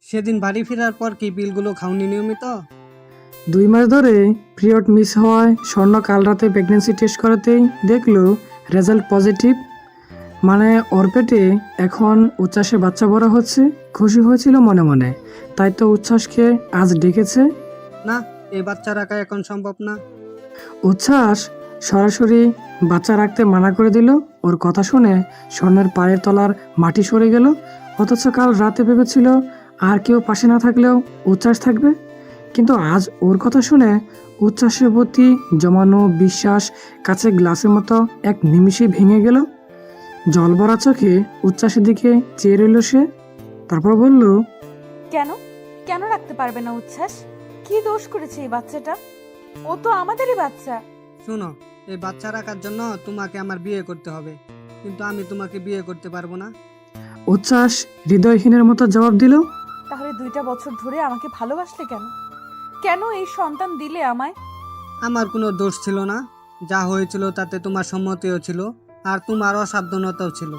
সেদিন বাড়ি ফেরার পর কি পিলগুলো খাওনি নিয়মিত? 2 মাস ধরে পিরিয়ড মিস হওয়ায় স্বর্ণ কাল রাতে প্রেগনেন্সি টেস্ট করাতেই দেখলো রেজাল্ট পজিটিভ। মানে ওর পেটে এখন উচ্ছ্বাসে বাচ্চা বড় হচ্ছে। খুশি হয়েছিল মনে মনে, তাই তো উচ্ছ্বাসকে আজ ডেকেছে। না, এই বাচ্চা রাখা এখন সম্ভব না। উচ্ছ্বাস সরাসরি বাচ্চা রাখতে মানা করে দিল। ওর কথা শুনে স্বর্ণের পায়ের তলার মাটি সরে গেল। অথচ কাল রাতে ভেবেছিল আর কেউ পাশে না থাকলেও উচ্ছ্বাস থাকবে, কিন্তু আজ ওর কথা শুনে উচ্ছ্বাসের প্রতি জমানো বিশ্বাস কাছে গ্লাসের মতো এক নিমিষে ভেঙে গেল। জল ভরা চোখে উচ্ছ্বাসের দিকে চেয়ে রইল সে। তারপর বলল, কেন কেন রাখতে পারবে না উচ্ছ্বাস? কি দোষ করেছে এই বাচ্চাটা? ও তো আমাদেরই বাচ্চা। শোনো, এই বাচ্চা রাখার জন্য তোমাকে আমার বিয়ে করতে হবে, কিন্তু আমি তোমাকে বিয়ে করতে পারবো না। উচ্ছ্বাস হৃদয়হীনের মতো জবাব দিল। তাহলে 2টা বছর ধরে আমাকে ভালোবাসলে কেন? কেন এই সন্তান দিলে আমায়? আমার কোনো দোষ ছিল না। যা হয়েছিল তাতে তোমার সম্মতিও ছিল, আর তোমার অসাবধানতাও ছিল।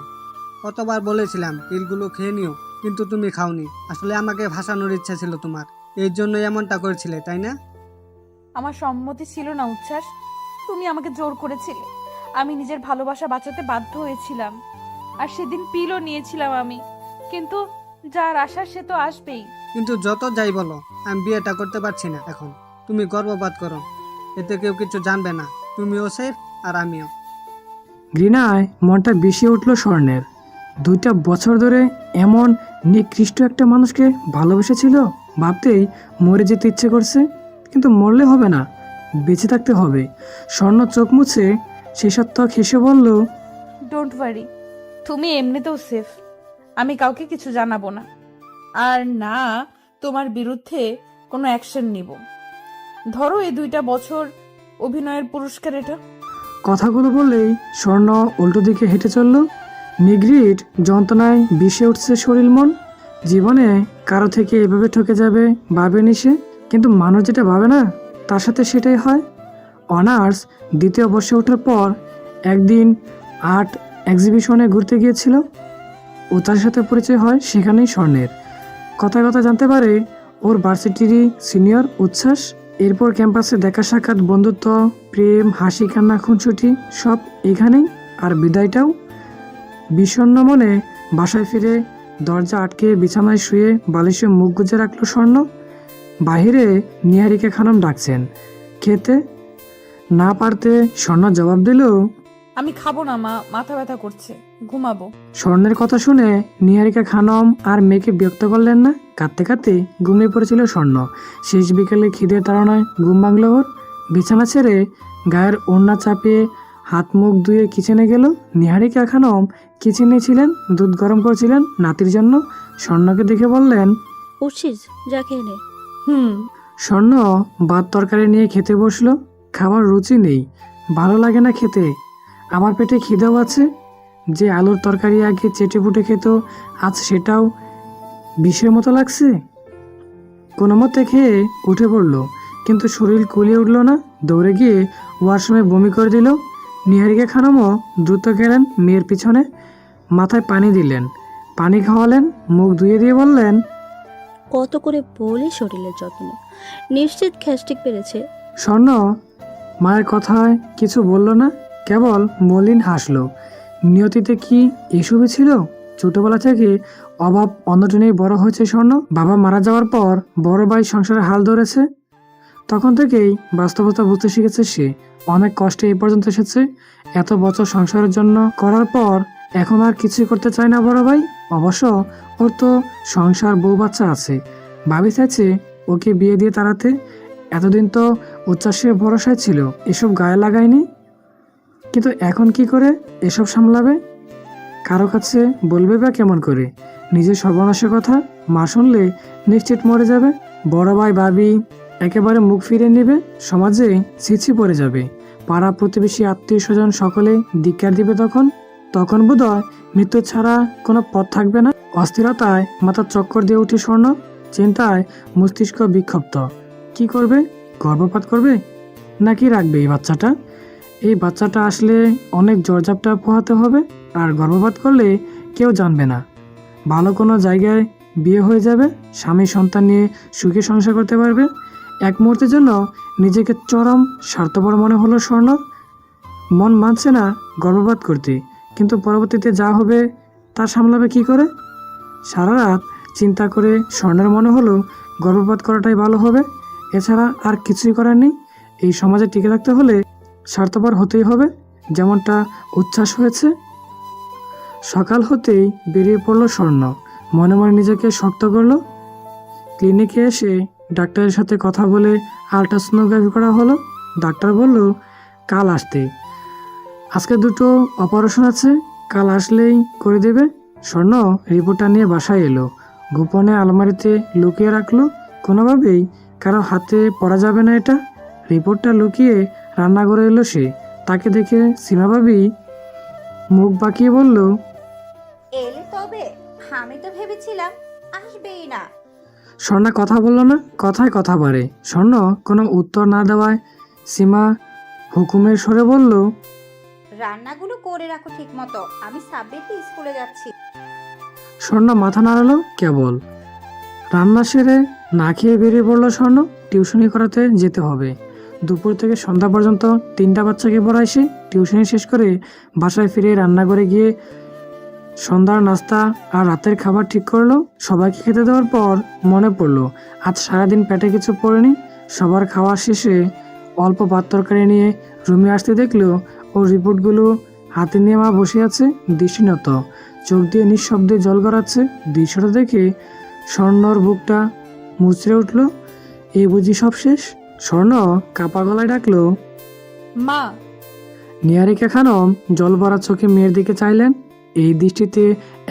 কতবার বলেছিলাম পিলগুলো খেয়ে নিও, কিন্তু তুমি খাওনি। আসলে আমাকে ভাসানোর ইচ্ছা ছিল তোমার, এই জন্যই এমনটা করেছিলে, তাই না? আমার সম্মতি ছিল না উচ্ছ্বাস, তুমি আমাকে জোর করেছিলে। আমি নিজের ভালোবাসা বাঁচাতে বাধ্য হয়েছিলাম, আর সেদিন পিলও নিয়েছিলাম আমি। কিন্তু যার আশা সে তো আসবেই। কিন্তু যত যাই বলো, আমি বিয়েটা করতে পারছি না এখন। তুমি গর্ভপাত করো, এতে কেউ কিছু জানবে না। তুমিও সেফ আর আমিও। ঘৃণায় মনটা বেশি উঠল স্বর্ণের। 2টা বছর ধরে এমন নিকৃষ্ট একটা মানুষকে ভালোবেসেছিল, ভাবতেই মরে যেতে ইচ্ছে করছে। কিন্তু মরলে হবে না, বেঁচে থাকতে হবে। স্বর্ণ চোখ মুছে শেষাত্মক হেসে বলল, ডোন্ট ওয়ারি, তুমি এমনিতেও সেফ। আমি কাউকে কিছু জানাবো না, আর না তোমার বিরুদ্ধে কোনো অ্যাকশন নিব। ধরো এই 2টা বছর অভিনয়ের পুরস্কার এটা। কথাগুলো বললেই স্বর্ণ উল্টো দিকে হেঁটে চলল। নিগৃহীত যন্ত্রণায় বিষে উঠছে শরীর মন। জীবনে কারো থেকে এভাবে ঠকে যাবে ভাবেনি সে, কিন্তু মানুষ যেটা ভাবে না তার সাথে সেটাই হয়। অনার্স 2য় বর্ষে ওঠার পর একদিন আর্ট এক্সিবিশনে ঘুরতে গিয়েছিল। তার সাথে পরিচয় হয় সেখানেই স্বর্ণের। কথায় কথা জানতে পারে ওর ভার্সিটিরই সিনিয়র উচ্ছ্বাস। এরপর ক্যাম্পাসে দেখা সাক্ষাৎ, বন্ধুত্ব, প্রেম, হাসি, কান্না, খুনসুটি সব এখানেই। আর বিদায়টাও বিষণ্ণ মনে বাসায় ফিরে দরজা আটকে বিছানায় শুয়ে বালিশে মুখ গুজে রাখলো স্বর্ণ। বাহিরে নিহারিকা খানম ডাকছেন খেতে। না পারতে স্বর্ণ জবাব দিল, আমি খাবো না মা, মাথা ব্যথা করছে, ঘুমাবো। স্বর্ণের কথা শুনে নিহারিকা খানম আর মেয়েকে বিরক্ত করলেন না। কাঁদতে কাঁদতে ঘুমিয়ে পড়েছিল স্বর্ণ। শেষ বিকেলে খিদে তাড়নায় ঘুম ভাঙল ওর। বিছানা ছেড়ে গায়ের ওড়না চাপিয়ে হাত মুখ ধুয়ে কিচেনে গেল। নিহারিকা খানম কিচেনে ছিলেন, দুধ গরম করছিলেন নাতির জন্য। স্বর্ণকে দেখে বললেন, উঠছিস, যা খেয়ে নে। স্বর্ণ ভাত তরকারি নিয়ে খেতে বসলো। খাবার রুচি নেই, ভালো লাগে না খেতে। আমার পেটে খিদেও আছে। যে আলুর তরকারি আগে চেটে পুটে খেত, আজ সেটাও বিষের মতো লাগছে। কোনো মতে খেয়ে উঠে পড়লো, কিন্তু শরীর কুলিয়ে উঠল না। দৌড়ে গিয়ে ওয়াশরুমে বমি করে দিল। নিহারিকা খানমও দ্রুত গেলেন মেয়ের পিছনে। মাথায় পানি দিলেন, পানি খাওয়ালেন, মুখ ধুয়ে দিয়ে বললেন, কত করে বলি শরীরের যত্ন, নিশ্চিত গ্যাস্ট্রিক বেড়েছে। স্বর্ণ মায়ের কথায় কিছু বলল না, কেবল মলিন হাসলো। নিয়তিতে কি এসবই ছিল? ছোটবেলা থেকে অভাব অনটনেই বড় হয়েছে স্বর্ণ। বাবা মারা যাওয়ার পর বড় ভাই সংসারে হাল ধরেছে। তখন থেকেই বাস্তবতা বুঝতে শিখেছে সে। অনেক কষ্টে এই পর্যন্ত এসেছে। এত বছর সংসারের জন্য করার পর এখন আর কিছুই করতে চায় না বড় ভাই। অবশ্য ওর তো সংসার, বউ বাচ্চা আছে। ভাবি চাইছে ওকে বিয়ে দিয়ে তাড়াতে। এতদিন তো উচ্ছ্বাসের ভরসায় ছিল, এসব গায়ে লাগায়নি। কিন্তু এখন কি করে এসব সামলাবে? কারো কাছে বলবে বা কেমন করে নিজের সর্বনাশের কথা? মা শুনলে নিশ্চিত মরে যাবে। বড় ভাই ভাবি একেবারে মুখ ফিরে নেবে। সমাজে ছিছি পড়ে যাবে। পাড়া প্রতিবেশী, আত্মীয় স্বজন সকলে ধিক্কার দিবে। তখন বোধহয় মৃত্যু ছাড়া কোনো পথ থাকবে না। অস্থিরতায় মাথার চক্কর দিয়ে উঠে স্বর্ণ। চিন্তায় মস্তিষ্ক বিক্ষিপ্ত। কি করবে? গর্ভপাত করবে নাকি রাখবে এই বাচ্চাটা? এই বাচ্চাটা আসলে অনেক জর্জাপটা পোহাতে হবে, আর গর্ভপাত করলে কেউ জানবে না। ভালো কোনো জায়গায় বিয়ে হয়ে যাবে, স্বামী সন্তান নিয়ে সুখে সংসার করতে পারবে। এক মুহূর্তের জন্য নিজেকে চরম স্বার্থপর মনে হলো স্বর্ণর। মন মানছে না গর্ভপাত করতে, কিন্তু পরবর্তীতে যা হবে তা সামলাবে কি করে? সারা রাত চিন্তা করে স্বর্ণের মনে হলো গর্ভপাত করাটাই ভালো হবে, এছাড়া আর কিছুই করার নেই। এই সমাজে টিকে থাকতে হলে স্বার্থপর হতেই হবে, যেমনটা উচ্ছ্বাস হয়েছে। সকাল হতেই বেরিয়ে পড়লো স্বর্ণ, মনে মনে নিজেকে শক্ত করলো। ক্লিনিকে এসে ডাক্তারের সাথে কথা বলে আলট্রাসোনোগ্রাফি করা হলো। ডাক্তার বলল কাল আসতে, আজকে দুটো অপারেশন আছে, কাল আসলেই করে দেবে। স্বর্ণ রিপোর্টটা নিয়ে বাসায় এলো, গোপনে আলমারিতে লুকিয়ে রাখলো। কোনোভাবেই কারো হাতে পড়া যাবে না এটা। রিপোর্টটা লুকিয়ে রান্নাঘরে এলো সে, তাকে দেখে সীমা ভাবি মুখ বাঁকিয়ে বলল, এলে তবে? আমি তো ভেবেছিলাম আসবেই না। স্বর্ণা কথা বলল না, কথায় কথা বাড়ে। স্বর্ণ কোনো উত্তর না দেওয়ায় সীমা হুকুমের স্বরে বলল, রান্নাগুলো করে রাখো ঠিক মতো, আমি সাব্বিরকে স্কুলে যাচ্ছি। স্বর্ণ মাথা নাড়ালো কেবল। রান্না সেরে না খেয়ে বেরিয়ে পড়লো স্বর্ণ। টিউশনি করাতে যেতে হবে। দুপুর থেকে সন্ধ্যা পর্যন্ত 3টা বাচ্চাকে পড়ায় সে। টিউশনি শেষ করে বাসায় ফিরে রান্নাঘরে গিয়ে সন্ধ্যার নাস্তা আর রাতের খাবার ঠিক করলো। সবাইকে খেতে দেওয়ার পর মনে পড়লো আজ সারাদিন পেটে কিছু পড়েনি। সবার খাওয়া শেষে অল্প ভাত তরকারি নিয়ে রুমে আসতে দেখলো ওর রিপোর্টগুলো হাতে নিয়ে মা বসে আছে দৃষ্টিনত, চোখ দিয়ে নিঃশব্দে জল গড়াচ্ছে। দৃশ্যটা দেখে স্বর্ণর বুকটা মুচড়ে উঠল। এই বুঝি সব শেষ? স্বর্ণ কাপা গলায় ডাকলো, মা। নিহারিকা খানম জল ভরা চোখে মেয়ের দিকে চাইলেন। এই দৃষ্টিতে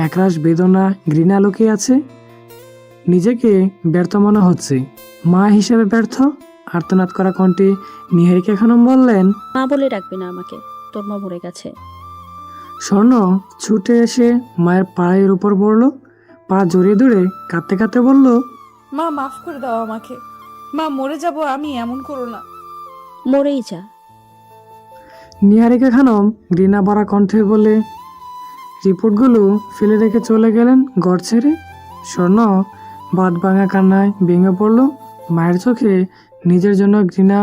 একরাশ বেদনা, ঘৃণা লুকিয়ে আছে। নিজেকে ব্যর্থ মনে হচ্ছে, মা হিসেবে ব্যর্থ। আর্তনাদ করা কণ্ঠে নিহারিকা খানম বললেন, মা বলে ডাকবি না আমাকে, তোর মা মরে গেছে। স্বর্ণ ছুটে এসে মায়ের পায়ের উপর পড়ল, পা জড়িয়ে ধরে কাঁদতে কাঁদতে বলল, মা মাফ করে দাও আমাকে। মা মরে যাব আমি, এমন করো না। মরেই যা। নিহারিকা খানম ঘৃণা ভরা কণ্ঠে বলে রিপোর্টগুলো ফেলে রেখে চলে গেলেন ঘর ছেড়ে। স্বর্ণ বাদ ভাঙা কান্নায় ভেঙে পড়ল। মায়ের চোখে নিজের জন্য ঘৃণা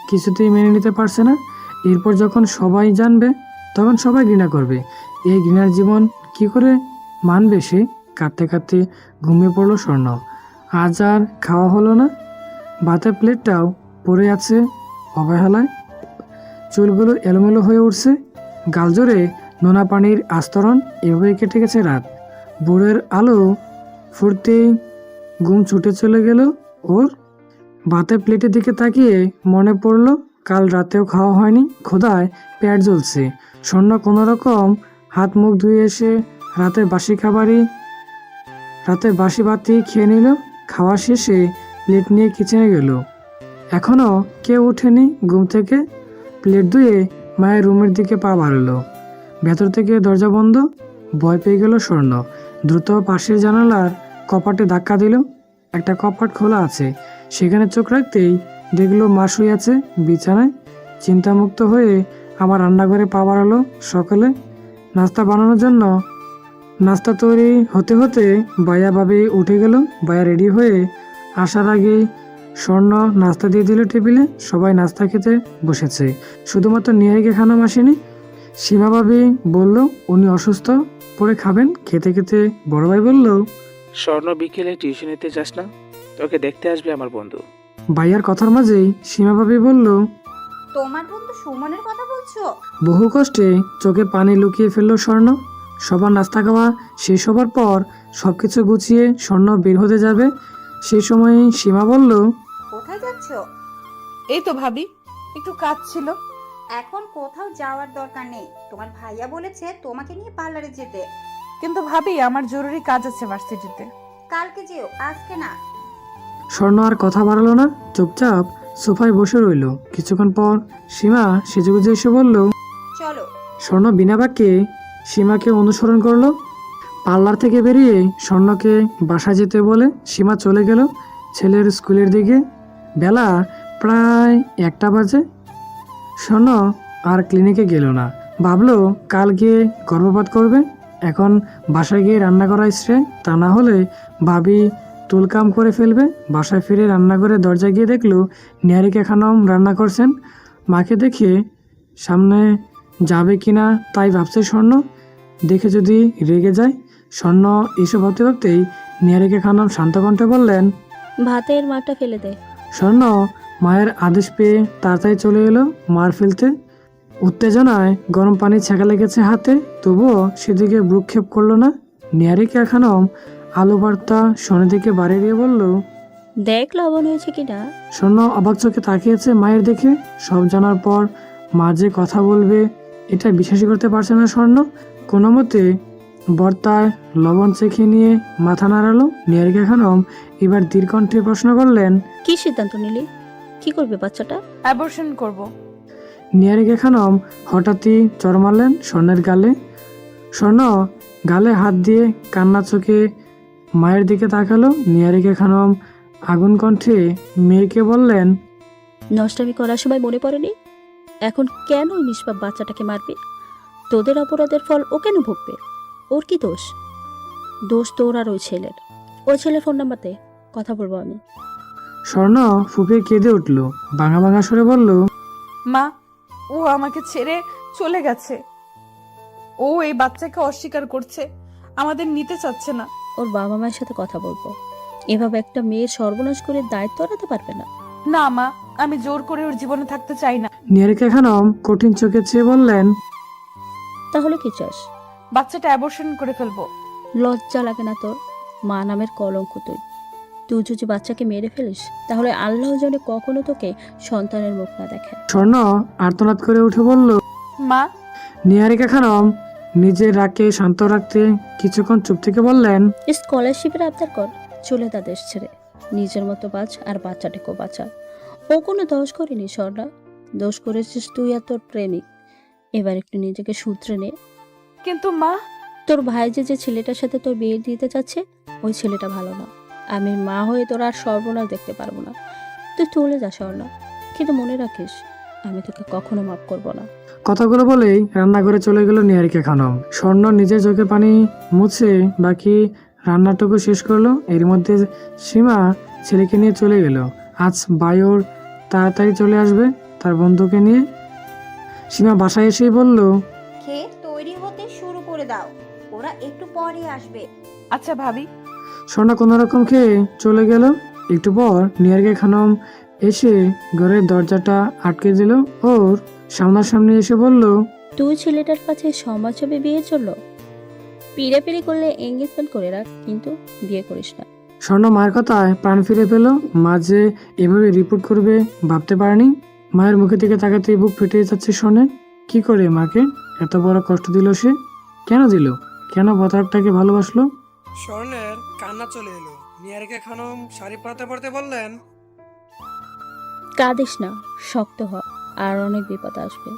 কিছুতেই মেনে নিতে পারছে না। এরপর যখন সবাই জানবে তখন সবাই ঘৃণা করবে। এই ঘৃণার জীবন কি করে মানবে সে? কাঁদতে কাঁদতে ঘুমিয়ে পড়ল স্বর্ণ। আজ আর খাওয়া হলো না। ভাতের প্লেটটাও পড়ে আছে অবহেলায়। চুলগুলো এলোমেলো হয়ে উঠছে, গাল জোরে নোনা পানির আস্তরণ। এভাবেই কেটে গেছে রাত। ভোরের আলো ফুটতেই ঘুম ছুটে চলে গেল ওর। ভাতের প্লেটের দিকে তাকিয়ে মনে পড়ল কাল রাতেও খাওয়া হয়নি, ক্ষুধায় পেট জ্বলছে। স্বর্ণ কোনো রকম হাত মুখ ধুয়ে এসে রাতের বাসি বাতি খেয়ে নিল। খাওয়া শেষে প্লেট নিয়ে কিচেনে গেল। এখনো কেউ ওঠেনি ঘুম থেকে। প্লেট ধুয়ে মায়ের রুমের দিকে পা বাড়ালো। ভেতর থেকে দরজা বন্ধ। ভয় পেয়ে গেল স্বর্ণ। দ্রুত পাশের জানালার কপাটে ধাক্কা দিল। একটা কপাট খোলা আছে, সেখানে চোখ রাখতেই দেখলো মা শুয়ে আছে বিছানায়। চিন্তামুক্ত হয়ে আবার রান্নাঘরে পা বাড়ালো। সকালে নাস্তা বানানোর জন্য নাস্তা তৈরি হতে হতে বায়া ভাবি উঠে গেল। বায়া রেডি হয়ে আসার আগেই স্বর্ণ নাস্তা দিয়ে দিল টেবিলে। সবাই নাস্তা খেতে বসেছে, শুধুমাত্র নিহারিকা খানম আসেনি। সীমা ভাবি বলল উনি অসুস্থ, পরে খাবেন। খেতে খেতে বড় ভাই বলল, স্বর্ণ বিকেলে টিউশনিতে যাস না? তোকে দেখতে আসবে আমার বন্ধু। ভাইয়ার কথার মাঝেই সীমা ভাবি বলল, তোমার বন্ধু সুমনের কথা বলছো? বহু কষ্টে চোখে পানি লুকিয়ে ফেললো স্বর্ণ। সবার নাস্তা খাওয়া শেষ হবার পর সবকিছু গুছিয়ে স্বর্ণ বের হতে যাবে। সেই সময়ই সীমা বলল, কোথায় যাচ্ছো? এই তো ভাবি, একটু কাজ ছিল। এখন কোথাও যাওয়ার দরকার নেই, তোমার ভাইয়া বলেছে তোমাকে নিয়ে পার্লারে যেতে। কিন্তু ভাবি আমার জরুরি কাজ আছে ভার্সিটিতে। কালকে যেও, আজকে না। স্বর্ণ আর কথা বাড়ালো না, চুপচাপ সোফায় বসে রইল। কিছুক্ষণ পর সীমা সেজেগুজে এসে বলল, চলো। স্বর্ণ বিনা বাক্যে সীমাকে অনুসরণ করলো। পার্লার থেকে বেরিয়ে স্বর্ণকে বাসা যেতে বলে সীমা চলে গেল ছেলের স্কুলের দিকে। বেলা প্রায় 1টা বাজে। স্বর্ণ আর ক্লিনিকে গেল না। ভাবলো কাল গিয়ে গর্ভপাত করবে। এখন বাসায় গিয়ে রান্না করা শ্রেয়, তা না হলে ভাবি তুলকাম করে ফেলবে। বাসায় ফিরে রান্নাঘরে দরজা গিয়ে দেখলো নিহারিকা খানম রান্না করছেন। মাকে দেখে সামনে যাবে কিনা তাই ভাবছে স্বর্ণ, দেখে যদি রেগে যায়। স্বর্ণ এসব ভাবতে ভাবতেই নিহারিকা খানম শান্ত কণ্ঠে বললেন, ভাতের মারটা ফেলে দে। স্বর্ণ মায়ের আদেশ পেয়ে তাড়াতাড়ি চলে এলো মার ফেলতে। উত্তেজনায় গরম পানি ছেঁকা লেগেছে হাতে, তবুও সেদিকে ভ্রুক্ষেপ করলো না। নিহারিকা খানম আলু ভর্তা স্বর্ণের দিকে বাড়িয়ে দিয়ে বলল। দেখ লবণ হয়েছে কিনা। স্বর্ণ অবাক চোখে তাকিয়েছে মায়ের দেখে। সব জানার পর মা যে কথা বলবে এটা বিশ্বাসই করতে পারছে না স্বর্ণ। কোনো মতে ভর্তায় লবণ চেখে নিয়ে মাথা নাড়ালো। নিহারিকা খানম এবার দীর্ঘকণ্ঠে প্রশ্ন করলেন, কি সিদ্ধান্ত নিলি? কি করবে বাচ্চাটা? অ্যাবর্শন করব। নিহারিকা খানম হঠাৎই চড় মারলেন স্বর্ণের গালে। স্বর্ণ গালে হাত দিয়ে কান্না চোখে মায়ের দিকে তাকালো। নিহারিকা খানম আগুন কণ্ঠে মেয়েকে বললেন, নষ্টামি করার সময় মনে পড়েনি? এখন কেন ওই নিষ্পাপ বাচ্চাটাকে মারবে? তোদের অপরাধের ফল ও কেন ভুগবে? ওর কি দোষ? দোষ তোর আর ওই ছেলের। ওই ছেলের ফোন নাম্বার দে, কথা বলবো আমি। স্বর্ণ ফুপিয়ে কেঁদে উঠল, ভাঙা ভাঙা সরে বলল, মা, ও আমাকে ছেড়ে চলে গেছে। ও এই বাচ্চাকে অস্বীকার করছে, আমাদের নিতে চাচ্ছে না। ওর বাবা মায়ের সাথে কথা বলবো। এভাবে একটা মেয়ের সর্বনাশ করে দায়িত্ব এড়াতে পারবে না। না মা, আমি জোর করে ওর জীবনে থাকতে চাই না। নিহারিকা খানম কঠিন চোখে চেয়ে বললেন, তাহলে কি চাস? বাচ্চাটা অ্যাবর্শন করে ফেলবো। লজ্জা লাগে না তোর? মা নামের কলঙ্ক তুই। তুই যদি বাচ্চাকে মেরে ফেলিস তাহলে আল্লাহ জানে কখনো তোকে সন্তানের মুখ না দেখে। স্বর্ণ আর্তনাদ করে উঠে বলল। মা, নিহারিকা খানম নিজের রাগকে শান্ত রাখতে কিছুক্ষণ চুপ থেকে বললেন, স্কলারশিপের আবদার কর, চলে তা দেশ ছেড়ে। নিজের মতো বাঁচ আর বাচ্চাটাকেও বাঁচা। ও কোনো দোষ করেনি স্বর্ণা, দোষ করেছিস তুই আর তোর প্রেমিক। এবার একটু নিজেকে শুধরে নে। কিন্তু মা, তোর ভাই যে ছেলেটার সাথে তোর বিয়ে দিতে চাচ্ছে ওই ছেলেটা ভালো না। আমি মা হয়ে তোর আর সর্বনাশ দেখতে পারবো না। তুই চলে যা স্বর্ণা, কিন্তু মনে রাখিস আমি তোকে কখনো মাফ করবো না। কথাগুলো বলেই রান্নাঘরে চলে গেল নিহারিকা খানম। স্বর্ণ নিজের চোখের পানি মুছে বাকি রান্নাটুকু শেষ করলো। এর মধ্যে সীমা ছেলেকে নিয়ে চলে গেল। আজ বায়ুর তাড়াতাড়ি চলে আসবে তার বন্ধুকে নিয়ে। সীমা বাসায় এসেই বলল, খেয়ে তৈরি হতে শুরু করে দাও, ওরা একটু পরে আসবে। আচ্ছা ভাবি। স্বর্ণ কোনো রকম খেয়ে চলে গেল। একটু পর নিহারিকা খানম এসে ঘরের দরজাটা আটকে দিল। ওর সামনাসামনি এসে বলল, তুই ছেলেটার কাছে সমাজ হবে বিয়ে চললো? পিড়াপিড়ি করলে এঙ্গেজমেন্ট করে রাখ, কিন্তু বিয়ে করিস না। স্বর্ণ মায়ের কথায় প্রাণ ফিরে পেল। মা যে এভাবে রিপোর্ট করবে ভাবতে পারেনি। মায়ের মুখের দিকে তাকাতেই বুক ফেটে যাচ্ছে স্বর্ণের। কি করে মাকে এত বড় কষ্ট দিল সে? কেন দিল? কেন বতারটাকে ভালোবাসলো? স্বর্ণের কান্না চলে এলো। নিহারিকা খানম শাড়ি পরাতে পরতে বললেন, কাঁদিস না, শক্ত হ। আর অনেক বিপদ আসবে,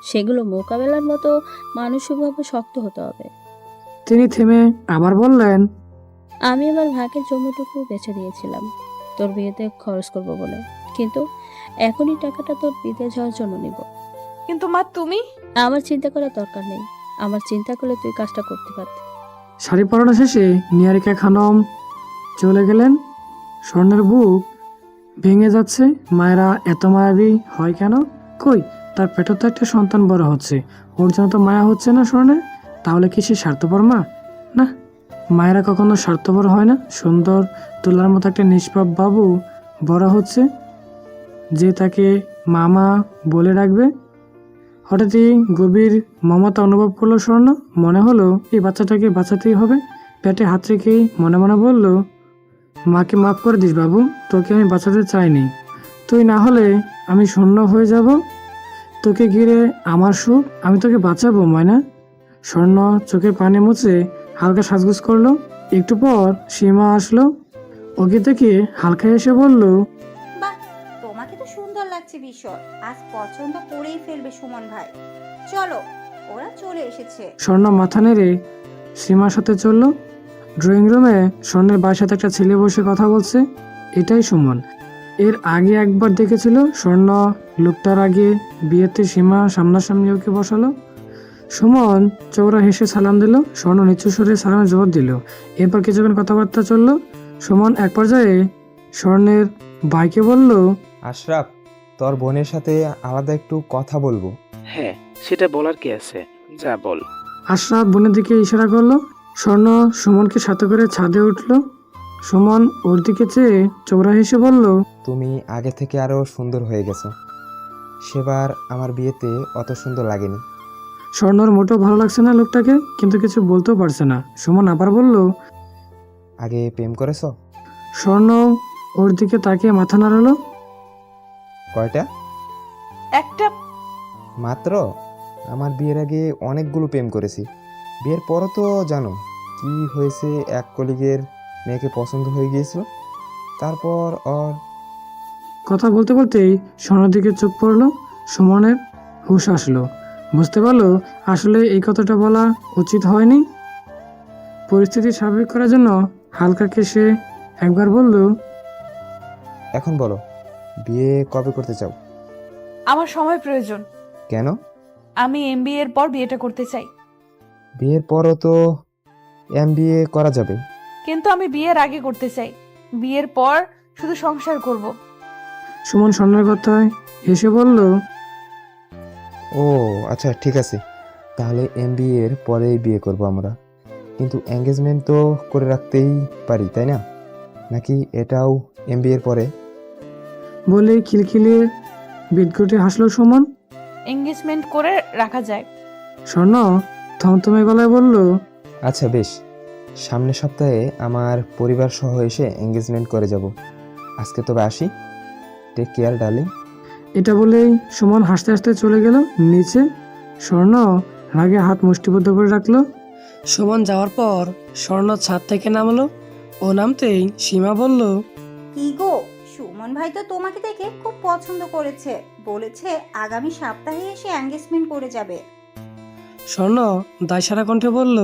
সেগুলো মোকাবেলার মতো মানসিকভাবে শক্ত হতে হবে। তিনি থেমে আবার বললেন, আমি আমার ভাগের জমিটুকু বেছে দিয়েছিলাম তোর বিয়েতে খরচ করব বলে, কিন্তু এখনই টাকাটা তোর বিদেশ যাওয়ার জন্য নিব। কিন্তু মা, তুমি? আমার চিন্তা করার দরকার নেই, আমার চিন্তা করলে তুই কাজটা করতে পারতি। শাড়ি পরানো শেষে নিহারিকা খানম চলে গেলেন। স্বর্ণের বুক ভেঙে যাচ্ছে। মায়েরা এত মায়াবী হয় কেন? কই, তার পেটে তো একটা সন্তান বড় হচ্ছে, ওর জন্য তো মায়া হচ্ছে না স্বর্ণের। তাহলে কি সে স্বার্থপর মা? না, মায়েরা কখনো স্বার্থপর হয় না। সুন্দর তোলার মতো একটা নিষ্পাপ বাবু বড় হচ্ছে, যে তাকে মামা বলে রাখবে। হঠাৎই গভীর মমতা অনুভব করলো স্বর্ণ। মনে হলো এই বাচ্চাটাকে বাঁচাতেই হবে। পেটে হাত রেখেই মনে মনে বলল, মাকে মাফ করে দিস বাবু, তোকে আমি বাঁচাতে চাইনি। তুই না হলে আমি শূন্য হয়ে যাব। তোকে ঘিরে আমার সুখ, আমি তোকে বাঁচাবো ময়না। স্বর্ণ চোখে পানি মুছে হালকা সাজগোজ করলো। একটু পর সীমা আসলো। ওকে দেখে হালকা এসে বলল, বাহ, তোমাকে তো সুন্দর লাগছে ভীষণ। আজ পছন্দ করেই ফেলবে সুমন ভাই। চলো, ওরা চলে এসেছে। স্বর্ণ মাথা নেড়ে সীমার সাথে চলল। ড্রয়িং রুমে স্বর্ণের বাড়ির সাথে একটা ছেলে বসে কথা বলছে। এটাই সুমন। এর আগে একবার দেখেছিল স্বর্ণ। লোকটার আগে বিয়েতে সীমা সামনাসামনি ওকে বসালো। সুমন চৌরা হেসে সালাম দিল, স্বর্ণ নিচু সুরে সালামের জবাব দিল। এরপর কিছুক্ষণ কথাবার্তা চলল। সুমন এক পর্যায়ে স্বর্ণের বাইকে বলল, আশরাফ, তোর বোনের সাথে আলাদা একটু কথা বলবো। হ্যাঁ, সেটা বলার কি আছে, যা বল। আশরাফ বোনের দিকে ইশারা করলো। স্বর্ণ সুমনকে সাথে করে ছাদে উঠল। সুমন ওর দিকে চেয়ে চৌরা হেসে বলল, তুমি আগে থেকে আরো সুন্দর হয়ে গেছো। সেবার আমার বিয়েতে অত সুন্দর লাগেনি। স্বর্ণর মোটেও ভালো লাগছে না লোকটাকে, কিন্তু কিছু বলতেও পারছে না। সুমন আবার বলল, আগে প্রেম করেছো? স্বর্ণ ওর দিকে তাকিয়ে মাথা নাড়ালো। কয়টা? একটা। মাত্র? আমার বিয়ের আগে অনেকগুলো প্রেম করেছি। বিয়ের পরও তো জানো কি হয়েছে, এক কলিগের মেয়েকে পছন্দ হয়ে গিয়েছিল, তারপর ওর। কথা বলতে বলতেই স্বর্ণের দিকে চোখ পড়লো। সুমনের হুঁশ আসলো, বুঝতে পারলো আসলে এই কথাটা বলা উচিত হয়নি। পরিস্থিতি স্বাভাবিক করার জন্য হালকা কেসে একবার বলল, এখন বলো, বিয়ে কবে করতে চাও? আমার সময় প্রয়োজন। কেন? আমি এমবিএ এর পর বিয়েটা করতে চাই। বিয়ের পরও তো এমবিএ করা যাবে। কিন্তু আমি বিয়ের আগে করতে চাই। বিয়ের পর শুধু সংসার করব। সুমন স্বর্ণের কথায় হেসে বলল, ও আচ্ছা, ঠিক আছে, তাহলে এমবিএ এর পরেই বিয়ে করব আমরা। কিন্তু এঙ্গেজমেন্ট তো করে রাখতেই পারি, তাই না? নাকি এটাও এমবিএ এর পরে? বলে খিলখিলিয়ে বিদঘুটে হাসলো সুমন। এঙ্গেজমেন্ট করে রাখা যায়। স্বর্ণ থমথমে গলায় বলল, আচ্ছা বেশ, সামনের সপ্তাহে আমার পরিবার সহ এসে এঙ্গেজমেন্ট করে যাব। আজকে তবে আসি। Take care darling. এটা বলেই সুমন হাসতে হাসতে চলে গেল নিচে। স্বর্ণ রাগে হাত মুষ্টিবদ্ধ করে রাখলো। সুমন যাওয়ার পর স্বর্ণ ছাদ থেকে নামলো। ও নামতেই সীমা বলল, কি গো, সুমন ভাই তো তোমাকে দেখে খুব পছন্দ করেছে, বলেছে আগামী সপ্তাহে এসে এঙ্গেজমেন্ট করে যাবে। স্বর্ণ দায়সারা কণ্ঠে বলল,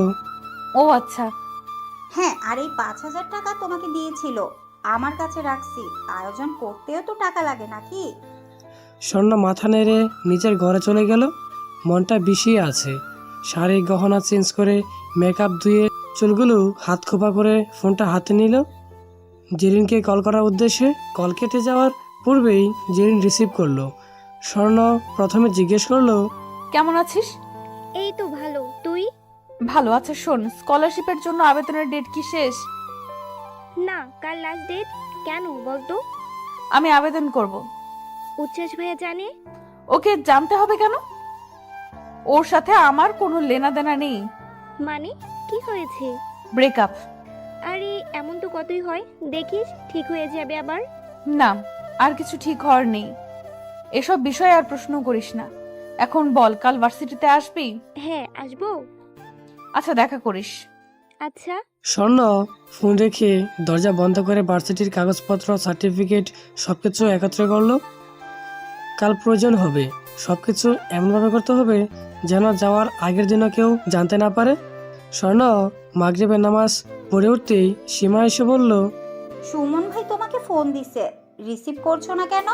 ও আচ্ছা। হ্যাঁ, আর এই 5,000 টাকা তোমাকে দিয়েছিল, আমার কাছে রাখছি। আয়োজন করতেও তো টাকা লাগে নাকি? স্বর্ণ মাথা নেড়ে নিজের ঘরে চলে গেল। মনটা বিষিয়ে আছে। শাড়ি গহনা চেঞ্জ করে মেকআপ ধুয়ে চুলগুলো হাত খোপা করে ফোনটা হাতে নিল। জেরিনকে কল করার উদ্দেশ্যে কল কেটে যাওয়ার পূর্বেই জেরিন রিসিভ করলো। স্বর্ণ প্রথমে জিজ্ঞেস করলো, কেমন আছিস? এই তো ভালো, তুই? ভালো। আচ্ছা শোন, স্কলারশিপের জন্য আবেদনের ডেট কি শেষ? না, কাল লাস্ট ডেট। কেন বলতো? আমি আবেদন করব। উচ্ছ্বাস ভাইয়া জানে? ওকে জানতে হবে কেন? ওর সাথে আমার কোনো লেনা দেনা নেই। মানে কি হয়েছে? ব্রেকআপ। আরে এমন তো কতই হয়, দেখিস ঠিক হয়ে যাবে আবার। না, আর কিছু ঠিক হওয়ার নেই। এসব বিষয়ে আর প্রশ্ন করিস না। এখন বল, কাল ভার্সিটিতে আসবি? হ্যাঁ, আসবো। আচ্ছা, দেখা করিস। আচ্ছা। স্বর্ণ ফোন রেখে দরজা বন্ধ করে ভার্সিটির কাগজপত্র, সার্টিফিকেট সবকিছু একত্রে করলো। কাল প্রয়োজন হবে সবকিছু এমনভাবে করতে হবে যেন যাওয়ার আগের দিনও কেউ জানতে না পারে। স্বর্ণ মাগরিবের নামাজ পড়ে উঠতেই সীমা এসে বলল, সুমন ভাই তোমাকে ফোন দিছে, রিসিভ করছো না কেন?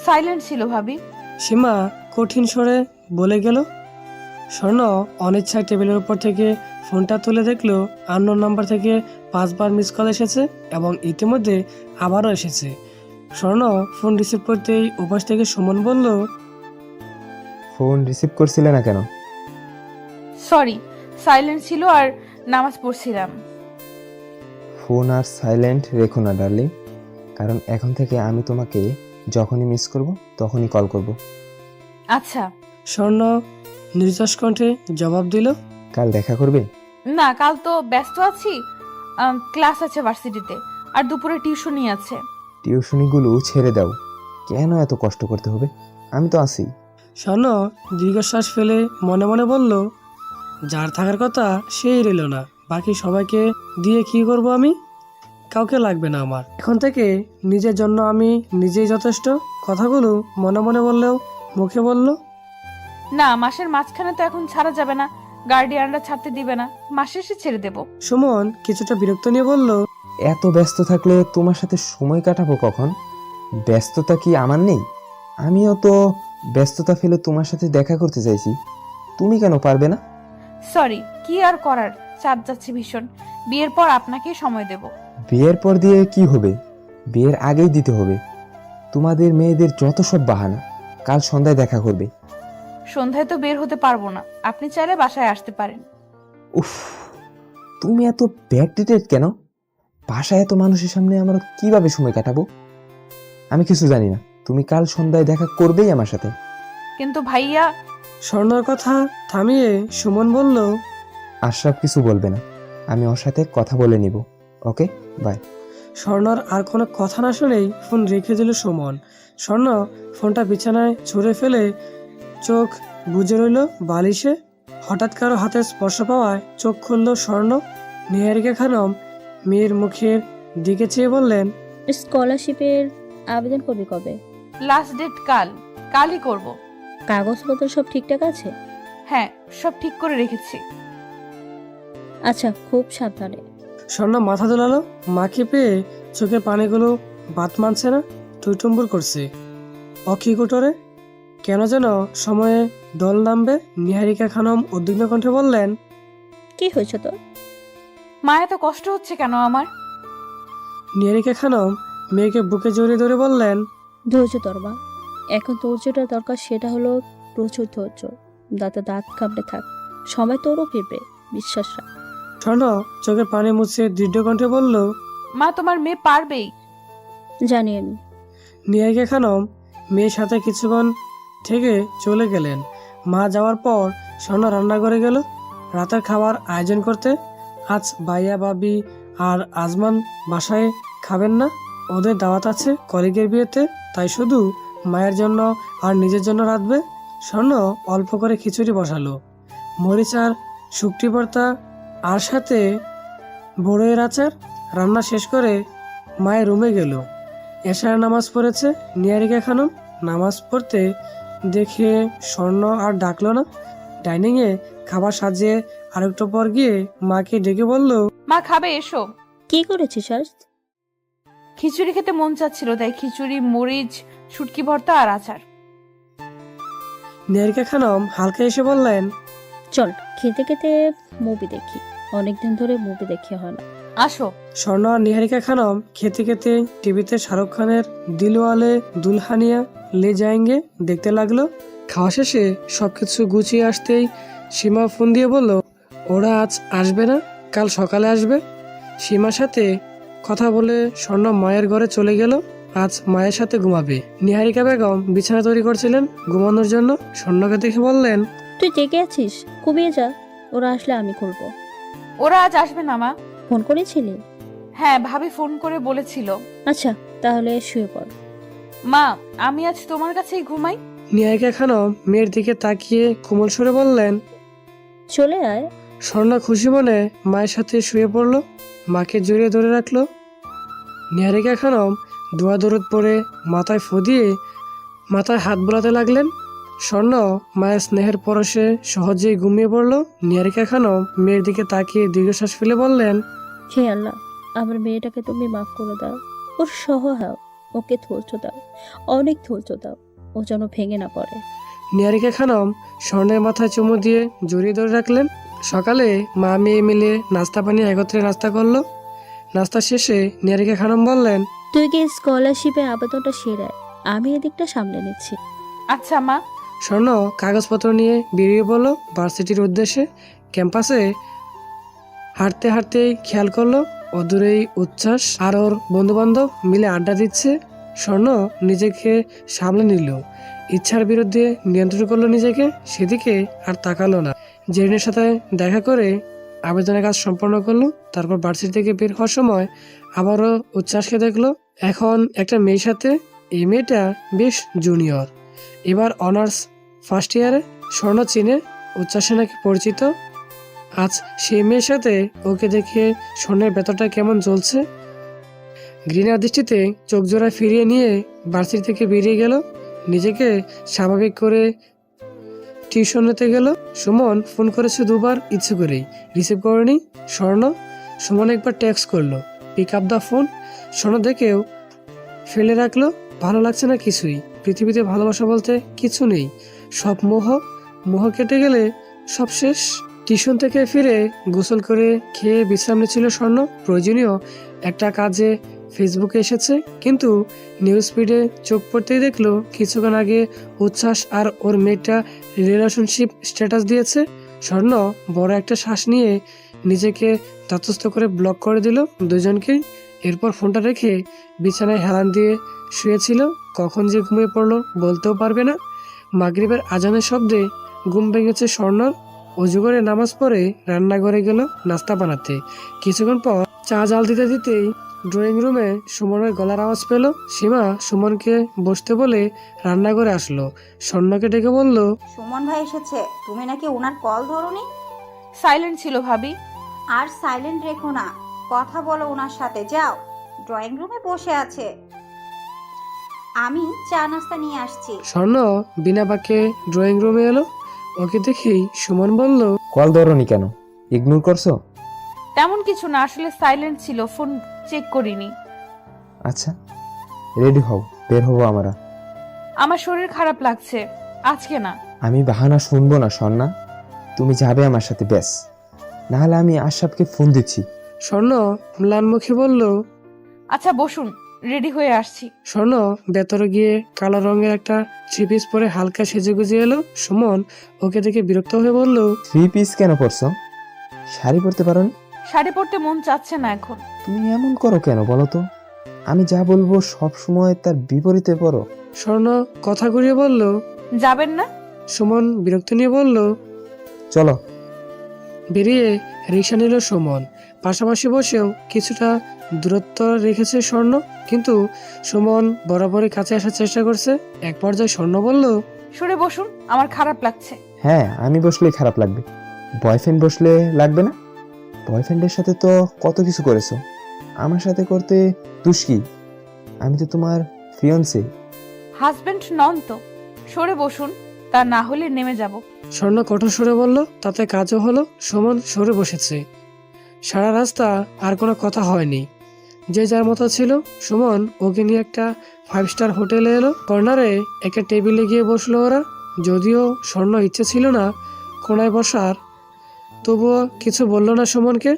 সাইলেন্ট ছিল ভাবি। সীমা কঠিন স্বরে বলে গেল। স্বর্ণ অনিচ্ছায় টেবিলের উপর থেকে ফোনটা তুলে দেখলো আননোন নাম্বার থেকে 5 বার মিস কল এসেছে এবং ইতিমধ্যে আবারও এসেছে। স্বর্ণ ফোন রিসিভ করতেই উপাস থেকে সুমন বলল, ফোন রিসিভ করছিলে না কেন? সরি, সাইলেন্ট ছিল আর নামাজ পড়ছিলাম। ফোন আর সাইলেন্ট রেখো না ডার্লিং, কারণ এখন থেকে আমি তোমাকে যখনই মিস করব তখনই কল করব। আচ্ছা। স্বর্ণ নির্যাস কণ্ঠে জবাব দিল, কাল দেখা করবে? না, কাল তো ব্যস্ত আছি। ক্লাস আছে ভার্সিটিতে, আর দুপুরে টিউশনই আছে। টিউশনিগুলো ছেড়ে দাও, কেন এত কষ্ট করতে হবে? আমি তো আছি। স্বর্ণ দীর্ঘশ্বাস ফেলে মনে মনে বলল, যার থাকার কথা সেই রইল না, বাকি সবাইকে দিয়ে কি করব আমি? কাউকে লাগবে না আমার। এখন থেকে নিজের জন্য আমি নিজেই যথেষ্ট। কথাগুলো মনে মনে বললেও মুখে বলল, না, মাসের মাঝখানে তো এখন ছাড়া যাবে না। গার্ডিয়ানরা ছাড়তে দিবে না। মাসে এসে ছেড়ে দেব। সুমন কিছুটা বিরক্ত নিয়ে বলল, এত ব্যস্ত থাকলে তোমার সাথে সময় কাটাবো কখন? ব্যস্ততা কি আমার নেই? আমিও তো ব্যস্ততা ফেলে তোমার সাথে দেখা করতে চাইছি। তুমি কেন পারবে না? সরি, কি আর করার, চাপ যাচ্ছে ভীষণ। বিয়ের পর আপনাকেই সময় দেব। বিয়ের পর দিয়ে কি হবে? বিয়ের আগেই দিতে হবে। তোমাদের মেয়েদের যত সব বাহানা। কাল সন্ধ্যায় দেখা করবে। সন্ধ্যায় তো বের হতে পারবো না, আপনি চাইলে বাসায় আসতে পারেন। উফ, তুমি এত ব্যাকডেটেড কেন? বাসায় এত মানুষের সামনে আমরা কিভাবে সময় কাটাবো? আমি কিছু জানি না। তুমি কাল সন্ধ্যায় দেখা করবেই আমার সাথে। কিন্তু ভাইয়া। স্বর্ণর কথা থামিয়ে সুমন বলল, আশরাফ কিছু বলবে না। আমি ওর সাথে কথা বলে নিব। ওকে, বাই। স্বর্ণর আর কোনো কথা না শুনেই ফোন রেখে দিল সুমন। স্বর্ণ ফোনটা বিছানায় ছুঁড়ে ফেলে চোখ বুজে রইল বালিশে। হঠাৎ কারো হাতের স্পর্শ পাওয়ায় চোখ খুলল স্বর্ণ। নিহারিকা খানম মেয়ের মুখের দিকে চেয়ে বললেন, স্কলারশিপের আবেদন করবি কবে? লাস্ট ডেট কাল, কালই করব। কাগজপত্র সব ঠিকঠাক আছে? হ্যাঁ, সব ঠিক করে রেখেছি। আচ্ছা, খুব সাবধানে। স্বর্ণ মাথা দোলালো। মাকে পেয়ে চোখের পানিগুলো বাত মানছে না, টুইটুম্বুর করছে। অক্ষিকুটরে কেন যেন সময়ে দল নামবে। নিহারিকা খানম উদ্বিগ্ন কণ্ঠে বললেন, কি হয়েছে তোর? মা, এত কষ্ট হচ্ছে কেন আমার? নিহারিকা খানম মেয়েকে বুকে জড়িয়ে ধরে বললেন, ধৈর্য ধর মা। এখন তোর যেটা দরকার সেটা হলো প্রচুর ধৈর্য। দাঁতে দাঁত কামড়ে থাক, সময় তোরও ফিরবে, বিশ্বাস রাখ। স্বর্ণ চোখের পানি মুছে দৃঢ় কণ্ঠে বলল, মা, তোমার মেয়ে পারবেই। জানি আমি। নিহারিকা খানম মেয়ের সাথে কিছুক্ষণ থেকে চলে গেলেন। মা যাওয়ার পর স্বর্ণ রান্নাঘরে গেল রাতের খাবার আয়োজন করতে। আজ ভাইয়া ভাবি আর আজমান বাসায় খাবেন না, ওদের দাওয়াত আছে কলিগের বিয়েতে, তাই শুধু মায়ের জন্য আর নিজের জন্য রাঁধবে। স্বর্ণ অল্প করে খিচুড়ি বসালো, মরিচ আর শুকটি ভর্তা আর সাথে বড়ইয়ের আচার। রান্না শেষ করে মায়ের রুমে গেল। এশার নামাজ পড়েছে নিহারিকা খানম। নামাজ পড়তে দেখে স্বর্ণ আর ডাকলো না। ডাইনিংয়ে খাবার সাজিয়ে আরেকটু পর গিয়ে মাকে ডেকে বলল, মা, খাবে, এসো। কি করেছিস আজ? খিচুড়ি খেতে মন চাচ্ছিল, তাই খিচুড়ি, মরিচ, শুটকি ভর্তা আর আচার। নিহারিকা খানম হালকা এসে বললেন, চল খেতে খেতে মুভি দেখি, অনেকদিন ধরে মুভি দেখে হয় না। আসো। স্বর্ণ আর নিহারিকা খানম খেতে খেতে টিভিতে শাহরুখ খানের দিলওয়ালে দুলহানিয়া লে যায়েঙ্গে দেখতে লাগলো। খাওয়া শেষে সবকিছু গুছিয়ে আসতেই সীমা ফোন দিয়ে বলল, ওরা আজ আসবে না, কাল সকালে আসবে। সীমার সাথে কথা বলে স্বর্ণ মায়ের ঘরে চলে গেল। আজ মায়ের সাথে ঘুমাবে। নিহারিকা বেগম বিছানা তৈরি করছিলেন ঘুমানোর জন্য। স্বর্ণকে দেখে বললেন, তুই জেগে আছিস? ঘুমিয়ে যা, ওরা আসলে আমি করবো। ওরা আজ আসবে না মা। ফোন করেছিলি? হ্যাঁ, ভাবি ফোন করে বলেছিল। আচ্ছা, তাহলে শুয়ে পড়। মা, আমি আজ তোমার কাছেই ঘুমাই। নিহারিকা খানম মেয়ের দিকে তাকিয়ে কোমল সুরে বললেন, চলে আয়। স্বর্ণ খুশি মনে মায়ের সাথে শুয়ে পড়ল, মাকে জড়িয়ে ধরে রাখলো। নিহারিকা খানম দোয়া দরুদ পরে মাথায় ফু দিয়ে মাথায় হাত বোলাতে লাগলেন। স্বর্ণ মায়ের স্নেহের পরশে সহজেই ঘুমিয়ে পড়ল। নিহারিকা খানম মেয়ের দিকে তাকিয়ে দীর্ঘশ্বাস ফেলে বললেন, হে আল্লাহ, আমার মেয়েটাকে তুমি মাফ করে দাও। ওর সহায়, ওকে ধৈর্য দাও, অনেক ধৈর্য দাও, ও যেন ভেঙে না পড়ে। নিহারিকা খানম স্বর্ণের মাথায় চুমু দিয়ে জড়িয়ে ধরে রাখলেন। সকালে মা মেয়ে মিলে নাস্তা পানি একত্রে নাস্তা করলো। নাস্তা শেষে নিহারিকা খানম বললেন, তুই কি স্কলারশিপে আবেদনটা সেরে, আমি এদিকটা সামলে নিচ্ছি। আচ্ছা মা। স্বর্ণ কাগজপত্র নিয়ে বেরিয়ে পড়লো ভার্সিটির উদ্দেশ্যে। ক্যাম্পাসে হাঁটতে হাঁটতেই খেয়াল করলো অদূরেই উচ্ছ্বাস আর ওর বন্ধুবান্ধব মিলে আড্ডা দিচ্ছে। স্বর্ণ নিজেকে সামলে নিল, ইচ্ছার বিরুদ্ধে নিয়ন্ত্রণ করলো নিজেকে। সেদিকে আর তাকালো না। জেরিনের সাথে দেখা করে আবেদনের কাজ সম্পন্ন করলো। তারপর ভার্সিটি থেকে বের হওয়ার সময় আবারও উচ্ছ্বাসকে দেখলো, এখন একটা মেয়ের সাথে। এই মেয়েটা বেশ জুনিয়র, এবার অনার্স ফার্স্ট ইয়ারে। স্বর্ণ চিনে, উচ্ছ্বাসে নাকি পরিচিত। আজ সেই মেয়ের সাথে ওকে দেখে স্বর্ণের ভেতরটা কেমন জ্বলছে। ঘৃণার দৃষ্টিতে চোখ জোড়া ফিরিয়ে নিয়ে ভার্সিটি থেকে বেরিয়ে গেল। নিজেকে স্বাভাবিক করে টিউশন নিতে গেল। সুমন ফোন করেছে দুবার, ইচ্ছে করেই রিসিভ করেনি স্বর্ণ। সুমন একবার টেক্সট করলো, পিক আপ দ্য ফোন। স্বর্ণ দেখেও ফেলে রাখলো। ভালো লাগছে না কিছুই। পৃথিবীতে ভালোবাসা বলতে কিছু নেই, সব মোহ। মোহ কেটে গেলে সব শেষ। টিউশন থেকে ফিরে গোসল করে খেয়ে বিশ্রাম নিচ্ছিল স্বর্ণ। প্রয়োজনীয় একটা কাজে ফেসবুকে এসেছে, কিন্তু নিউজ ফিডে চোখ পড়তেই দেখলো কিছুক্ষণ আগে উচ্ছ্বাস আর ওর মেয়েটা রিলেশনশিপ স্ট্যাটাস দিয়েছে। স্বর্ণ বড় একটা শ্বাস নিয়ে নিজেকে ততস্থ করে ব্লক করে দিল দুজনকেই। এরপর ফোনটা রেখে বিছানায় হেলান দিয়ে শুয়েছিল। কখন যে ঘুমিয়ে পড়লো বলতেও পারবে না। মাগরিবের আজানের শব্দে ঘুম ভেঙেছে স্বর্ণর। অজু করে নামাজ পড়ে রান্নাঘরে গেল নাস্তা বানাতে। কিছুক্ষণ পর চা জাল দিতে দিতেই ড্রয়িং রুমে সুমনের গলার আওয়াজ পেল। সীমা সুমনকে বসতে বলে রান্নাঘরে আসলো। স্বর্ণকে ডেকে বলল, সুমন ভাই এসেছে, তুমি নাকি ওনার কল ধরোনি? সাইলেন্ট ছিল ভাবি। আর সাইলেন্ট রেখো না, কথা বলো ওনার সাথে। যাও, ড্রয়িং রুমে বসে আছে, আমি চা নাস্তা নিয়ে আসছি। স্বর্ণ বিনা বাক্যে ড্রয়িং রুমে এলো। ওকে দেখেই সুমন বলল, কল ধরোনি কেন? ইগনোর করছো? তেমন কিছু না, আসলে সাইলেন্ট ছিল, ফোন চেক করিনি। আচ্ছা, রেডি হও, বের হবো আমরা। আমার শরীর খারাপ লাগছে, আজকে না। আমি বাহানা শুনবো না স্বর্ণা, তুমি যাবে আমার সাথে ব্যাস, নাহলে আমি আশরাফকে ফোন দিচ্ছি। স্বর্ণ ম্লান মুখে বলল। আচ্ছা বসুন, রেডি হয়ে আসছি। স্বর্ণ ভেতরে গিয়ে কালো রঙের একটা থ্রি পিস পরে হালকা সেজে গুজে এলো। সুমন ওকে দেখে বিরক্ত হয়ে বলল, 3 পিস কেন পরছো? শাড়ি পরতে পারো না? শাড়ি পরতে মন চাচ্ছে না এখন। তুমি এমন করো কেন বলো তো? আমি যা বলবো সব সময় তার বিপরীতে পড়ো। স্বর্ণ কথা ঘুরিয়ে বলল। যাবেন না? সুমন বিরক্তি নিয়ে বলল। চলো। বেরিয়ে রিক্সা নিল সুমন। পাশাপাশি বসেও কিছুটা দূরত্ব রেখেছে স্বর্ণ, কিন্তু সুমন বরাবরই কাছে আসার চেষ্টা করছে। এক পর্যায়ে স্বর্ণ বলল, সরে বসুন, আমার খারাপ লাগছে। হ্যাঁ, আমি বসলেই খারাপ লাগবে, বয়ফ্রেন্ড বসলে লাগবে না? বয়ফ্রেন্ডের সাথে তো কত কিছু করেছো, আমার সাথে করতে দোষ কি? আমি তো তোমার ফিয়ন্সে। হাজবেন্ড নন তো, সরে বসুন, তা না হলে নেমে যাব। স্বর্ণ কঠোর সুরে বলল। তাতে কাজও হলো, সুমন সরে বসেছে। সারা রাস্তা আর কোনো কথা হয়নি, যে যার মতো ছিল। সুমন ওকে নিয়ে একটা 5 স্টার হোটেলে এলো। কর্নারে একটা টেবিলে গিয়ে বসলো ওরা। যদিও স্বর্ণ ইচ্ছে ছিল না কোনায় বসার, তবুও কিছু বলল না সুমনকে।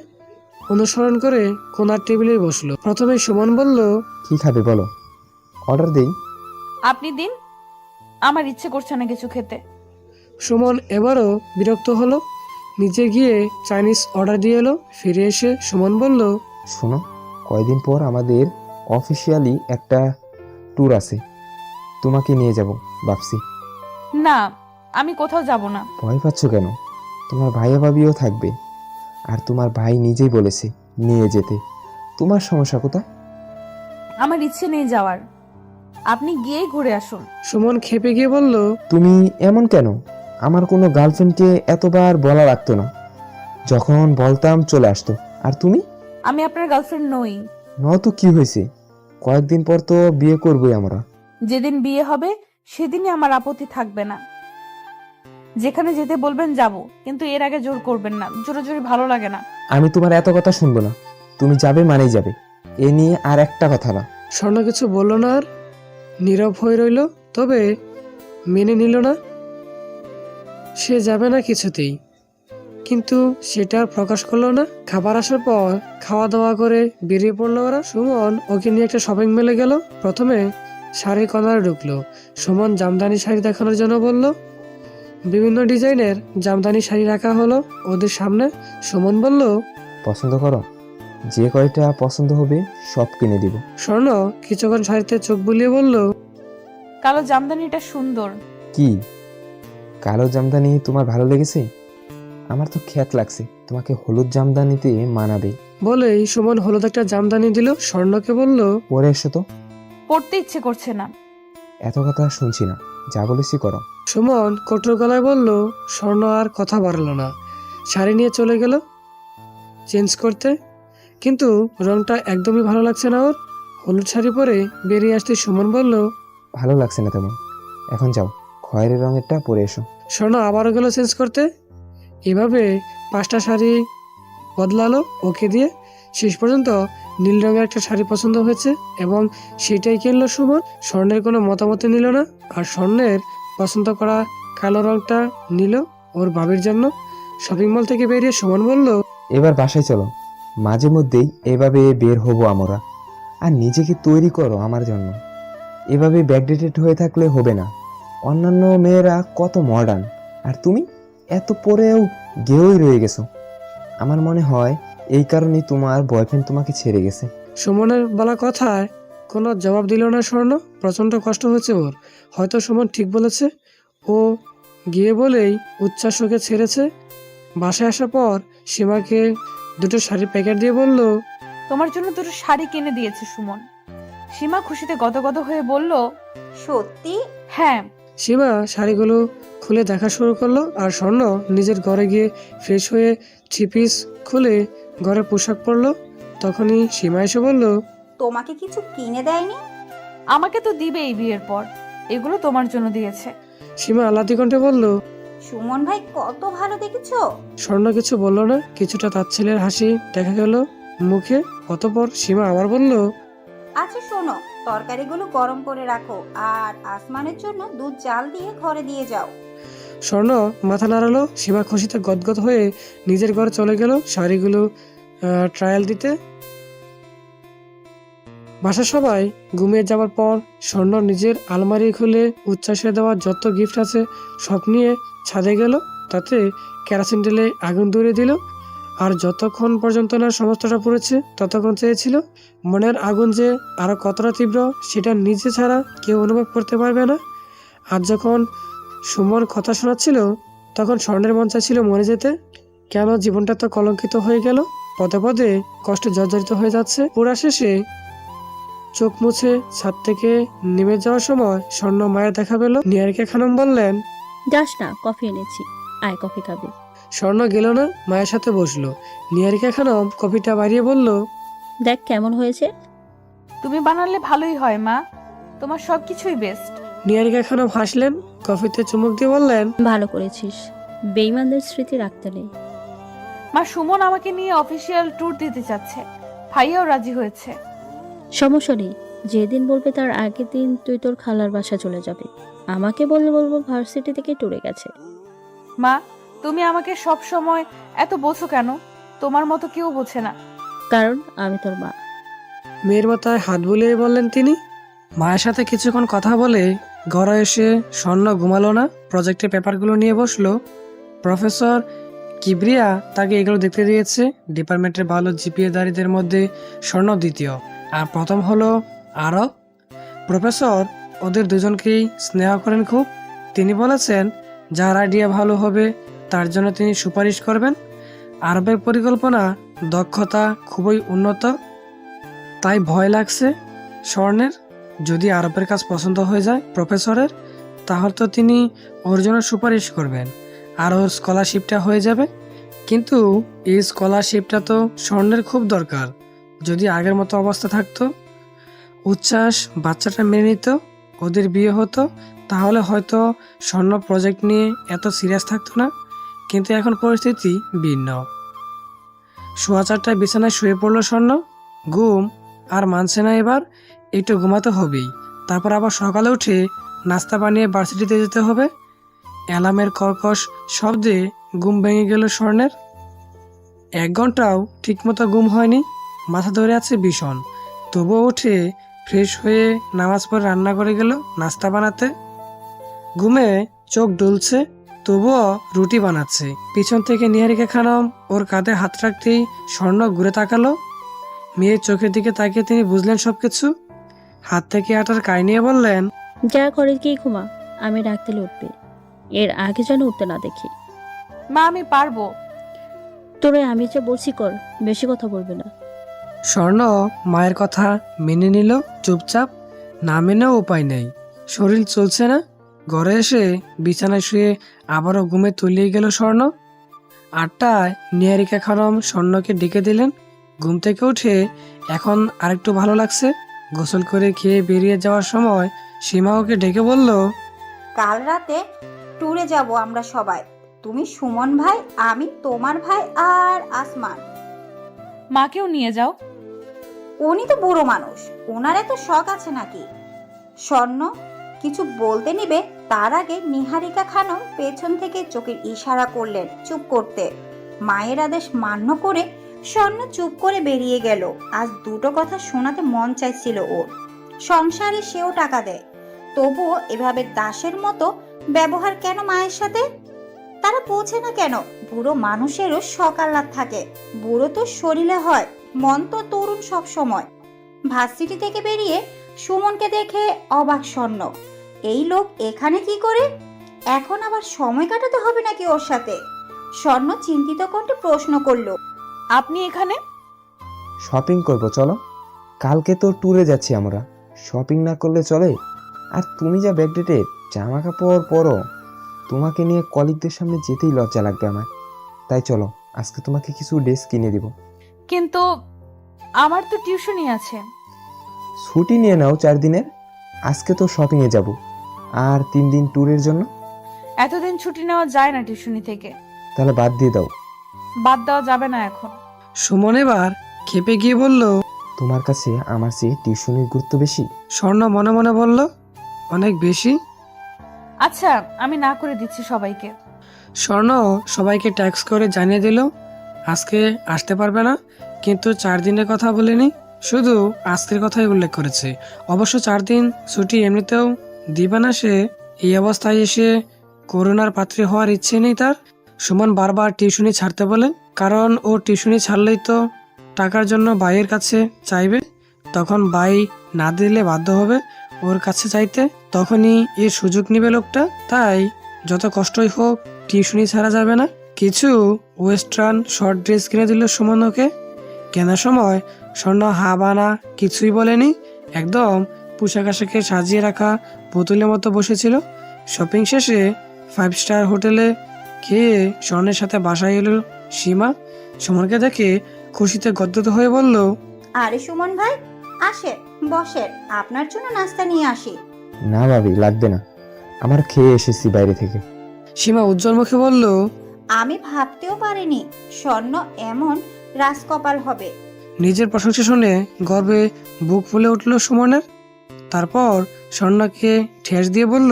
অনুসরণ করে কোনার টেবিলেই বসলো। প্রথমে সুমন বলল, কি খাবে বলো, অর্ডার দেই? আপনি দিন, আমার ইচ্ছে করছে না কিছু খেতে। সুমন এবারও বিরক্ত হলো, নিজে গিয়ে চাইনিজ অর্ডার দিয়ে এলো। ফিরে এসে সুমন বলল, শোনো, কয়দিন পর আমাদের অফিসিয়ালি একটা ট্যুর আছে, তোমাকে নিয়ে যাব ভাবছি। না, আমি কোথাও যাব না। ভয় পাচ্ছ কেন? তোমার ভাইয়া ভাবিও থাকবে, আর তোমার ভাই নিজেই বলেছে নিয়ে যেতে। তোমার সমস্যা কোথায়? আমার ইচ্ছে নেই যাওয়ার, আপনি গিয়েই ঘুরে আসুন। সুমন খেপে গিয়ে বলল, তুমি এমন কেন? আমার কোনো গার্লফ্রেন্ডকে এতবার বলা লাগতো না, যখন বলতাম চলে আসতো। আর তুমি? আমি আপনার গার্লফ্রেন্ড নই। নয়তো কি হয়েছে, কয়েকদিন পর তো বিয়ে করবোই আমরা। যেদিন বিয়ে হবে সেদিনই আমার আপত্তি থাকবে না। যেখানে যেতে বলবেন যাব, কিন্তু এর আগে জোর করবেন না, জোরে জোরে ভালো লাগে না। আমি তোমার এত কথা শুনবো না, তুমি যাবে মানেই যাবে, এ নিয়ে আর একটা কথা না। স্বর্ণ কিছু বলল না, আর নীরব হয়ে রইল। তবে মেনে নিল না, সে যাবে না কিছুতেই। কিন্তু সেটা আর প্রকাশ করলো না। খাবার আসার পর খাওয়া দাওয়া করে বেরিয়ে পড়লো ওরা। সুমন ওকে নিয়ে একটা শপিং মলে গেল। প্রথমে শাড়ি কর্নারে ঢুকলো। সুমন জামদানি শাড়ি দেখানোর জন্য বলল। বিভিন্ন ডিজাইনের জামদানি শাড়ি রাখা হলো ওদের সামনে। সুমন বলল, পছন্দ করো, যে কয়টা পছন্দ হবে সব কিনে দিব। স্বর্ণ কিছুক্ষণ শাড়িতে চোখ বুলিয়ে বলল, কালো জামদানিটা সুন্দর। কি কালো জামদানি তোমার ভালো লেগেছে? আমার তো খ্যাত লাগছে, তোমাকে হলুদ জামদানিতে মানাবে। বলেই সুমন হলুদ একটা জামদানি দিল। স্বর্ণকে বলল, পরে এসো তো। পড়তে ইচ্ছে করছে না। এত কথা শুনছি না, যা বলেছি করো। সুমন কঠোর গলায় বলল। স্বর্ণ আর কথা বাড়ালো না, শাড়ি নিয়ে চলে গেল চেঞ্জ করতে। কিন্তু রংটা একদমই ভালো লাগছে না ওর। হলুদ শাড়ি পরে বেরিয়ে আসতে সুমন বলল, ভালো লাগছে না তেমন, এখন যাও খয়েরি রঙেরটা পরে এসো। স্বর্ণ আবারও গেল চেঞ্জ করতে। এভাবে 5টা শাড়ি বদলালো ওকে দিয়ে। শেষ পর্যন্ত নীল রঙের একটা শাড়ি পছন্দ হয়েছে এবং সেটাই কিনলো সুমন। স্বর্ণের কোনো মতামত নিল না, আর স্বর্ণের পছন্দ করা কালো রংটা নিল। ওর ভাবির জন্য। শপিং মল থেকে বেরিয়ে সুমন বলল, এবার বাসায় চলো, মাঝে মধ্যেই এভাবে বের হব আমরা। আর নিজেকে তৈরি করো আমার জন্য। এভাবে ব্যাকডেটেড হয়ে থাকলে হবে না। অন্যান্য মেয়েরা কত মডার্ন, আর তুমি এত পরেও গেয়েই রয়ে গেছো। আমার মনে হয় এই কারণেই তোমার বয়ফ্রেন্ড তোমাকে ছেড়ে গেছে। সুমনের বলা কথায় কোনো জবাব দিল না স্বর্ণ। প্রচণ্ড কষ্ট হয়েছে ওর। হয়তো সুমন ঠিক বলেছে, ও গিয়ে বলেই উচ্ছ্বাস ওকে ছেড়েছে। বাসায় আসার পর সীমাকে দুটো শাড়ির প্যাকেট দিয়ে বলল, তোমার জন্য দুটো শাড়ি কিনে দিয়েছে সুমন। সীমা খুশিতে গদগদ হয়ে বলল, সত্যি? হ্যাঁ। সীমা শাড়িগুলো খুলে দেখা শুরু করলো। আর স্বর্ণ নিজের ঘরে গিয়ে ফ্রেশ হয়ে থ্রি পিস খুলে ঘরে পোশাক পরলো। তখনই সীমা এসে বলল, তোমাকে কিছু কিনে দেয়নি? আমাকে তো দিবে এই বিয়ের পর, এগুলো তোমার জন্য দিয়েছে। সীমা আহ্লাদি কণ্ঠে বলল। সুমন ভাই কত ভালো দেখেছো। স্বর্ণ কিছু বলল না। কিছুটা তাচ্ছিলের হাসি দেখা গেল মুখে। অতঃপর সীমা আবার বলল, আচ্ছা শোনো, তরকারিগুলো গরম করে রাখো, আর আসমানের জন্য দুধ জাল দিয়ে ঘরে দিয়ে যাও। স্বর্ণ মাথা নাড়ালো। সীমা খুশিতে গদগদ হয়ে নিজের ঘরে চলে গেল শাড়িগুলো ট্রায়াল দিতে। বাসার সবাই ঘুমিয়ে যাওয়ার পর স্বর্ণ নিজের আলমারি খুলে উচ্ছ্বাসে দেওয়া যত গিফট আছে সব নিয়ে ছাদে গেল। তাতে কেরোসিন ঢেলে আগুন ধরিয়ে দিল। আর যতক্ষণ পর্যন্ত না সমস্তটা পড়েছে ততক্ষণ চেয়েছিল মনের আগুন যে আরো কতটা তীব্র সেটা নিজে ছাড়া কেউ অনুভব করতে পারবে না। আর যখন সুমন কথা শোনাচ্ছিল তখন স্বর্ণের মন চাইছিল মরে যেতে। কেন জীবনটা তো কলঙ্কিত হয়ে গেল। পদে পদে কষ্টে জর্জরিত হয়ে যাচ্ছে। পুরা শেষে চোখ মুছে ছাদ থেকে নেমে যাওয়ার সময় স্বর্ণ মায়ের দেখা পেল। নিয়ারিকা খানম বললেন, যাস না, কফি এনেছি, আয় কফি খাবে। স্বর্ণ গেল না, মায়ের সাথে বসলো। নিয়ারিকা খানম কফিটা বাড়িয়ে বলল, দেখ কেমন হয়েছে। তুমি বানালে ভালোই হয় মা, তোমার সবকিছুই বেস্ট। নিয়ারিকা খানম হাসলেন, কফিতে চুমুক দিয়ে বললেন, ভালো করেছিস, বেইমানদের স্মৃতি রাখতে নেই। মা, সুমন আমাকে নিয়ে অফিসিয়াল ট্যুর দিতে চাচ্ছে, ভাইয়াও রাজি হয়েছে। সমস্যা নেই, যেদিন বলবে তার আগের দিন তুই তোর খালার বাসা চলে যাবে। আমাকে বললে বলবো ভার্সিটি থেকে টুরে গেছে। মা, তুমি আমাকে সব সময় এত বোঝো কেন? তোমার মতো কেউ বোঝে না। কারণ আমি তোর মা। মেয়ের মাথায় হাত বুলিয়ে বললেন তিনি। মায়ের সাথে কিছুক্ষণ কথা বলে ঘরে এসে স্বর্ণ ঘুমালো না। প্রজেক্টের পেপারগুলো নিয়ে বসলো। প্রফেসর কিবরিয়া তাকে এগুলো দেখতে দিয়েছে। ডিপার্টমেন্টের ভালো জিপিএদারীদের মধ্যে স্বর্ণ দ্বিতীয়, আর প্রথম হলো আরব। প্রফেসর ওদের দুজনকেই স্নেহ করেন খুব। তিনি বলেছেন যার আইডিয়া ভালো হবে তার জন্য তিনি সুপারিশ করবেন। আরবের পরিকল্পনা দক্ষতা খুবই উন্নত, তাই ভয় লাগছে স্বর্ণের। যদি আরবের কাজ পছন্দ হয়ে যায় প্রফেসরের, তাহলে তো তিনি ওর জন্য সুপারিশ করবেন আর ওর স্কলারশিপটা হয়ে যাবে। কিন্তু এই স্কলারশিপটা তো স্বর্ণের খুব দরকার। যদি আগের মতো অবস্থা থাকতো, উচ্ছ্বাস বাচ্চাটা মেনে নিত, ওদের বিয়ে হতো, তাহলে হয়তো স্বর্ণ প্রজেক্ট নিয়ে এত সিরিয়াস থাকতো না। কিন্তু এখন পরিস্থিতি ভিন্ন। 4:15 বিছানায় শুয়ে পড়লো স্বর্ণ। ঘুম আর মানছে না এবার। একটু ঘুমাতে হবেই, তারপর আবার সকালে উঠে নাস্তা বানিয়ে ভার্সিটিতে যেতে হবে। অ্যালার্মের কর্কশ শব্দে ঘুম ভেঙে গেল স্বর্ণের। 1 ঘন্টাও ঠিকমতো ঘুম হয়নি, মাথা ধরে আছে ভীষণ। তবুও উঠে ফ্রেশ হয়ে নামাজ পড়ে রান্না করে গেল নাস্তা বানাতে। ঘুমে চোখ ডুলছে, তবুও রুটি বানাচ্ছে। পিছন থেকে নিহারিকা খানম ওর কাঁধে হাত রাখতেই স্বর্ণ ঘুরে তাকালো। মেয়ের চোখের দিকে তাকিয়ে তিনি বুঝলেন সবকিছু। হাত থেকে আটার কাই নিয়ে বললেন, যা ঘরে গিয়ে ঘুমা, আমি ডাক দিলে উঠবে। এর আগে যেন উঠতে না দেখি। মা, আমি পারবো। তোরে আমি যা বলছি কর, বেশি কথা বলবে না। স্বর্ণ মায়ের কথা মেনে নিল চুপচাপ। না মেনেও উপায় নেই, শরীর চলছে না। ঘরে এসে বিছানায় শুয়ে আবারও ঘুমে তলিয়ে গেল স্বর্ণ। 8টায় নিহারিকা খানম স্বর্ণকে ডেকে দিলেন। ঘুম থেকে উঠে এখন আরেকটু ভালো লাগছে। গোসল করে খেয়ে বেরিয়ে যাওয়ার সময় সীমা ওকে ডেকে বলল, কাল রাতে ট্যুরে যাব আমরা সবাই। তুমি সুমন ভাই, আমি তোমার ভাই আর আসমান। মাকেও নিয়ে যাও। উনি তো বুড়ো মানুষ, ওনার এত শখ আছে নাকি? স্বর্ণ, কিছু বলতে নিবে তার আগে নিহারিকা খানম পেছন থেকে চোখের ইশারা করলেন চুপ করতে। মায়ের আদেশ মান্য করে স্বর্ণ চুপ করে বেরিয়ে গেল। আজ দুটো কথা শোনাতে মন চাইছিল ওর। সংসারে সেও টাকা দেয়, তবুও এভাবে দাসের মতো ব্যবহার কেন মায়ের সাথে? তারা বোঝে না কেন বুড়ো মানুষেরও সকাল রাত থাকে। বুড়ো তো শরীরে হয়, মন তো তরুণ সব সময়। ভার্সিটি থেকে বেরিয়ে সুমনকে দেখে অবাক স্বর্ণ। এই লোক এখানে কি করে? এখন আবার সময় কাটাতে হবে নাকি ওর সাথে? স্বর্ণ চিন্তিত কণ্ঠে প্রশ্ন করলো। আপনি এখানে? শপিং করব, চলো। কালকে তো ট্যুরে যাচ্ছি আমরা, শপিং না করলে চলে? আর তুমি যা ব্যাকডেটেড জামা কাপড় পরো, তোমাকে নিয়ে কলিগদের সামনে যেতেই লজ্জা লাগবে আমার। তাই চলো, আজকে তোমাকে কিছু ড্রেস কিনে দিব। কিন্তু আমার তো টিউশনই আছে। ছুটি নিয়ে নাও 4 দিনের। আজকে তো শপিংয়ে যাব, আর 3 দিন ট্যুরের জন্য। এতদিন ছুটি নেওয়া যায় না টিউশনি থেকে। তাহলে বাদ দিয়ে দাও। বাদ দেওয়া যাবে না এখন। সুমন এবার খেপে গিয়ে বলল। তোমার কাছে আমার চেয়ে টিউশনের গুরুত্ব বেশি? স্বর্ণ মনে মনে বলল, অনেক বেশি। আচ্ছা, আমি না করে দিচ্ছি সবাইকে। স্বর্ণ সবাইকে ট্যাক্স করে জানিয়ে দিল আজকে আসতে পারবে না, কিন্তু 4 দিনের কথা বলেনি, শুধু আজকের কথাই উল্লেখ করেছে। অবশ্য 4 দিন ছুটি এমনিতেও দিবে না সে। এই অবস্থায় এসে করোনার পাত্রী হওয়ার ইচ্ছে নেই তার। সুমন বারবার টিউশনি ছাড়তে বলে, কারণ ও টিউশনি ছাড়লেই তো টাকার জন্য ভাইয়ের কাছে চাইবে, তখন ভাই না দিলে বাধ্য হবে ওর কাছে চাইতে, তখনই এর সুযোগ নিবে লোকটা। তাই যত কষ্টই হোক টিউশনি ছাড়া যাবে না। কিছু ওয়েস্টার্ন শর্ট ড্রেস কিনে দিল সুমন ওকে। কেনার সময় স্বর্ণ হা বানা কিছুই বলেনি, একদম পোশাক আশাকে সাজিয়ে রাখা পুতুলের মতো বসেছিল। শপিং শেষে 5 স্টার হোটেলে খেয়ে স্বর্ণের সাথে বাসায় এলো সীমা। সুমনকে দেখে খুশিতে গদ্গদ হয়ে বলল, আরে সুমন ভাই, আসে বসেন, আপনার জন্য নাস্তা নিয়ে আসি। না ভাবি, লাগবে না, আমার খেয়ে এসেছি বাইরে থেকে। সীমা উজ্জ্বল মুখে বলল, আমি ভাবতেও পারিনি স্বর্ণ এমন রাজকপাল হবে। নিজের প্রশংসা শুনে গর্বে বুক ফুলে উঠল সুমনের। তারপর স্বর্ণকে ঠেস দিয়ে বলল,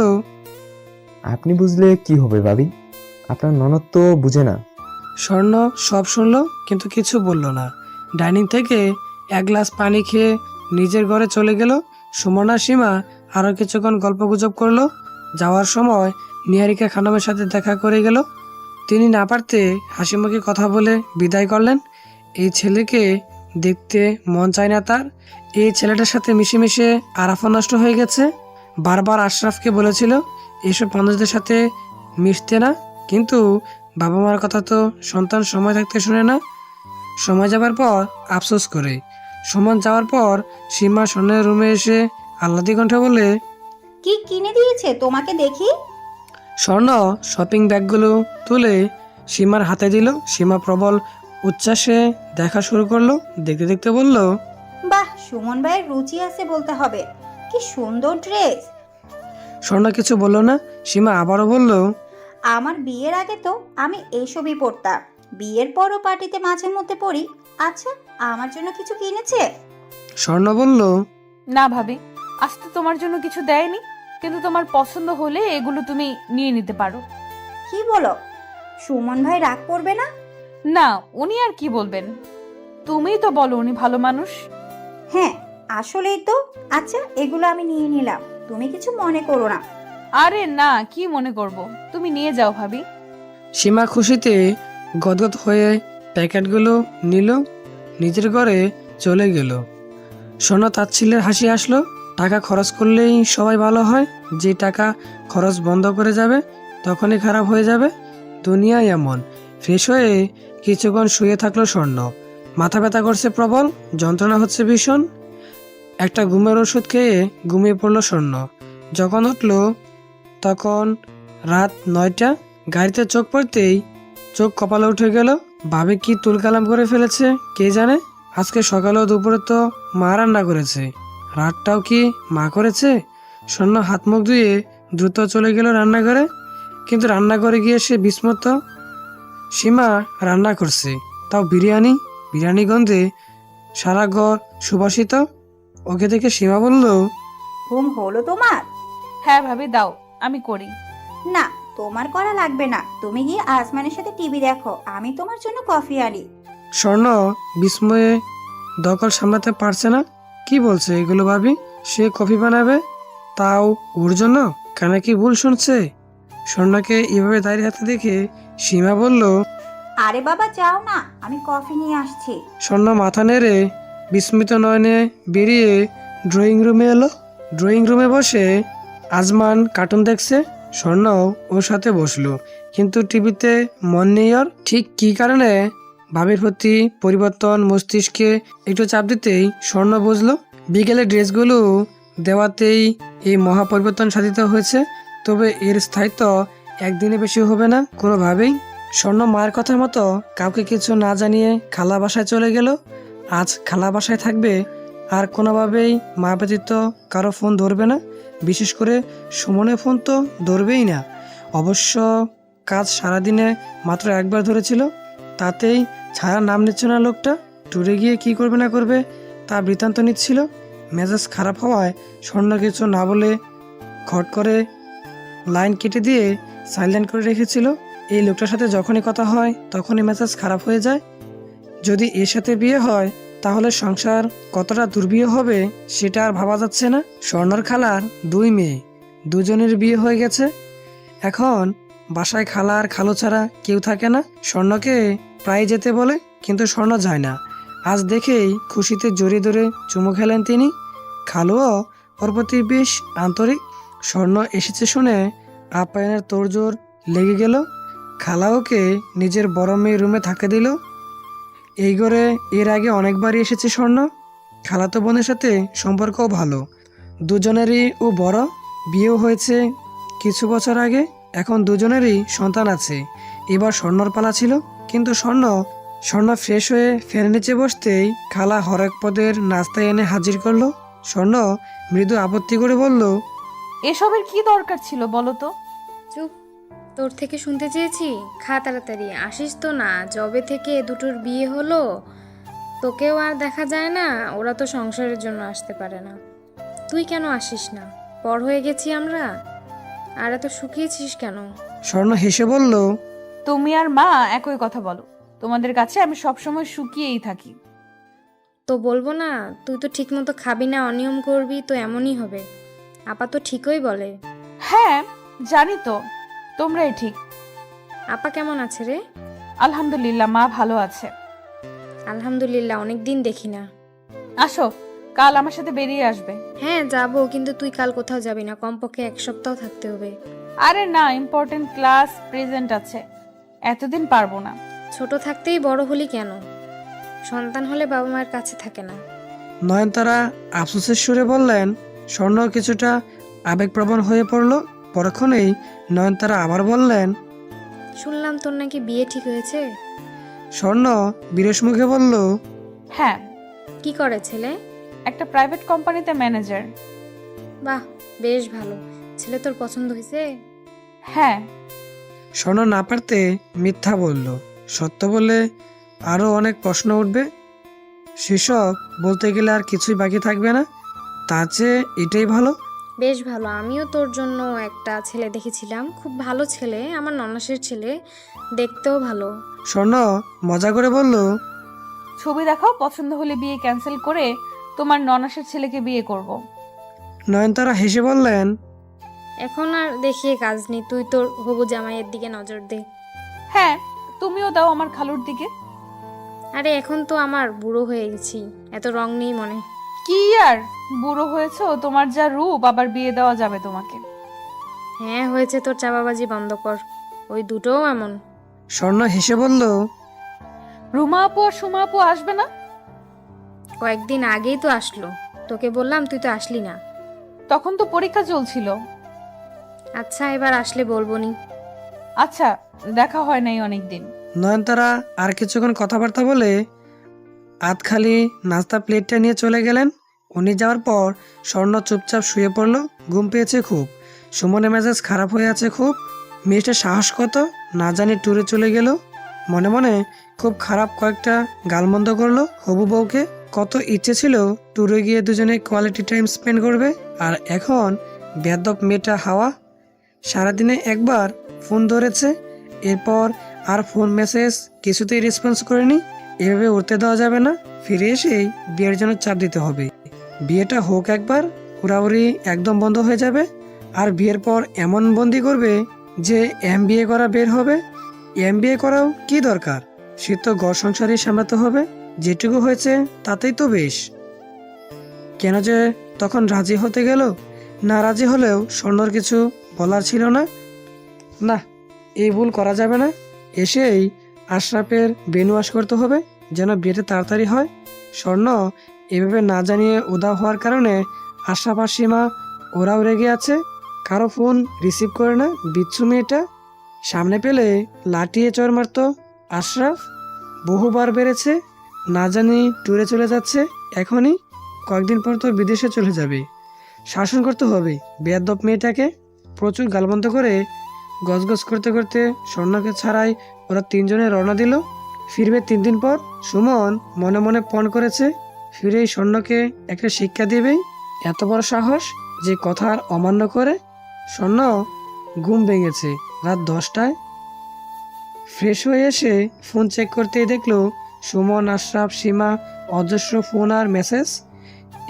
আপনি বুঝলে কি হবে ভাবি, আপনার ননদ তো বুঝে না। স্বর্ণ সব শুনলো কিন্তু কিছু বলল না। ডাইনিং থেকে 1 গ্লাস পানি খেয়ে নিজের ঘরে চলে গেল। সুমন আর সীমা আরও কিছুক্ষণ গল্পগুজব করলো। যাওয়ার সময় নিহারিকা খানমের সাথে দেখা করে গেল। তিনি না পারতে হাসিমুখে কথা বলে বিদায় করলেন। এই ছেলেকে দেখতে মন চায় না তার। এই ছেলেটার সাথে মিশে মিশে আরাফা নষ্ট হয়ে গেছে। বারবার আশরাফকে বলেছিল এসব মানুষদের সাথে মিশতে না, কিন্তু বাবা মার কথা তো সন্তান সময় থাকতে শুনে না। সময় যাবার পর আফসোস করে। সুমন যাওয়ার পর সীমা স্বর্ণের রুমে এসে আহ্লাদি কণ্ঠে বলে, কি কিনে দিয়েছে তোমাকে দেখি? স্বর্ণ শপিং ব্যাগগুলো তুলে সীমার হাতে দিল। সীমা প্রবল উচ্ছ্বাসে দেখা শুরু করলো। দেখতে দেখতে বলল, বাহ, সুমন ভাইয়ের রুচি আছে বলতে হবে। কি সুন্দর ড্রেস। স্বর্ণ কিছু বলল না। সীমা আবারও বলল, আমার বিয়ের আগে তো আমি এইসবই পরতাম, বিয়ের পরও পার্টিতে মাঝে মধ্যে পরি। আচ্ছা, আমার জন্য কিছু কিনেছে? স্বর্ণ বলল, না ভাবি, আজ তো তোমার জন্য কিছু দেয়নি, কিন্তু তোমার পছন্দ হলে এগুলো তুমি নিয়ে নিতে পারো। কি বলো? সুমন ভাই রাগ করবে না? না, উনি আর কি বলবেন, তুমিই তো বলো উনি ভালো মানুষ। হ্যাঁ, আসলেই তো। আচ্ছা, এগুলো আমি নিয়ে নিলাম, তুমি কিছু মনে করো না। আরে না, কি মনে করব, তুমি নিয়ে যাও ভাবি। সীমা খুশিতে গদগদ হয়ে প্যাকেটগুলো নিল, নিজের ঘরে চলে গেল। স্বর্ণ তাচ্ছিল্যের হাসি আসলো। টাকা খরচ করলেই সবাই ভালো হয়, যে টাকা খরচ বন্ধ করে যাবে তখনই খারাপ হয়ে যাবে। দুনিয়ায় এমন। ফ্রেশ হয়ে কিছুক্ষণ শুয়ে থাকলো স্বর্ণ। মাথা ব্যথা করছে প্রবল, যন্ত্রণা হচ্ছে ভীষণ। একটা ঘুমের ওষুধ খেয়ে ঘুমিয়ে পড়লো স্বর্ণ। যখন উঠল তখন রাত 9টা। গাড়িতে চোখ পড়তেই চোখ কপালে উঠে গেল। ভাবে কি তুলকালাম করে ফেলেছে কে জানে। আজকে সকালে দুপুরে তো মা রান্না করেছে, রাতটাও কি মা করেছে। স্বর্ণ হাত মুখ ধুয়ে দ্রুত চলে গেল রান্নাঘরে, কিন্তু রান্নাঘরে গিয়ে সে বিস্মত। সীমা রান্না করছে, তাও বিরিয়ানি। বিরিয়ানি গন্ধে সারা ঘর সুবাসিত। ওকে দেখে সীমা বলল, ঘুম হলো তোমার? হ্যাঁ ভাবি, দাও, আমি করি। না, তোমার করা লাগবে না, তুমি গিয়ে আসমানের সাথে টিভি দেখো, আমি তোমার জন্য কফি আনি। স্বর্ণ বিস্ময়ে দখল সামলাতে পারছে না। কি বলছে এগুলো ভাবি? সে কফি বানাবে, তাও ওর জন্য? কানে কি ভুল শুনছে? স্বর্ণকে এভাবে দাঁড়িয়ে হাতে দেখে সীমা বলল, আরে বাবা যাও না, আমি কফি নিয়ে আসছি। স্বর্ণ মাথা নেড়ে বিস্মিত নয়নে বেরিয়ে ড্রয়িং রুমে এলো। ড্রয়িং রুমে বসে আজমান কার্টুন দেখছে। স্বর্ণ ওর সাথে বসলো, কিন্তু টিভিতে মন নেই ওর। ঠিক কী কারণে ভাবির প্রতি পরিবর্তন মস্তিষ্কে একটু চাপ দিতেই স্বর্ণ বুঝলো বিকেলে ড্রেসগুলো দেওয়াতেই এই মহা পরিবর্তন সাধিত হয়েছে। তবে এর স্থায়িত্ব একদিনে বেশি হবে না কোনোভাবেই। স্বর্ণ মায়ের কথা মতো কাউকে কিছু না জানিয়ে খালা বাসায় চলে গেল। আজ খালা বাসায় থাকবে, আর কোনোভাবেই মা ব্যতীত কারো ফোন ধরবে না। বিশেষ করে সুমনের ফোন তো ধরবেই না। অবশ্য কাজ সারাদিনে মাত্র একবার ধরেছিল, তাতেই ছাড়া নাম নিচ্ছে না লোকটা। ট্যুরে গিয়ে কি করবে না করবে তা বৃত্তান্ত নিচ্ছিল। মেজাজ খারাপ হওয়ায় স্বর্ণ কিছু না বলে খট করে লাইন কেটে দিয়ে সাইলেন্ট করে রেখেছিল। এই লোকটার সাথে যখনই কথা হয় তখনই মেজাজ খারাপ হয়ে যায়। যদি এর সাথে বিয়ে হয় তাহলে সংসার কতটা দুর্বিয়ে হবে সেটা আর ভাবা যাচ্ছে না। স্বর্ণর খালার 2 মেয়ে, দুজনের বিয়ে হয়ে গেছে। এখন বাসায় খালা আর খালু ছাড়া কেউ থাকে না। স্বর্ণকে প্রায় যেতে বলে, কিন্তু স্বর্ণ যায় না। আজ দেখেই খুশিতে জড়িয়ে ধরে চুমু খেলেন তিনি। খালুও ওর প্রতি বেশ আন্তরিক। স্বর্ণ এসেছে শুনে আপ্যায়নের তোড়জোড় লেগে গেল। খালা ওকে নিজের বড় মেয়ে রুমে থাকতে দিল। এই ঘরে এর আগে অনেকবারই এসেছে স্বর্ণ। খালাতো বোনের সাথে সম্পর্কও ভালো। দুজনেরই ও বড়, বিয়েও হয়েছে কিছু বছর আগে। এখন দুজনেরই সন্তান আছে। এবার স্বর্ণর পালা ছিল, কিন্তু স্বর্ণ ফ্রেশ হয়ে ফ্যানের নিচে বসতেই খালা হরেক পদের নাস্তা এনে হাজির করলো। স্বর্ণ মৃদু আপত্তি করে বলল, এসবের কি দরকার ছিল বলো তো? চুপ, তোর থেকে শুনতে চেয়েছি। খা তাড়াতাড়ি, আসিস তো না। জবে থেকে দুটোর বিয়ে হলো, তোকেও আর দেখা যায় না। ওরা তো সংসারের জন্য আসতে পারে না, তুই কেন আসিস না? পর হয়ে গেছি আমরা। আর এত শুকিয়েছিস কেন? স্বর্ণ হেসে বলল, তুমি আর মা একই কথা বলো, তোমাদের কাছে আমি সবসময় শুকিয়েই থাকি। তো বলবো না? তুই তো ঠিক মতো খাবি না, অনিয়ম করবি, তো এমনই হবে। আপা তো ঠিকই বলে। হ্যাঁ জানি তো, তোমরাই ঠিক। আপা কেমন আছে রে? আলহামদুলিল্লাহ, মা ভালো আছে। আলহামদুলিল্লাহ, অনেক দিন দেখি না। আসো, কাল আমার সাথে বেরিয়ে আসবে। হ্যাঁ যাবো, কিন্তু তুই কাল কোথাও যাবি না, কমপক্ষে 1 সপ্তাহ থাকতে হবে। আরে না, ইম্পর্টেন্ট ক্লাস প্রেজেন্ট আছে, এতদিন পারবো না। ছোট থাকতেই বড় হলি কেন? সন্তান হলে বাবা মায়ের কাছে থাকে না। নয়নতারা আফসোসের সুরে বললেন। স্বর্ণ কিছুটা আবেগপ্রবণ হয়ে পড়ল। পরক্ষণেই নয়নতারা আবার বললেন, শুনলাম তোর নাকি বিয়ে ঠিক হয়েছে। স্বর্ণ বিরস মুখে বলল, হ্যাঁ, কি করে ছেলে? একটা প্রাইভেট কোম্পানিতে ম্যানেজার। বাহ, বেশ ভালো। ছেলে তোর পছন্দ হয়েছে? হ্যাঁ। স্বর্ণ না পারতে মিথ্যা বলল। সত্য বলে আরও অনেক প্রশ্ন উঠবে, সেসব বলতে গেলে আর কিছুই বাকি থাকবে না। তার চেয়ে এটাই ভালো। বেশ ভালো। আমিও তোর জন্য একটা ছেলে দেখেছিলাম, খুব ভালো ছেলে, আমার ননাসের ছেলে, দেখতেও ভালো। স্বর্ণ মজা করে বলল, ছবি দেখাও, পছন্দ হলে বিয়ে ক্যান্সেল করে তোমার ননাসের ছেলেকে বিয়ে করব। নয়নতারা হেসে বললেন, এখন আর দেখিয়ে কাজ নেই, তুই তোর হবু জামাইয়ের দিকে নজর দে। হ্যাঁ, তুমিও দাও আমার খালুর দিকে। আরে এখন তো আমার বুড়ো হয়ে গেছি, এত রং নেই মনে। কি আর বুড়ো হয়েছো, তোমার যা রূপ, আবার বিয়ে দেওয়া যাবে তোমাকে। হ্যাঁ হয়েছে, তোর চাপাবাজি বন্ধ কর, ওই দুটোও এমন। স্বর্ণ হেসে বলল, রুমা আপু আর সুমা আপু আসবে না? কয়েকদিন আগেই তো আসলো, তোকে বললাম, তুই তো আসলি না। তখন তো পরীক্ষা চলছিল। আচ্ছা, এবার আসলে বলবো নি। আচ্ছা, দেখা হয় নাই অনেকদিন। নয়নতারা আর কিছুক্ষণ কথাবার্তা বলে আধখালি নাস্তা প্লেটটা নিয়ে চলে গেলেন। উনি যাওয়ার পর স্বর্ণ চুপচাপ শুয়ে পড়ল। ঘুম পেয়েছে খুব। সুমনের মেজাজ খারাপ হয়ে আছে খুব। মেয়েটার সাহস কত, না জানি ট্যুরে চলে গেল। মনে মনে খুব খারাপ কয়েকটা গালমন্দ করলো হবু বউকে। কত ইচ্ছে ছিল ট্যুরে গিয়ে দুজনে কোয়ালিটি টাইম স্পেন্ড করবে, আর এখন বেয়াদব মেয়েটা হাওয়া সারাদিনে একবার ফোন ধরেছে, এরপর আর ফোন মেসেজ কিছুতেই রেসপন্স করেনি। এভাবে উঠতে দেওয়া যাবে না, ফিরে এসেই বিয়ের জন্য চাপ দিতে হবে। বিয়েটা হোক একবার, উড়াউড়ি একদম বন্ধ হয়ে যাবে। আর বিয়ের পর এমন বন্দি করবে যে এমবিএ করা বের হবে। এমবিএ করাও কি দরকার, সে তো ঘর সংসারই সামলাতে হবে, যেটুকু হয়েছে তাতেই তো বেশ। কেন যে তখন রাজি হতে গেল, না রাজি হলেও স্বর্ণর কিছু বলার ছিল না। না, এই ভুল করা যাবে না। এসেই আশরাফের বেনুয়াশ করতে হবে যেন বিয়েটা তাড়াতাড়ি হয়। স্বর্ণ এভাবে না জানিয়ে উধাও হওয়ার কারণে আশরাফ আর সীমা ওরাও রেগে আছে। কারো ফোন রিসিভ করে না বিচ্ছু মেয়েটা। সামনে পেলে লাঠিয়ে চড় মারত আশরাফ। বহুবার বেড়েছে, না জানি ট্যুরে চলে যাচ্ছে এখনই, কয়েকদিন পর তো বিদেশে চলে যাবে। শাসন করতে হবে বেয়াদব মেয়েটাকে। প্রচুর গালবন্ধ করে গজগজ করতে করতে স্বর্ণকে ছাড়াই ওরা তিনজনে রওনা দিল। ফিরবে 3 দিন পর। সুমন মনে মনে পণ করেছে ফিরেই স্বর্ণকে একটা শিক্ষা দিবেই। এত বড় সাহস যে কথার অমান্য করে। স্বর্ণ ঘুম ভেঙেছে রাত 10টায়। ফ্রেশ হয়ে এসে ফোন চেক করতেই দেখলো সুমন, আশরাফ, সীমা অজস্র ফোন আর মেসেজ।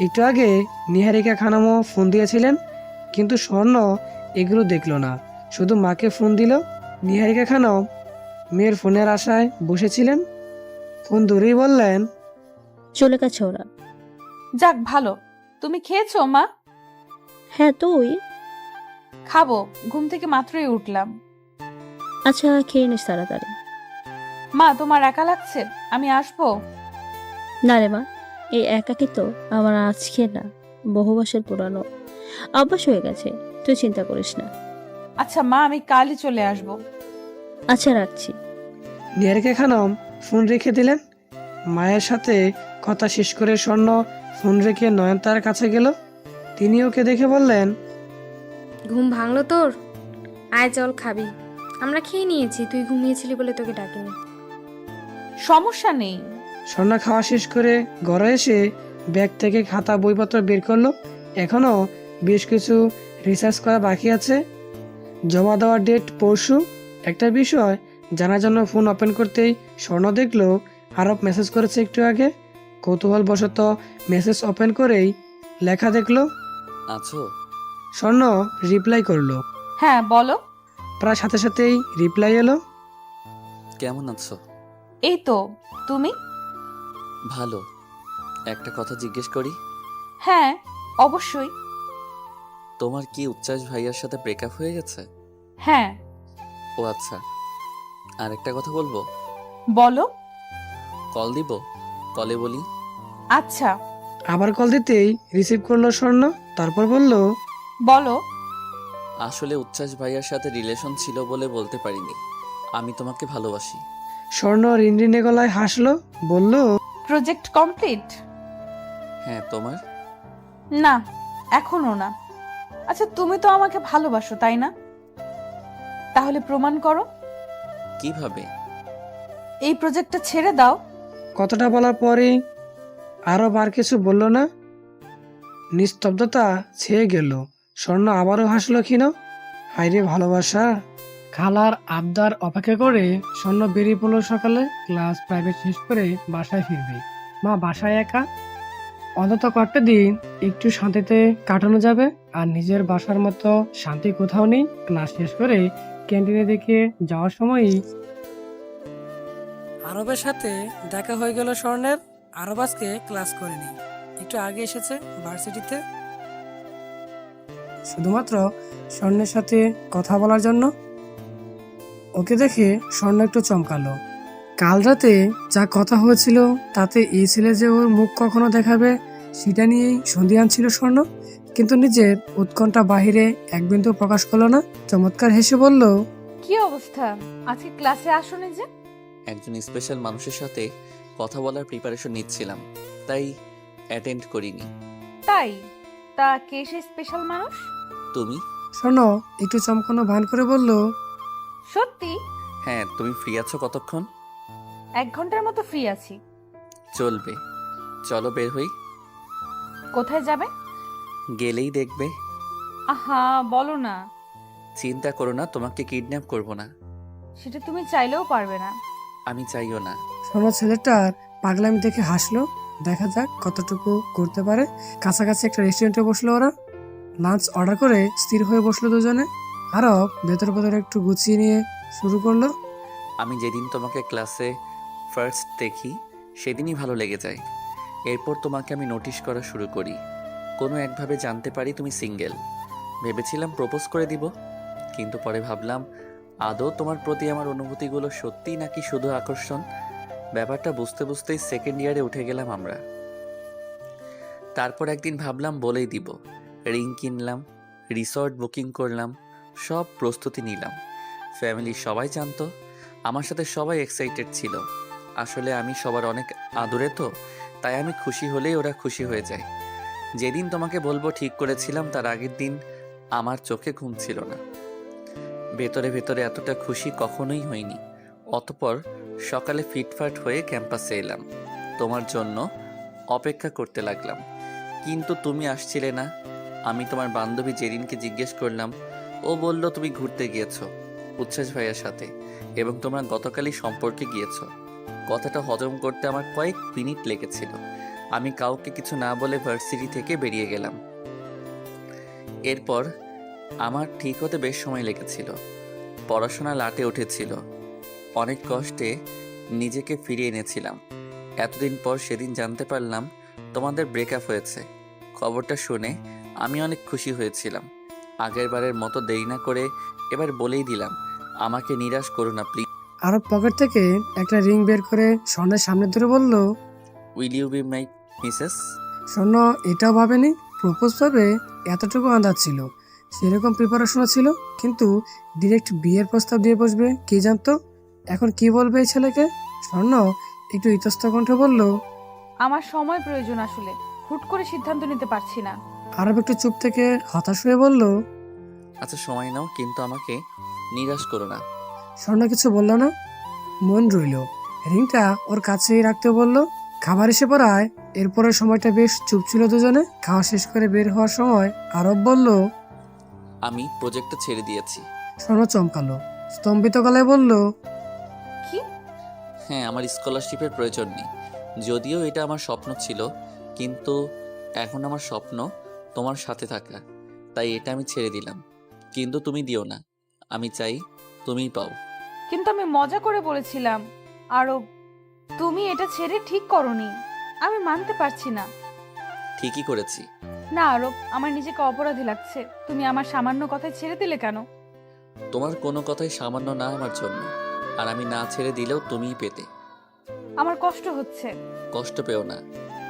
একটু আগে নিহারিকা খানমও ফোন দিয়েছিলেন, কিন্তু স্বর্ণ এগুলো দেখলো না, শুধু মাকে ফোন দিল। নিহারিকা খানম মেয়ের ফোনের আশায় বসেছিলেন। ফোন ধরেই বললেন, চলে গেছে ওরা। যাক ভালো। তুমি খেয়েছো মা? হ্যাঁ, তুই? খাবো, ঘুম থেকে মাত্রই উঠলাম। আচ্ছা, খেয়ে নিস তাড়াতাড়ি। মা তোমার একা লাগছে? আমি আসবো? না রে মা, এই একাকিত্ব আমার আজকে না, বহু বছর পুরানো অভ্যাস হয়ে গেছে, তুই চিন্তা করিস না। আচ্ছা মা, আমি কালই চলে আসবো। আচ্ছা, রাখছি। নিহারিকা খানম ফোন রেখে দিলেন। মায়ের সাথে কথা শেষ করে স্বর্ণ ফোন রেখে নয়নতার কাছে গেল। তিনি ওকে দেখে বললেন, ঘুম ভাঙলো তোর? আয় চল খাবি। আমরা খেয়ে নিয়েছি, তুই ঘুমিয়েছিলি বলে তোকে ডাকিনি। সমস্যা নেই। স্বর্ণ খাওয়া শেষ করে ঘরে এসে ব্যাগ থেকে খাতা বইপত্র বের করলো। এখনো বেশ কিছু রিসার্চ করা বাকি আছে, জমা দেওয়ার ডেট পরশু। একটা বিষয় জানার জন্য ফোন ওপেন করতেই স্বর্ণ দেখলো আরব মেসেজ করেছে একটু আগে। কৌতূহলবশত মেসেজ ওপেন করেই লেখা দেখলো। আছো? স্বর্ণ রিপ্লাই করলো। হ্যাঁ বলো। প্রায় সাথে সাথেই রিপ্লাই এলো, কেমন আছো? এই তো, তুমি? ভালো। একটা কথা জিজ্ঞেস করি? হ্যাঁ অবশ্যই। তোমার কি উচ্ছ্বাস ভাইয়ার সাথে ব্রেকআপ হয়ে গেছে? হ্যাঁ। ও আচ্ছা। আর একটা কথা বলবো? বলো। কল দিব? কলে বলি। আচ্ছা। আবার কল দিতেই রিসিভ করলো স্বর্ণ। তারপর বলল, বলো। আসলে উচ্ছ্বাস ভাইয়ার সাথে রিলেশন ছিল বলে বলতে পারিনি। আমি তোমাকে ভালোবাসি। স্বর্ণ রিনরিনে গলায় হাসলো, বলল, প্রজেক্ট কমপ্লিট? হ্যাঁ, তোমার? না, এখনো না। আচ্ছা তুমি তো আমাকে ভালোবাসো তাই না? তাহলে প্রমাণ করো। কিভাবে? এই প্রজেক্টটা ছেড়ে দাও। কথাটা বলার পরে আরব আর কিছু বলল না। নিস্তব্ধতা ছেয়ে গেল। স্বর্ণ আবারও হাসলো ক্ষীণ। হায়রে ভালোবাসা। খালার আবদার অপেক্ষা করে স্বর্ণ বেরিয়ে পড়লো সকালে। ক্লাস প্রাইভেট শেষ করে বাসায় ফিরবে। মা বাসায় একা। অন্তত কয়েকটা দিন একটু শান্তিতে কাটানো যাবে। আর নিজের বাসার মতো শান্তি কোথাও নেই। ক্লাস শেষ করে ক্যান্টিনে দেখে যাওয়ার সময়ই আরবের সাথে দেখা হয়ে গেল স্বর্ণের। আরব আজকে ক্লাস করেনি, একটু আগে এসেছে ভার্সিটিতে, শুধুমাত্র স্বর্ণের সাথে কথা বলার জন্য। ওকে দেখে স্বর্ণ একটু চমকালো। কাল রাতে যা কথা হয়েছিল তাতে এই ছেলে যে ওর মুখ কখনো দেখাবে সেটা নিয়েই সন্দিহান ছিল স্বর্ণ। কিন্তু নিজের উৎকণ্ঠা বাহিরে এক বিন্দু প্রকাশ করলো না। চমৎকার হেসে বলল, কি অবস্থা? আজকে ক্লাসে আসোনি যে? একজন স্পেশাল মানুষের সাথে কথা বলার প্রিপারেশন নিচ্ছিলাম, তাই অ্যাটেন্ড করিনি। তাই? তা কে সেই স্পেশাল মানুষ? তুমি? স্বর্ণ একটু চমকানো ভান করে বলল, সত্যি? হ্যাঁ। তুমি ফ্রি আছো কতক্ষণ? 1 ঘন্টার মতো ফ্রি আছি। চলবে, চলো বের হই। কোথায় যাবে? গেলেই দেখবে। আহা বলো না। চিন্তা করো না, তোমাকে কিডন্যাপ করব না। সেটা তুমি চাইলেও পারবে না। আমি চাইও না। স্বর্ণ ছেলেটার পাগলামি দেখে হাসলো। দেখা যাক কতটুকু করতে পারে। কাছাকাছি একটা রেস্টুরেন্টে বসলো ওরা। লাঞ্চ অর্ডার করে স্থির হয়ে বসলো দুজনে। আরব ভেতর ভেতর একটু গুছিয়ে নিয়ে শুরু করলো। আমি যেদিন তোমাকে ক্লাসে ফার্স্ট দেখি সেদিনই ভালো লেগে যায়। এরপর তোমাকে আমি নোটিশ করা শুরু করি। কোনো একভাবে জানতে পারি তুমি সিঙ্গেল। ভেবেছিলাম প্রপোজ করে দিব, কিন্তু পরে ভাবলাম আদৌ তোমার প্রতি আমার অনুভূতিগুলো সত্যিই নাকি শুধু আকর্ষণ। ব্যাপারটা বুঝতে বুঝতেই সেকেন্ড ইয়ারে উঠে গেলাম আমরা। তারপর একদিন ভাবলাম বলেই দিব। রিং কিনলাম, রিসর্ট বুকিং করলাম, সব প্রস্তুতি নিলাম। ফ্যামিলির সবাই জানতো, আমার সাথে সবাই এক্সাইটেড ছিল। আসলে আমি সবার অনেক আদরে তো, তাই আমি খুশি হলেই ওরা খুশি হয়ে যায়। যেদিন তোমাকে বলবো ঠিক করেছিলাম, তার আগের দিন আমার চোখে ঘুম ছিল না। ভেতরে ভেতরে এতটা খুশি কখনোই হয়নি। অতপর সকালে ফিটফাট হয়ে ক্যাম্পাসে এলাম, তোমার জন্য অপেক্ষা করতে লাগলাম। কিন্তু তুমি আসছিলে না। আমি তোমার বান্ধবী জেরিনকে জিজ্ঞেস করলাম, ও বলল তুমি ঘুরতে গিয়েছো উচ্ছ্বাস ভাইয়ার সাথে এবং তোমরা গতকালই সম্পর্কে গিয়েছো। কথাটা হজম করতে আমার কয়েক মিনিট লেগেছিল। আমি কাউকে কিছু না বলে ভার্সিটি থেকে বেরিয়ে গেলাম। এরপর আমার ঠিক হতে বেশ সময় লেগেছিল। পড়াশোনা লাটে উঠেছিল। অনেক কষ্টে নিজেকে ফিরিয়ে এনেছিলাম। এতদিন পর সেদিন জানতে পারলাম তোমাদের ব্রেকআপ হয়েছে। খবরটা শুনে আমি অনেক খুশি হয়েছিলাম। আগের বারের মতো দেরি না করে এবার বলেই দিলাম, আমাকে নিরাশ করো না প্লিজ। আরব পকেট থেকে একটা রিং বের করে স্বর্ণের সামনে ধরে বলল। Will you be my missus? Swarna এটাও ভাবেনি প্রপোজ ভাবে এতটুকু আন্দাজ ছিল। সেরকম প্রিপারেশনও ছিল, কিন্তু ডিরেক্ট বিয়ের প্রস্তাব দিয়ে বসবে কে জানতো। এখন কি বলবে এই ছেলেকে। স্বর্ণ একটু ইতস্ত কণ্ঠে বলল। আমার সময় প্রয়োজন, আসলে হুট করে সিদ্ধান্ত নিতে পারছি না। আরব একটু চুপ থেকে হতাশ হয়ে বলল। আচ্ছা সময় নাও, কিন্তু আমাকে নিরাশ করো না। স্বর্ণ কিছু বলল না, মন রইল। রিংটা ওর কাছেই রাখতে বলল। খাবার এসে পড়ায় এরপরের সময়টা বেশ চুপ ছিল দুজনে। খাওয়া শেষ করে বের হওয়ার সময় আরব বলল। আমি প্রজেক্টটা ছেড়ে দিয়েছি। স্বর্ণ চমকালো, স্তম্ভিত গলায় বলল। কি? হ্যাঁ, আমার স্কলারশিপের প্রয়োজন নেই। যদিও এটা আমার স্বপ্ন ছিল, কিন্তু এখন আমার স্বপ্ন তোমার সাথে থাকা। তাই এটা আমি ছেড়ে দিলাম। কিন্তু তুমি দিও না, আমি চাই তুমিই পাও। কিন্তু আমি মজা করে বলেছিলাম। আরো তুমি এটা ছেড়ে ঠিক করনি। আমি মানতে পারছি না। ঠিকই করেছি। না আরব, আমার নিজেকে অপরাধী লাগছে। তুমি আমার সামান্য কথায় ছেড়ে দিলে কেন? তোমার কোনো কথাই সামান্য না আমার জন্য। আর আমি না ছেড়ে দিলেও তুমিই পেতে। আমার কষ্ট হচ্ছে। কষ্ট পেও না,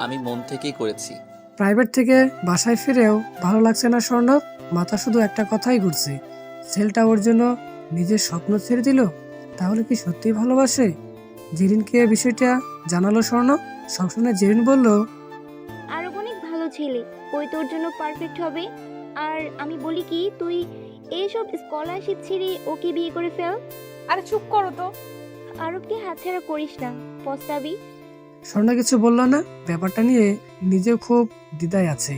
আমি মন থেকেই করেছি। প্রাইভেট থেকে বাসায় ফিরেও ভালো লাগছে না স্বর্ণর। মাথা শুধু একটা কথাই ঘুরছে, ছেলেটা ওর জন্য নিজের স্বপ্ন ছেড়ে দিল। তাহলে কি সত্যিই ভালোবাসে? জেরিনকে বিষয়টা জানালো স্বর্ণ। সব শুনে জেরিন বলল। আরব অনেক ভালো ছেলে, ওই তোর জন্য পারফেক্ট হবে। আর আমি বলি কি, তুই এইসব স্কলারশিপ ছেড়ে ওকে বিয়ে করে ফেল। আরে চুপ করো তো। আরবকে হাতছাড়া করিস না, পস্তাবি। স্বর্ণ কিছু বলল না। ব্যাপারটা নিয়ে নিজেও খুব দ্বিধায় আছে।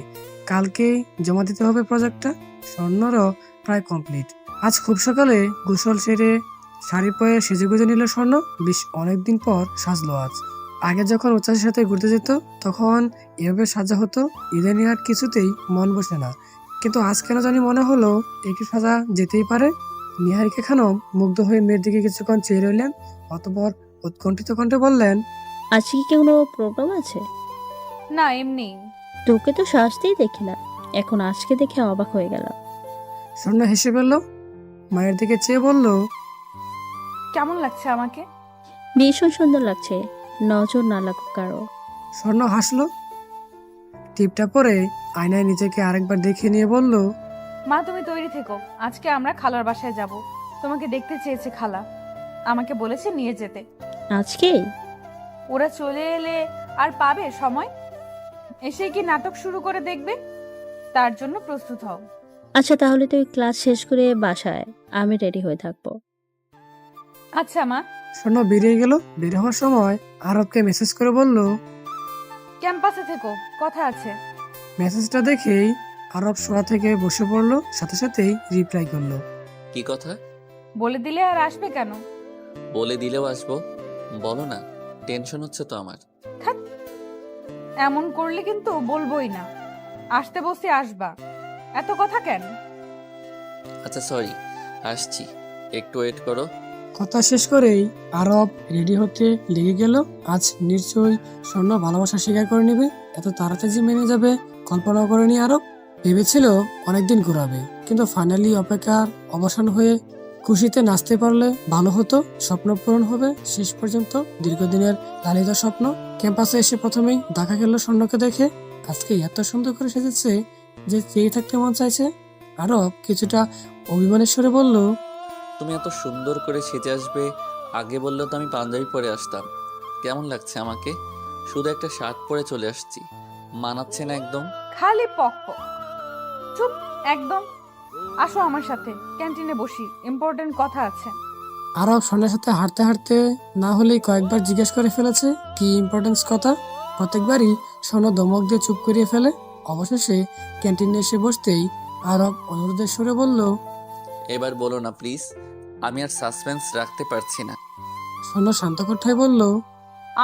কালকেই জমা দিতে হবে প্রজেক্টটা। স্বর্ণরও প্রায় কমপ্লিট। আজ খুব সকালে গোসল সেরে শাড়ি পরে সেজেগুজে নিল স্বর্ণ। বেশ অনেকদিন পর সাজলো আজ। আগে যখন উচ্ছ্বাসের সাথে ঘুরতে যেত তখন এভাবে সাজা হতো। ইদানিং আর কিছুতেই মন বসে না। কিন্তু আজ কেন জানি মনে হলো একটু সাজা যেতেই পারে। নিহারিকা খানম মুগ্ধ হয়ে মেয়ের দিকে কিছুক্ষণ চেয়ে রইলেন। অতঃপর উৎকণ্ঠিত কণ্ঠে বললেন। আজকে কি কোনো প্রোগ্রাম আছে? না, এমনি। তোকে তো সাজতেই দেখি না, এখন আজকে দেখে অবাক হয়ে গেলাম। স্বর্ণ হেসে ফেলল, মায়ের দিকে চেয়ে বলল। কেমন লাগছে আমাকে? ভীষণ সুন্দর লাগছে, নজর না লাগুক কারো। স্বর্ণ হাসলো। টিপটা পরে আয়নায় নিজেকে আরেকবার দেখে নিয়ে বলল। মা তুমি তৈরি থেকো, আজকে আমরা খালার বাসায় যাব। তোমাকে দেখতে চেয়েছে খালা, আমাকে বলেছে নিয়ে যেতে। আজকেই? ওরা চলে এলে আর পাবে সময়? এসে কি নাটক শুরু করে দেখবে? তার জন্য প্রস্তুত হও। আচ্ছা তাহলে তুই ক্লাস শেষ করে বাসায়, আমি রেডি হয়ে থাকবো। আচ্ছা মা। স্বর্ণ বেরিয়ে গেল। বের হওয়ার সময় আরবকে মেসেজ করে বলল। ক্যাম্পাসে থেকো, কথা আছে। মেসেজটা দেখেই আরব শোয়া থেকে বসে পড়লো, সাথে সাথেই রিপ্লাই করলো। কি কথা? বলে দিলে আর আসবে কেন? বলে দিলেও আসবো। বলো না, টেনশন হচ্ছে তো আমার। ধ্যাৎ, এমন করলে কিন্তু বলবোই না। আসতে বসে আসবা, এত কথা কেন? আচ্ছা সরি, আসছি, একটু ওয়েট করো। কথা শেষ করেই আরব রেডি হতে লেগে গেল। আজ নিশ্চয়ই স্বর্ণ ভালোবাসা স্বীকার করে নেবে, এত তাড়াতাড়ি মেনে যাবে কল্পনাও করেনি আরব। ভেবেছিল অনেকদিন ঘুরাবে, কিন্তু ফাইনালি অপেক্ষার অবসান হয়ে খুশিতে নাচতে পারলে ভালো হতো, স্বপ্ন পূরণ হবে শেষ পর্যন্ত, দীর্ঘদিনের লালিত স্বপ্ন। ক্যাম্পাসে এসে প্রথমেই দেখা গেল স্বর্ণকে দেখে। আজকে এত সুন্দর করে সেজেছে যে চেয়ে থাকতে মন চাইছে। আরব কিছুটা অভিমানের স্বরে বলল, তুমি এত সুন্দর করে সেজে আসবে আগে বললে তো আমি পাঞ্জাবি পরে আসতাম। কেমন লাগছে আমাকে? শুধু একটা শার্ট পরে চলে আসছি, মানাচ্ছে না একদম। খালি পক পক। চুপ একদম। আসো আমার সাথে, ক্যান্টিনে বসি, ইম্পর্টেন্ট কথা আছে। আরব স্বর্ণের সাথে হাঁটতে হাঁটতে না হলেই কয়েকবার জিজ্ঞেস করে ফেলেছে কি ইম্পর্টেন্স কথা। প্রত্যেকবারই স্বর্ণ ধমক দিয়ে চুপ করিয়ে ফেলে। অবশেষে ক্যান্টিনে এসে বসতেই আরব অনুরোধের সুরে বলল, এবার বলো না প্লিজ, আমি আর সাসপেন্স রাখতে পারছি না। স্বর্ণ শান্ত কণ্ঠায় বলল।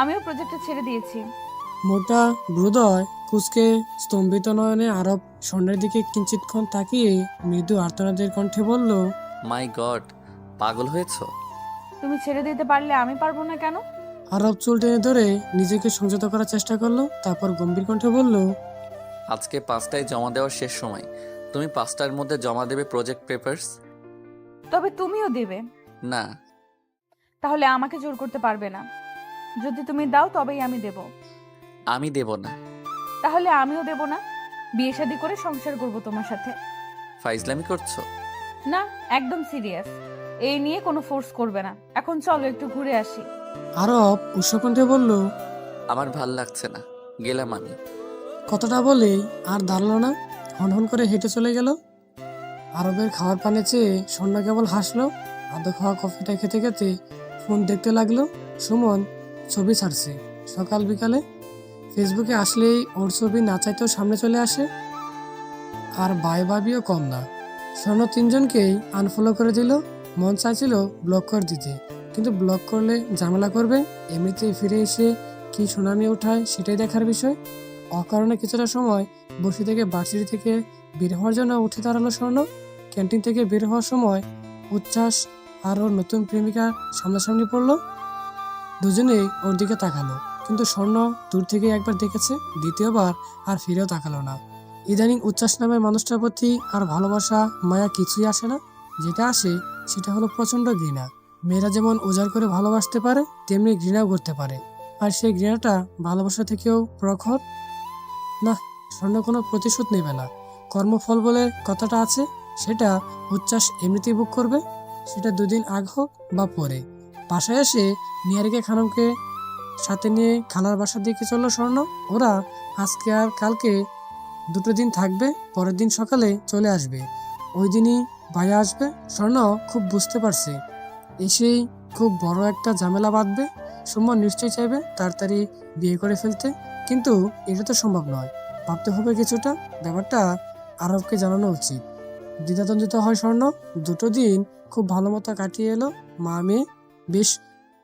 আমিও প্রজেক্টটা ছেড়ে দিয়েছি। মোটা হৃদয় কুচকে স্তম্ভিত নয়নে আরব স্বর্ণের দিকে কিঞ্চিতক্ষণ তাকিয়ে মৃদু আর্তনাদের কণ্ঠে বলল, মাই গড, পাগল হয়েছো? তুমি ছেড়ে দিতে পারলে আমি পারবো না কেন? আরব চুল টেনে ধরে নিজেকে সংযত করার চেষ্টা করলো, তারপর গম্ভীর কণ্ঠে বলল, আজকে 5টায় জমা দেওয়ার শেষ সময়, তুমি 5টার মধ্যে জমা দেবে প্রজেক্ট পেপারস। তবে তুমিও দেবে। না। তাহলে আমাকে জোর করতে পারবে না। যদি তুমি দাও তবেই আমি দেব। আমি দেব না। তাহলে আমিও দেব না। বিয়ে শাদী করে সংসার করব তোমার সাথে। ফাইজলামি করছো? না, একদম সিরিয়াস। এই নিয়ে কোনো ফোর্স করবে না। এখন চলো একটু ঘুরে আসি। আরব উষ্ণকণ্ঠে বলল। আমার ভাল লাগছে না, গেলাম আমি। কথাটা বলে আর দাঁড়ালো না, হনহন করে হেঁটে চলে গেল। আরবের খাওয়ার পানে চেয়ে স্বর্ণ কেবল হাসলো। আধা খাওয়া কফিটা খেতে খেতে ফোন দেখতে লাগলো। সুমন ছবি ছাড়ছে সকাল বিকালে। ফেসবুকে আসলেই ওর ছবি না চাইতেও সামনে চলে আসে। আর বাই ভাবিও কম না। স্বর্ণ 3জনকেই আনফলো করে দিল। মন চাইছিল ব্লক করে দিতে, কিন্তু ব্লক করলে ঝামেলা করবে। এমনিতেই ফিরে এসে কি সুনামি ওঠায় সেটাই দেখার বিষয়। অকারণে কিছুটা সময় বসে থেকে ভার্সিটি থেকে বের হওয়ার জন্য উঠে দাঁড়ালো স্বর্ণ। ক্যান্টিন থেকে বের হওয়ার সময় উচ্ছ্বাস আর ওর নতুন প্রেমিকা সামনাসামনি পড়লো। দুজনেই ওর দিকে তাকালো, কিন্তু স্বর্ণ দূর থেকে একবার দেখেছে, দ্বিতীয়বার আর ফিরেও তাকালো না। ইদানিং উচ্ছ্বাস নামের মানুষটার প্রতি আর ভালোবাসা মায়া কিছুই আসে না। যেটা আসে সেটা হলো প্রচন্ড ঘৃণা। মেয়েরা যেমন উজাড় করে ভালোবাসতে পারে, তেমনি ঘৃণাও করতে পারে। আর সেই ঘৃণাটা ভালোবাসা থেকেও প্রখর। না, স্বর্ণ কোনো প্রতিশোধ নেবে না। কর্মফল বলে কথাটা আছে, সেটা উচ্ছ্বাস এমনিতেই বুক করবে, সেটা 2 দিন আগ হোক বা পরে। বাসায় এসে নিহারিকা খানমকে সাথে নিয়ে খালার বাসার দিকে চললো স্বর্ণ। ওরা আজকে আর কালকে 2 দিন থাকবে, পরের দিন সকালে চলে আসবে। ওই দিনই ভাইয়া আসবে। স্বর্ণ খুব বুঝতে পারছে এসেই খুব বড় একটা ঝামেলা বাঁধবে। সুমন নিশ্চয়ই চাইবে তাড়াতাড়ি বিয়ে করে ফেলতে, কিন্তু এটা তো সম্ভব নয়। ভাবতে হবে কিছুটা, ব্যাপারটা আরবকে জানানো উচিত। দ্বিধাদ্বন্দ্বিত হয় স্বর্ণ। 2 দিন খুব ভালো মতো কাটিয়ে এলো মা মেয়ে। বেশ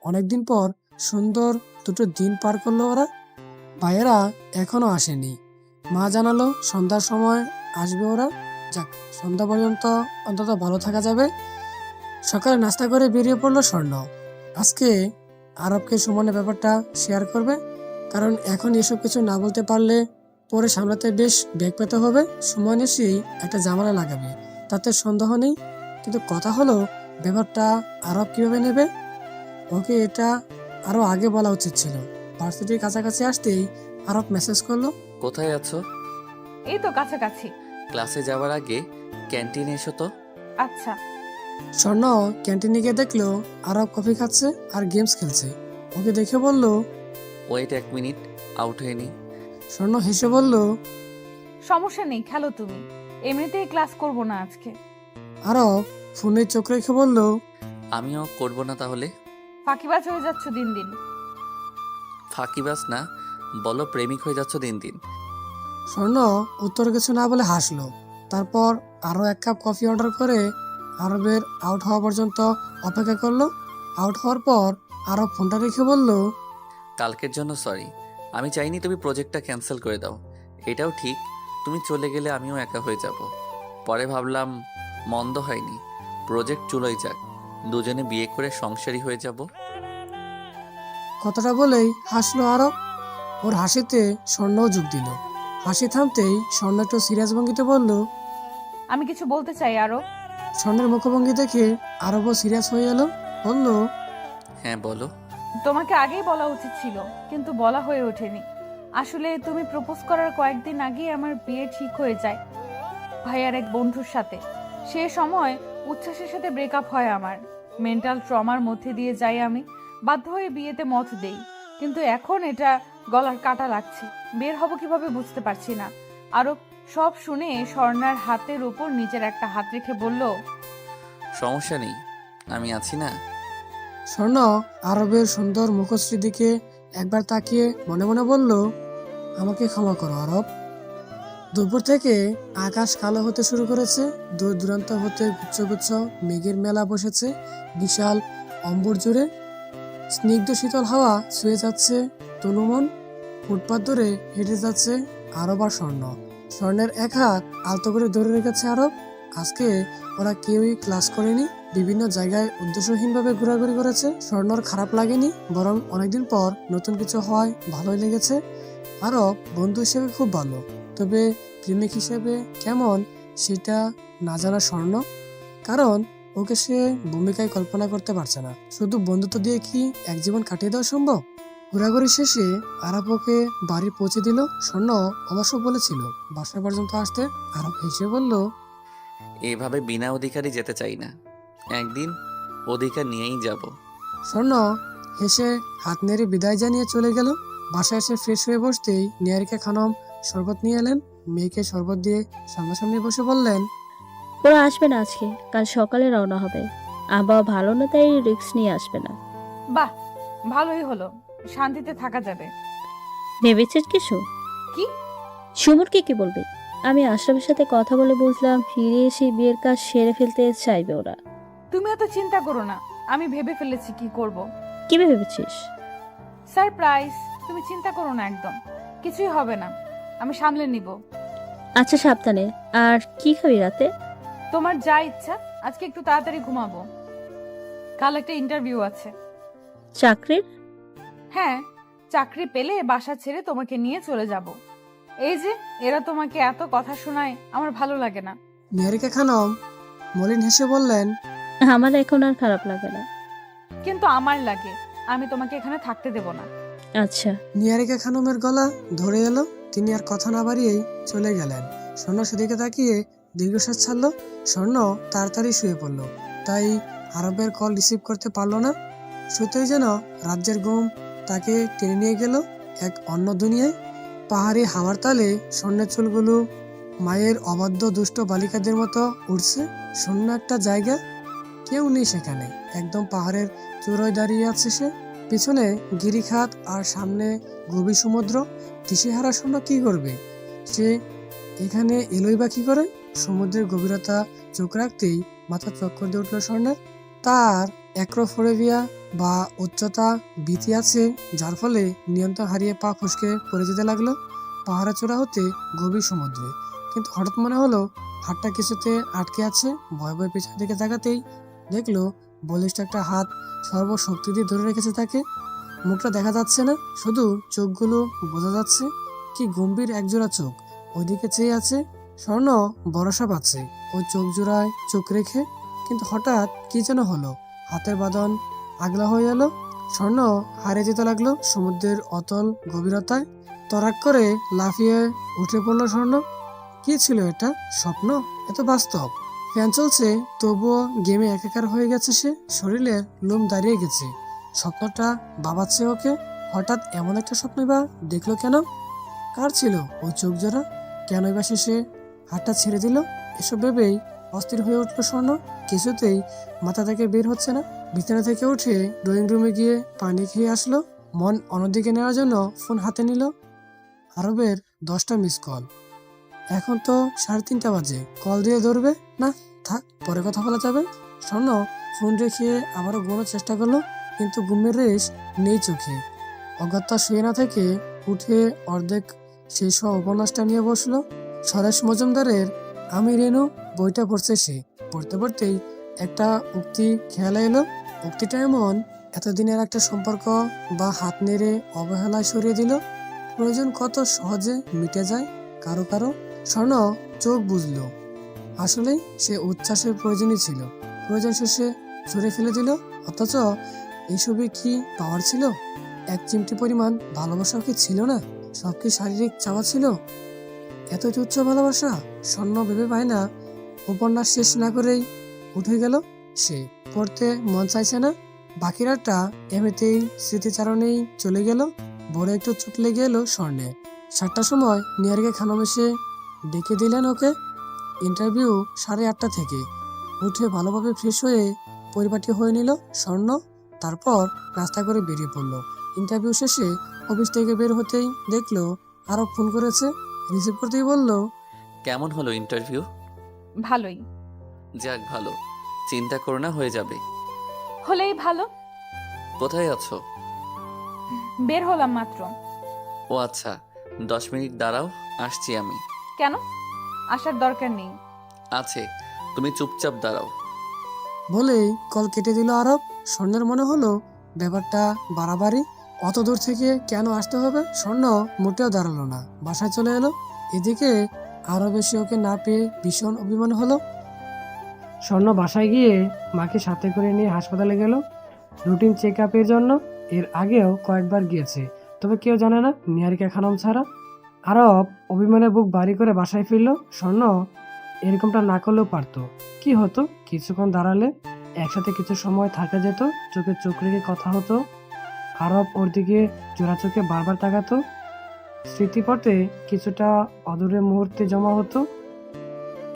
অনেকদিন পর সুন্দর 2 দিন পার করলো ওরা। ভাইয়েরা এখনো আসেনি। মা জানালো সন্ধ্যার সময় আসবে ওরা। যাক, সন্ধ্যা পর্যন্ত অন্তত ভালো থাকা যাবে। সকালে নাস্তা করে বেরিয়ে পড়লো স্বর্ণ। আজকে আরবকে সুমনের ব্যাপারটা শেয়ার করবে, কারণ এখন এসব কিছু না বলতে পারলে পরে সামলাতে বেশ বেগ পেতে হবে। সুমন এসেই একটা ঝামেলা লাগাবে, তাতে সন্দেহ নেই। কিন্তু কথা হলো ব্যাপারটা আরব কিভাবে নেবে। ওকে এটা আরো আগে বলা উচিত ছিল। ভার্সিটির কাছাকাছি আসতেই আরব মেসেজ করলো, কোথায় আছো? এই তো কাছাকাছি। ক্লাসে যাওয়ার আগে ক্যান্টিনে এসো তো। আচ্ছা। স্বর্ণ ক্যান্টিনে গিয়ে দেখলো আরব কফি খাচ্ছে আর গেমস খেলছে। ওকে দেখে বলল, ওয়েট 1 মিনিট, আউট হয়ে নি। স্বর্ণ হেসে বলল, সমস্যা নেই, খেলো তুমি। এমনিতেই ক্লাস করব না আজকে। আরব ফোনে চোখ রেখে বলল, আমিও করব না তাহলে। ফাঁকিবাজ হয়ে যাচ্ছ দিন দিন। ফাঁকিবাজ না, বলো প্রেমিক হয়ে যাচ্ছ দিন দিন। স্বর্ণ উত্তর কিছু না বলে হাসলো। তারপর আরও 1 কাপ কফি অর্ডার করে আরবের আউট হওয়া পর্যন্ত অপেক্ষা করলো। আউট হওয়ার পর আরব ফোনটা রেখে বলল, কালকের জন্য সরি। আমি চাইনি তুমি প্রজেক্টটা ক্যান্সেল করে দাও। এটাও ঠিক, তুমি চলে গেলে আমিও একা হয়ে যাব। পরে ভাবলাম মন্দ হয়নি, প্রজেক্ট চুলোই যাক, দুজনে বিয়ে করে সংসারী হয়ে যাব। কথাটা বলেই হাসলো আরব। ওর হাসিতে স্বর্ণও যোগ দিল। হাসি থামতেই স্বর্ণ একটু সিরিয়াস ভঙ্গিতে বলল, আমি কিছু বলতে চাই আরো। স্বর্ণের মুখভঙ্গি দেখে আরবও সিরিয়াস হয়ে এলো। বলল, হ্যাঁ বলো। তোমাকে আগেই বলা উচিত ছিল, কিন্তু বলা হয়ে ওঠেনি। আসলে তুমি প্রপোজ করার কয়েকদিন আগেই আমার বিয়ে ঠিক হয়ে যায় ভাইয়ার এক বন্ধুর সাথে। সে সময় উচ্ছ্বাসের সাথে ব্রেকআপ হয় আমার। মেন্টাল ট্রমার মধ্যে দিয়ে যাই আমি, বাধ্য হয়ে বিয়েতে মত দেই। কিন্তু এখন এটা গলার কাটা লাগছে, বের হব কিভাবে বুঝতে পারছি না। আরো সব শুনে স্বর্ণার হাতের উপর নিজের একটা হাত রেখে বলল, সমস্যা নেই, আমি আছি না। স্বর্ণ আরবের সুন্দর মুখশ্রীর দিকে একবার তাকিয়ে মনে মনে বলল, আমাকে ক্ষমা করো আরব। দুপুর থেকে আকাশ কালো হতে শুরু করেছে। দূর দূরান্ত হতে গুচ্ছ গুচ্ছ মেঘের মেলা বসেছে বিশাল অম্বর জুড়ে। স্নিগ্ধ শীতল হাওয়া ছুঁয়ে যাচ্ছে তনুমন। ফুটপাত ধরে হেঁটে যাচ্ছে আরব আর স্বর্ণ। স্বর্ণের এক হাত আলতো করে ধরে রেখেছে আরব। আজকে ওরা কেউই ক্লাস করেনি, বিভিন্ন জায়গায় উদ্দেশ্যহীনভাবে ঘোরাঘুরি করেছে। স্বর্ণর খারাপ লাগেনি, বরং অনেকদিন পর নতুন কিছু হয় ভালোই লেগেছে। আরব বন্ধু হিসেবে খুব ভালো, তবে প্রেমিক হিসেবে কেমন সেটা না জানা স্বর্ণ। কারণ ওকে সে ভূমিকায় কল্পনা করতে পারছে না। শুধু বন্ধুত্ব দিয়ে কি এক জীবন কাটিয়ে দেওয়া সম্ভব? ঘোরাঘুরি শেষে আরব ওকে বাড়ি পৌঁছে দিল। স্বর্ণ অবশ্য বলেছিল বাসা পর্যন্ত আসতে। আরব হেসে বলল, এভাবে বিনা অধিকারই যেতে চাই না, একদিন অধিকার নিয়েই যাব। স্বর্ণ হেসে হাত নেড়ে বিদায় জানিয়ে চলে গেল। বাসায় এসে ফ্রেশ হয়ে বসতেই নিহারিকা খানম শরবত নিয়ে এলেন। মেয়েকে শরবত দিয়ে সামনাসামনি বসে বললেন, ওরা আসবে না আজকে, কাল সকালে রওনা হবে। আবহাওয়া ভালো না, তাই রিস্ক নিয়ে আসবে না। বাহ, ভালোই হলো, শান্তিতে থাকা যাবে। ভেবেছিস কিছু? কি? সুমুরকে কি বলবি? আমি আশরাফের সাথে কথা বলে বুঝলাম ফিরে এসে বিয়ের কাজ সেরে ফেলতে চাইবে ওরা। তুমি এত চিন্তা করো না, আমি ভেবে ফেলেছি কি করব। কি ভেবেছিস? সারপ্রাইজ। তুমি চিন্তা করো না, একদম কিছুই হবে না, আমি সামলে নিব। আচ্ছা সাবধানে। আর কি খাবি রাতে? তোমার যা ইচ্ছা। আজকে একটু তাড়াতাড়ি ঘুমাবো, কাল একটা ইন্টারভিউ আছে। চাকরির? হ্যাঁ, চাকরি পেলে বাসা ছেড়ে তোমাকে নিয়ে চলে যাব। এই যে এরা তোমাকে এত কথা শোনায়, আমার ভালো লাগে না। নিহারিকা খানম মলিন হেসে বললেন, আমার এখন আর খারাপ লাগে না। কিন্তু আমার লাগে, আমি তোমাকে এখানে থাকতে দেব না। আচ্ছা। নিহারিকা খানমের গলা ধরে এলো। তিনি আর কথা না বাড়িয়েই চলে গেলেন। স্বর্ণ সেদিকে তাকিয়ে দীর্ঘশ্বাস ছাড়লো। স্বর্ণ তাড়াতাড়ি শুয়ে পড়ল, তাই আরবের কল রিসিভ করতে পারলো না। শুতেই যেন রাজ্যের ঘুম তাকে টেনে নিয়ে গেল এক অন্য দুনিয়ায়। পাহাড়ি হাওয়ার তালে স্বর্ণের চুলগুলো মায়ের অবাধ্য দুষ্ট বালিকাদের মতো উঠছে। শূন্য একটা জায়গা, কেউ নেই সেখানে। একদম পাহাড়ের চূড়ায় দাঁড়িয়ে আছে সে। পিছনে গিরিখাত আর সামনে গভীর সমুদ্র। দিশেহারা স্বর্ণ কি করবে সে এখানে? এলোই বা কি করে? সমুদ্রের গভীরতা চোখ রাখতেই মাথা চক্কর দিয়ে উঠল স্বর্ণের। তার অ্যাক্রোফোরেবিয়া বা উচ্চতা ভীতি আছে, যার ফলে নিয়ন্ত্রণ হারিয়ে পা ফসকে পড়ে যেতে লাগলো পাহাড়ে চূড়া হতে গভীর সমুদ্রে। কিন্তু হঠাৎ মনে হলো হাতটা কিছুতে আটকে আছে। ভয় ভয় পেছনের দিকে তাকাতেই দেখলো বলিষ্ঠ একটা হাত সর্বশক্তি দিয়ে ধরে রেখেছে তাকে। মুখটা দেখা যাচ্ছে না, শুধু চোখগুলো বোঝা যাচ্ছে। কি গম্ভীর একজোড়া চোখ ওইদিকে চেয়ে আছে। স্বর্ণ ভরসা পাচ্ছে ওই চোখ জোড়ায় চোখ রেখে। কিন্তু হঠাৎ কি যেন হলো, হাতের বাঁধন আগলা হয়ে এলো। স্বর্ণ হারিয়ে যেতে লাগলো সমুদ্রের অতল গভীরতায়। তরাক করে লাফিয়ে উঠে পড়লো স্বর্ণ। কি ছিল এটা? স্বপ্ন? এত বাস্তব? ফ্যান চলছে তবুও গেমে একাকার হয়ে গেছে সে। শরীরের লোম দাঁড়িয়ে গেছে। স্বপ্নটা বাবাচ্ছে ওকে। হঠাৎ এমন একটা স্বপ্ন বা দেখলো কেন? কার ছিল ওই চোখ জোড়া? কেনই বা শেষে হাতটা ছেড়ে দিল? এসব ভেবেই অস্থির হয়ে উঠল স্বর্ণ। কিছুতেই মাথা থেকে বের হচ্ছে না। বিছানা থেকে উঠে ড্রয়িং রুমে গিয়ে পানি খেয়ে আসলো। মন অন্যদিকে নেওয়ার জন্য ফোন হাতে নিল। আরবের 10টা মিস কল। এখন তো 3:30 বাজে, কল দিয়ে ধরবে না, থাক পরে কথা বলা যাবে। স্বর্ণ ফোন রেখে আবারও ঘুমানোর চেষ্টা করলো, কিন্তু ঘুমের রেশ নেই চোখে। অগত্যা শুয়ে না থেকে উঠে অর্ধেক শেষ হওয়া উপন্যাসটা নিয়ে বসলো। স্বরেশ মজুমদারের আমি রেনু বইটা পড়ছে সে। পড়তে পড়তেই একটা উক্তি খেয়ালে এলো। উক্তিটা এমন, এতদিনের একটা সম্পর্ক বা হাত নেড়ে অবহেলায় সরিয়ে দিল, প্রয়োজন কত সহজে মিটে যায় কারো কারো। স্বর্ণ চোখ বুঝলো, আসলেই সে উচ্ছ্বাসের প্রয়োজনই ছিল। প্রয়োজন শেষে ছুঁড়ে ফেলে দিল। অথচ এসবে কি পাওয়ার ছিল? এক চিমটি পরিমাণ ভালোবাসাও কি ছিল না? সব কি শারীরিক চাওয়া ছিল? এত তুচ্ছ ভালোবাসা? স্বর্ণ ভেবে পায় না। উপন্যাস শেষ না করেই উঠে গেল সে। পড়তে মন চাইছে না। বাকি রাতটা এমনিতেই স্মৃতিচারণেই চলে গেল। বড় একটু চোট লেগে এলো স্বর্ণে। 7টার সময় নিয়ারিকা খানম এসে ডেকে দিলেন ওকে। ইন্টারভিউ 8:30 থেকে। উঠে ভালোভাবে ফ্রেশ হয়ে পরিপাটি হয়ে নিল স্বর্ণ। তারপর নাস্তা করে বেরিয়ে পড়লো। ইন্টারভিউ শেষে অফিস থেকে বের হতেই দেখলো আরব ফোন করেছে। রিসিভ করতেই বলল, কেমন হলো ইন্টারভিউ? ভালোই। যাক ভালো, চিন্তা করো না, হয়ে যাবে। হলেই ভালো। কোথায় আছো? বের হলাম মাত্র। ও আচ্ছা, 10 মিনিট দাঁড়াও, আসছি আমি। কেন? আসার দরকার নেই। আছে, তুমি চুপচাপ দাঁড়াও। বলেই কল কেটে দিল আরব। স্বর্ণের মনে হলো ব্যাপারটা বাড়াবাড়ি। অত দূর থেকে কেন আসতে হবে? স্বর্ণ মোটেও দাঁড়ালো না, বাসায় চলে এলো। এদিকে আরো বেশি ওকে না পেয়ে ভীষণ অভিমান হলো। স্বর্ণ বাসায় গিয়ে মাকে সাথে করে নিয়ে হাসপাতালে গেল রুটিন চেক আপের জন্য। এর আগেও কয়েকবার গিয়েছে, তবে কেউ জানে না নিহারিকা খানম ছাড়া। আরব অভিমানে বুক ভারী করে বাসায় ফিরল। স্বর্ণ এরকমটা না করলেও পারতো। কি হতো, কিছুক্ষণ দাঁড়ালে একসাথে কিছু সময় থাকা যেত, চোখে চোখ রেখে কথা হতো। আরব ওর দিকে জোড়া চোখে বারবার তাকাতো। স্মৃতিপটে কিছুটা অদূরে মুহূর্তে জমা হতো।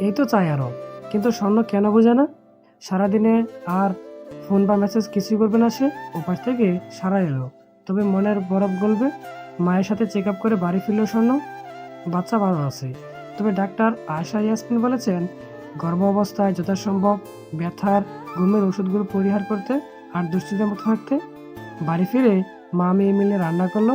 এই তো চাই আরব, কিন্তু স্বর্ণ কেন বোঝে না? সারাদিনে আর ফোন বা মেসেজ কিছুই করবে না সে। ওপাশ থেকে সারা এলো, তবে মনের বরফ গলবে। মায়ের সাথে চেক আপ করে বাড়ি ফিরল স্বর্ণ। বাচ্চা ভালো আছে, তবে ডাক্তার আয়শা ইয়াসমিন বলেছেন গর্ভ অবস্থায় যথাসম্ভব ব্যথার ঘুমের ওষুধগুলো পরিহার করতে আর দুশ্চিন্তার মতো থাকতে। বাড়ি ফিরে মা মেয়ে মিলে রান্না করলো।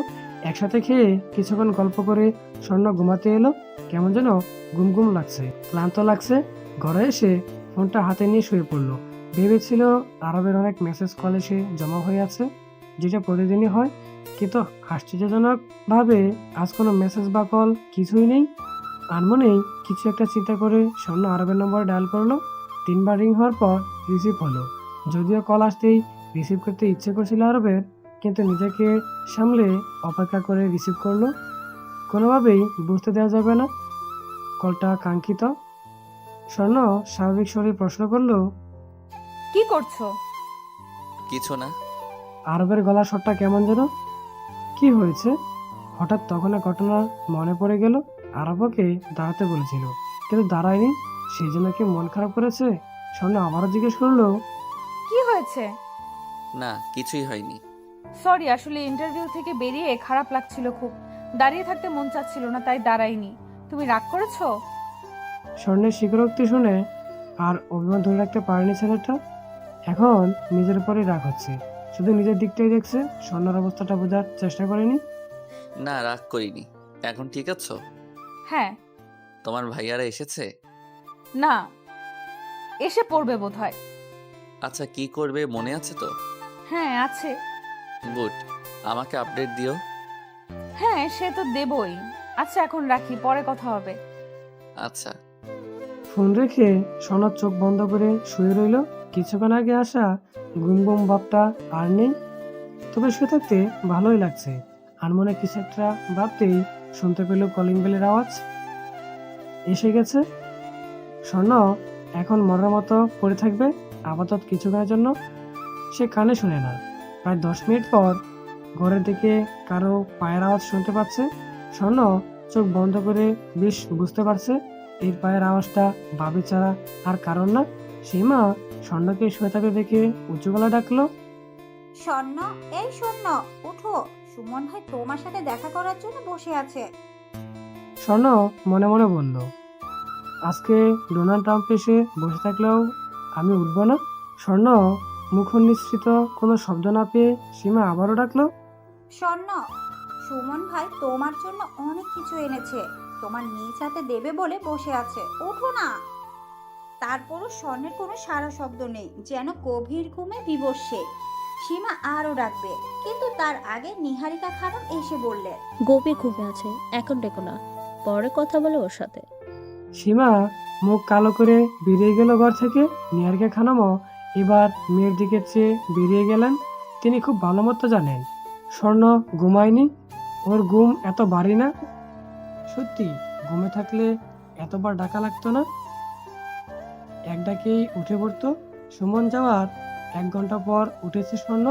একসাথে খেয়ে কিছুক্ষণ গল্প করে স্বর্ণ ঘুমাতে এলো। কেমন যেন ঘুম ঘুম লাগছে, ক্লান্ত লাগছে। ঘরে এসে ফোনটা হাতে নিয়ে শুয়ে পড়লো। ভেবেছিল আরবের অনেক মেসেজ কল এসে জমা হয়ে আছে, যেটা প্রতিদিনই হয়, কিন্তু আশ্চর্যজনক ভাবে আজ কোনো মেসেজ বা কল কিছুই নেই। আনমনেই কিছু একটা চিন্তা করে স্বর্ণ আরবের নম্বরে ডায়াল করলো। 3বার রিং হওয়ার পর রিসিভ হলো। যদিও কল আসতেই রিসিভ করতে ইচ্ছে করছিল আরবের, কিন্তু নিজেকে সামলে অপেক্ষা করে রিসিভ করলো। কোনোভাবেই বুঝতে দেওয়া যাবে না কলটা কাঙ্ক্ষিত। স্বর্ণ স্বাভাবিক স্বরে প্রশ্ন করলো, কি করছো? কিছু না। আরবের গলা স্বরটা কেমন যেন। কি হয়েছে? হঠাৎ তখন ঘটনা মনে পড়ে গেল। আরবকে দাঁড়াতে বলেছিল, কিন্তু দাঁড়ায়নি। সেই জন্য কি মন খারাপ করেছে? স্বর্ণ আবারও জিজ্ঞেস করলো, কি হয়েছে? না, কিছুই হয়নি। সরি, আসলে ইন্টারভিউ থেকে বেরিয়ে খারাপ লাগছিল খুব। দাঁড়িয়ে থাকতে মন চাচ্ছিল না, তাই দাঁড়াইনি। তুমি রাগ করেছো? স্বর্ণের স্বীকারোক্তি শুনে আর অভিমান ধরে রাখতে পারেনি ছেলেটা। এখন নিজের উপরেই রাগ হচ্ছে, শুধু নিজের দিকটাই দেখছে, স্বর্ণের অবস্থাটা বোঝার চেষ্টা করেনি। না, রাগ করিনি। এখন ঠিক আছো? হ্যাঁ। তোমার ভাইয়ারা এসেছে? না, এসে পড়বে বোধহয়। আচ্ছা, কি করবে মনে আছে তো? হ্যাঁ আছে। গুড, আমাকে আপডেট দিও। হ্যাঁ, সে তো দেবই। আচ্ছা এখন রাখি, পরে কথা হবে। আচ্ছা। ফোন রেখে স্বর্ণ চোখ বন্ধ করে শুয়ে রইল। কিছুক্ষণ আগে আসা ঘুম ঘুম ভাবটা আর নেই, তবে শুয়ে থাকতে ভালোই লাগছে। আর মনে কিছু একটা ভাবতেই শুনতে পেল কলিং বেলের আওয়াজ। এসে গেছে। স্বর্ণ এখন মরার মতো পড়ে থাকবে আপাতত কিছুক্ষণের জন্য। সে কানে শুনে না। প্রায় 10 মিনিট পর ঘরের দিকে কারো পায়ের আওয়াজ শুনতে পাচ্ছে। স্বর্ণ চোখ বন্ধ করে বেশ বুঝতে পারছে এই পায়ের আওয়াজটা ভাবি ছাড়া আর কারণ না। সীমা স্বর্ণকে শুয়ে থাকতে দেখে উঁচু গলা ডাকলো, স্বর্ণ, এই স্বর্ণ, উঠো। সুমন ভাই তোমার সাথে দেখা করার জন্য বসে আছে। স্বর্ণ মনে মনে বলল, আজকে ডোনাল্ড ট্রাম্প এসে বসে থাকলেও আমি উঠব না। স্বর্ণ মুখ নিঃসৃত কোনো শব্দ না পেয়ে সীমা আবারও ডাকলো, স্বর্ণ, সুমন ভাই তোমার জন্য অনেক কিছু এনেছে, তোমার নিজ হাতে দেবে বলে বসে আছে, ওঠো না। তারপরও স্বর্ণের কোনো সারা শব্দ নেই, যেন গভীর ঘুমে বিবস্বে। সীমা আরও ডাকবে, কিন্তু তার আগে নিহারিকা খানম এসে বললেন, গভীর ঘুমে আছে, এখন ডেকো না, পরে কথা বলে ওর সাথে। সীমা মুখ কালো করে বেরিয়ে গেল ঘর থেকে। নিহারিকা খানমও এবার মেয়ের দিকে চেয়ে বেরিয়ে গেলেন। তিনি খুব ভালো মতো জানেন স্বর্ণ ঘুমায়নি, ওর ঘুম এত ভারী না। সত্যি ঘুমে থাকলে এতবার ডাকা লাগতো না, এক ডাকেই উঠে পড়তো। সুমন যাওয়ার 1 ঘন্টা পর উঠেছে স্বর্ণ।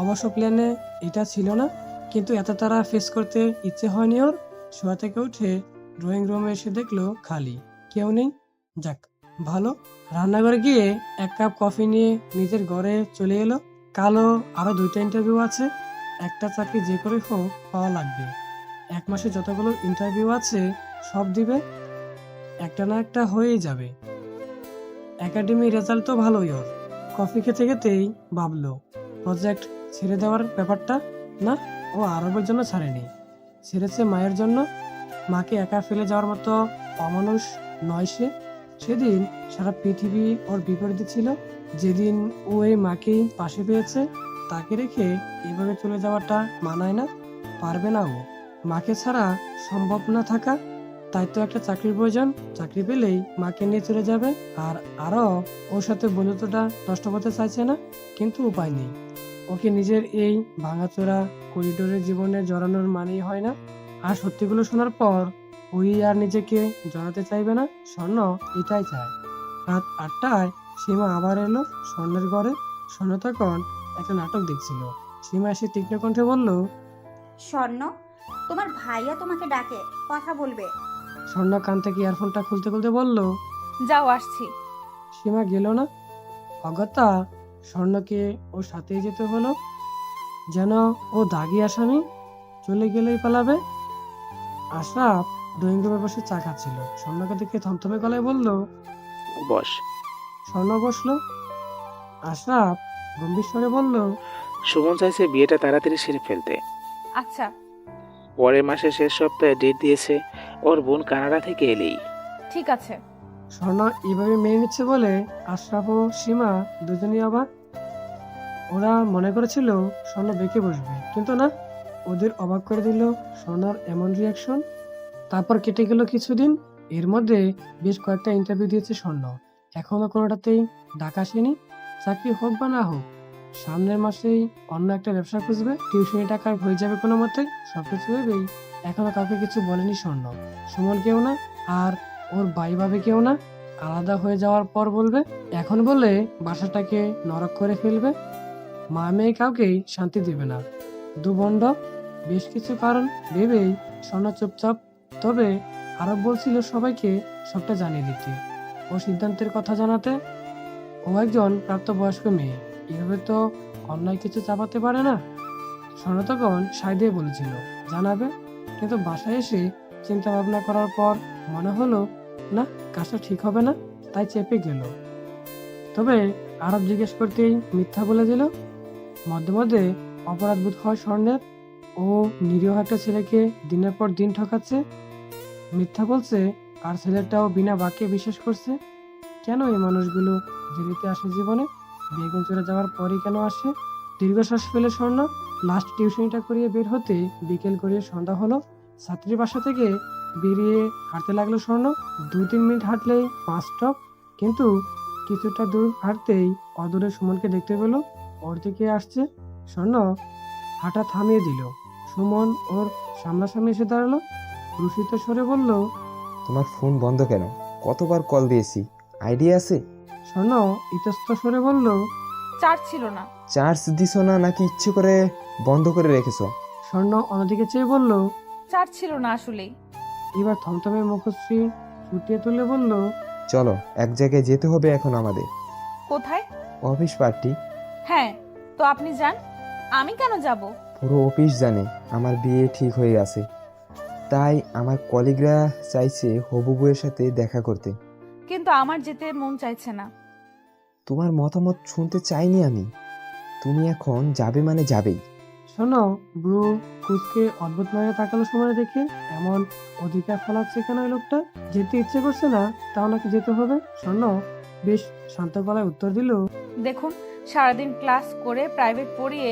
অবশ্য প্ল্যানে এটা ছিল না, কিন্তু এত তারা ফেস করতে ইচ্ছে হয়নি ওর। শোয়া থেকে উঠে ড্রয়িং রুমে এসে দেখলো খালি, কেউ নেই। যাক ভালো। রান্নাঘরে গিয়ে 1 কাপ কফি নিয়ে নিজের ঘরে চলে এলো। কালো আরো 2টা ইন্টারভিউ আছে, একটা চাকরি যে করে হোক পাওয়া লাগবে। 1 মাসে যতগুলো ইন্টারভিউ আছে সব দিবে, একটা না একটা হয়েই যাবে। একাডেমি রেজাল্ট তো ভালোই ওর। কফি খেতে খেতেই ভাবলো প্রজেক্ট ছেড়ে দেওয়ার ব্যাপারটা। না, ও আরবের জন্য ছাড়েনি, ছেড়েছে মায়ের জন্য। মাকে একা ফেলে যাওয়ার মতো অমানুষ নয় সে। সেদিন সারা পৃথিবী ওর বিপরীতে ছিল। যেদিন ও এই মাকেই পাশে পেয়েছে, তাকে রেখে এভাবে চলে যাওয়াটা মানায় না, পারবে না ও। মাকে ছাড়া সম্ভব না থাকা, তাই তো একটা চাকরির প্রয়োজন। চাকরি পেলেই মাকে নিয়ে চলে যাবে। আর আরও ওর সাথে বন্ধুত্বটা নষ্ট করতে চাইছে না, কিন্তু উপায় নেই। ওকে নিজের এই ভাঙাচোরা করিডোরের জীবনে জড়ানোর মানেই হয় না। আর সত্যিগুলো শোনার পর ওই আর নিজেকে জড়াতে চাইবে না। স্বর্ণ এটাই চায়। রাত 8টায় সীমা আবার এলো স্বর্ণের ঘরে। স্বর্ণ তখন একটা নাটক দেখছিল। সীমা এসে তীক্ষ্ণ কণ্ঠে বলল, স্বর্ণ, তোমার ভাইয়া তোমাকে ডাকে, কথা বলবে। স্বর্ণ কান থেকে ইয়ারফোনটা খুলতে খুলতে বলল, যাও, আসছি। সীমা গেল না। অগত্যা স্বর্ণকে ওর সাথেই যেতে হলো, যেন ও দাগি আসামি, চলে গেলেই পালাবে। আশরাফ ড্রয়িং রুমে বসে চা খাচ্ছিল। স্বর্ণকে দেখে থমথমে গলায় বলল, বস। স্বর্ণ বসলো। আশরাফ গম্ভীর স্বরে বলল, সুমন চাইছে বিয়েটা তাড়াতাড়ি সেরে ফেলতে। আচ্ছা, পরের মাসের শেষ সপ্তাহে ডেট দিয়েছে, ওর বোন কানাডা থেকে এলেই। ঠিক আছে। স্বর্ণ এইভাবে মেনে নিচ্ছে বলে আশরাফ ও সীমা দুজনেই অবাক। ওরা মনে করেছিল স্বর্ণ বেঁকে বসবে, কিন্তু না, ওদের অবাক করে দিল স্বর্ণর এমন রিয়াকশন। তারপর কেটে গেল কিছুদিন। এর মধ্যে বেশ কয়েকটা ইন্টারভিউ দিয়েছে স্বর্ণ, এখনো কোনোটাতেই ডাক আসেনি। চাকরি হোক বা না হোক, সামনের মাসেই অন্য একটা ব্যবসা খুঁজবে, টিউশনি টাকা হয়ে যাবে কোনো মতে। সবকিছু ভেবেই এখনো কাউকে কিছু বলেনি স্বর্ণ। সুমন কেউ না, আর ওর ভাই ভাবে কেউ না। আলাদা হয়ে যাওয়ার পর বলবে, এখন বলে বাসাটাকে নরক করে ফেলবে। মা মেয়ে কাউকেই শান্তি দেবে না। দুবন্ড বেশ কিছু কারণ ভেবেই স্বর্ণ চুপচাপ। তবে আরব বলছিল সবাইকে সবটা জানিয়ে দিতে, ও সিদ্ধান্তের কথা জানাতে। ও একজন প্রাপ্তবয়স্ক মেয়ে, এভাবে তো অন্যায় কিছু চাপাতে পারে না। স্বর্ণ তখন সায় দিয়ে বলেছিল জানাবে, কিন্তু বাসায় এসে চিন্তা ভাবনা করার পর মনে হলো না, কাজটা ঠিক হবে না, তাই চেপে গেল। তবে আরব জিজ্ঞেস করতেই মিথ্যা বলে দিল। মধ্যে মধ্যে অপরাধ বোধ হয় স্বর্ণের। ও নিরীহ একটা ছেলেকে দিনের পর দিন ঠকাচ্ছে, মিথ্যা বলছে, আর ছেলেটাও বিনা বাক্যে বিশ্বাস করছে। কেন এই মানুষগুলো দেরিতে আসে জীবনে? বেগুন চলে যাওয়ার পরই কেন আসে? দীর্ঘশ্বাস ফেলে স্বর্ণ লাস্ট টিউশনিটা করিয়ে বের হতে বিকেল করিয়ে সন্ধ্যা হলো। ছাত্রীর বাসা থেকে বেরিয়ে হাঁটতে লাগলো স্বর্ণ। 2-3 মিনিট হাঁটলেই 5 স্টপ, কিন্তু কিছুটা দূর হাঁটতেই অদূরে সুমনকে দেখতে পেল, ওর দিকে আসছে। স্বর্ণ হাঁটা থামিয়ে দিল। সুমন ওর সামনাসামনি এসে দাঁড়ালো, রুষিত স্বরে বলল, তোমার ফোন বন্ধ কেন? কতবার কল দিয়েছি, আইডিয়া আছে? স্বর্ণ ইতস্ত স্বরে বলল, চার্জ ছিল না। চার্জ দিছো না নাকি ইচ্ছে করে বন্ধ করে রেখেছো? স্বর্ণ অন্যদিকে চেয়ে বলল, চার্জ ছিল না আসলেই। এবার থমথমে মুখশ্রী ফুটিয়ে তুলে বলল, চলো, এক জায়গায় যেতে হবে এখন আমাদের। কোথায়? Office party. হ্যাঁ, তো আপনি যান, আমি কেন যাব? পুরো অফিস জানে আমার বিয়ে ঠিক হয়ে আছে। তাই আমার কলিগরা চাইছে হবু বউয়ের সাথে দেখা করতে। কিন্তু আমার যেতে মন চাইছে না। তোমার মতামত শুনতে চাইনি আমি। তুমি এখন যাবে মানে যাবেই। শোনো, ব্রু কুচকে অদ্ভুত নজরে তাকালো সময় দেখে। এমন অধিকার ফলাচ্ছে কেন এই লোকটা? যেতে ইচ্ছে করছে না, তাও নাকি যেতে হবে। শোনো বেশ শান্ত গলায় উত্তর দিল, দেখুন, সারাদিন ক্লাস করে প্রাইভেট পড়িয়ে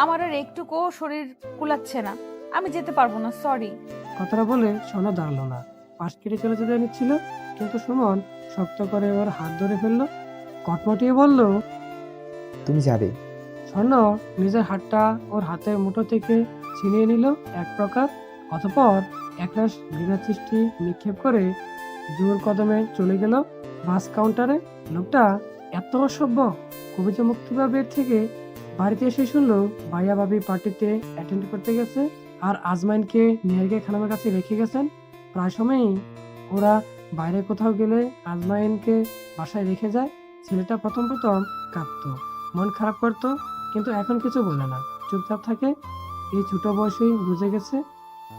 আমার আর একটুকুও শরীর কুলাচ্ছে না। আমি যেতে পারবো না, সরি। কথাটা বলে সোনা দাঁড়ালো না, পাশ কেটে চলে যেতে নিচ্ছিল, কিন্তু সুমন শক্ত করে ওর হাত ধরে ফেললো, কটমটিয়ে বলল, তুমি যাবে। স্বর্ণ নিজের হাতটা ওর হাতের মুঠো থেকে ছিনিয়ে নিল এক প্রকার, অতঃপর একরাশ ঘৃণার সৃষ্টি নিক্ষেপ করে জোর কদমে চলে গেল বাস কাউন্টারে। লোকটা এত অসভ্য। কবিতা মুক্তিবা বের থেকে বাড়িতে এসে শুনলো ভাইয়া ভাবি পার্টিতে অ্যাটেন্ড করতে গেছে আর আজমাইনকে নিহারিকা খানমের কাছে রেখে গেছেন। প্রায় সময়ই ওরা বাইরে কোথাও গেলে আজমাইনকে বাসায় রেখে যায়। ছেলেটা প্রথম প্রথম কাঁদতো, মন খারাপ করতো, কিন্তু এখন কিছু বলে না, চুপচাপ থাকে। এই ছোট বয়সেই বুঝে গেছে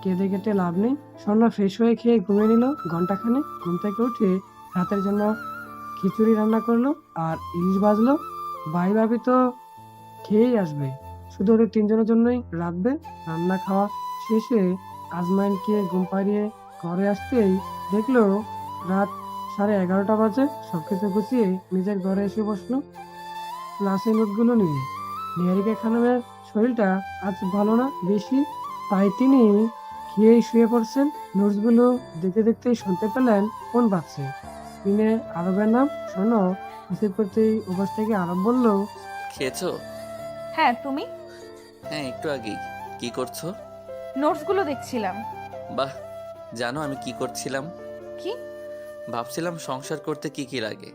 কেঁদে কেটে লাভ নেই। স্বর্ণ ফ্রেশ হয়ে খেয়ে ঘুমিয়ে নিল ঘন্টাখানে। ঘুম থেকে উঠে রাতের জন্য খিচুড়ি রান্না করলো আর ইলিশ ভাজলো। ভাই ভাবি তো খেয়েই আসবে, শুধু ওদের তিনজনের জন্যই রাখবে। রান্না খাওয়া শেষে আজমাইনকে ঘুম পাড়িয়ে ঘরে আসতেই দেখলো রাত 11:30 বাজে। সবকিছু গুছিয়ে নিজের ঘরে এসে বসলো ক্লাসের নোটগুলো নিয়ে। নিহারিকা খানমের শরীরটা আজ ভালো না বেশি, তাই তিনি খেয়েই শুয়ে পড়ছেন। নোটসগুলো দেখতে দেখতেই শুনতে পেলেন ফোন বাজছে। স্ক্রিনে আরবের নাম। শোনো রিসিভ করতেই ওপাশ থেকে আরব বলল, খেয়েছো? হ্যাঁ, তুমি? হ্যাঁ, একটু আগেই। কি করছো? নোটসগুলো দেখছিলাম। বাহ, জানো আমি কি করছিলাম? কি? ভাবছিলাম সংসার করতে কি কি লাগে,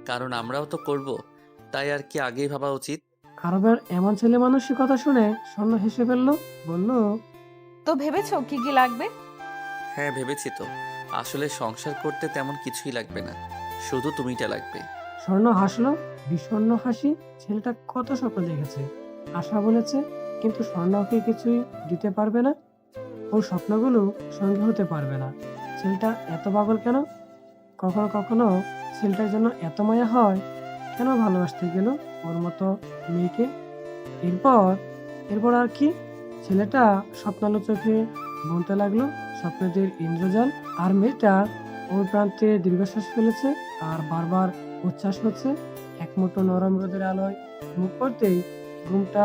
কারণ আমরাও তো করব, তাই আর কি আগেই ভাবা উচিত। আরবের এমন ছেলে মানুষের কথা শুনে স্বর্ণ হেসে ফেললো, বলল, তো ভেবেছো কি কি লাগবে? হ্যাঁ ভেবেছি তো। আসলে সংসার করতে তেমন কিছুই লাগবে না, শুধু তুমিটা লাগবে। স্বর্ণ হাসলো, বিষণ্ণ হাসি। ছেলেটা কত স্বপ্ন দেখেছে, আশা বলেছে, কিন্তু স্বর্ণ ওকে কিছুই দিতে পারবে না। ওর স্বপ্নগুলো সঙ্গে হতে পারবে না। ছেলেটা এত পাগল কেন? কখনো কখনো ছেলেটার জন্য এত মায়া হয় কেন? ভালোবাসতে গেল ওর মতো মেয়েকে। এরপর এরপর আর কি? ছেলেটা স্বপ্নালো চোখে বলতে লাগলো স্বপ্নদের ইন্দ্রজাল। আর মেয়েটা ওর প্রান্তে দীর্ঘশ্বাস ফেলেছে আর বারবার উচ্ছ্বাস হচ্ছে। এক মুঠো নরম রোদের আলোয় মুখ করতেই ঘুমটা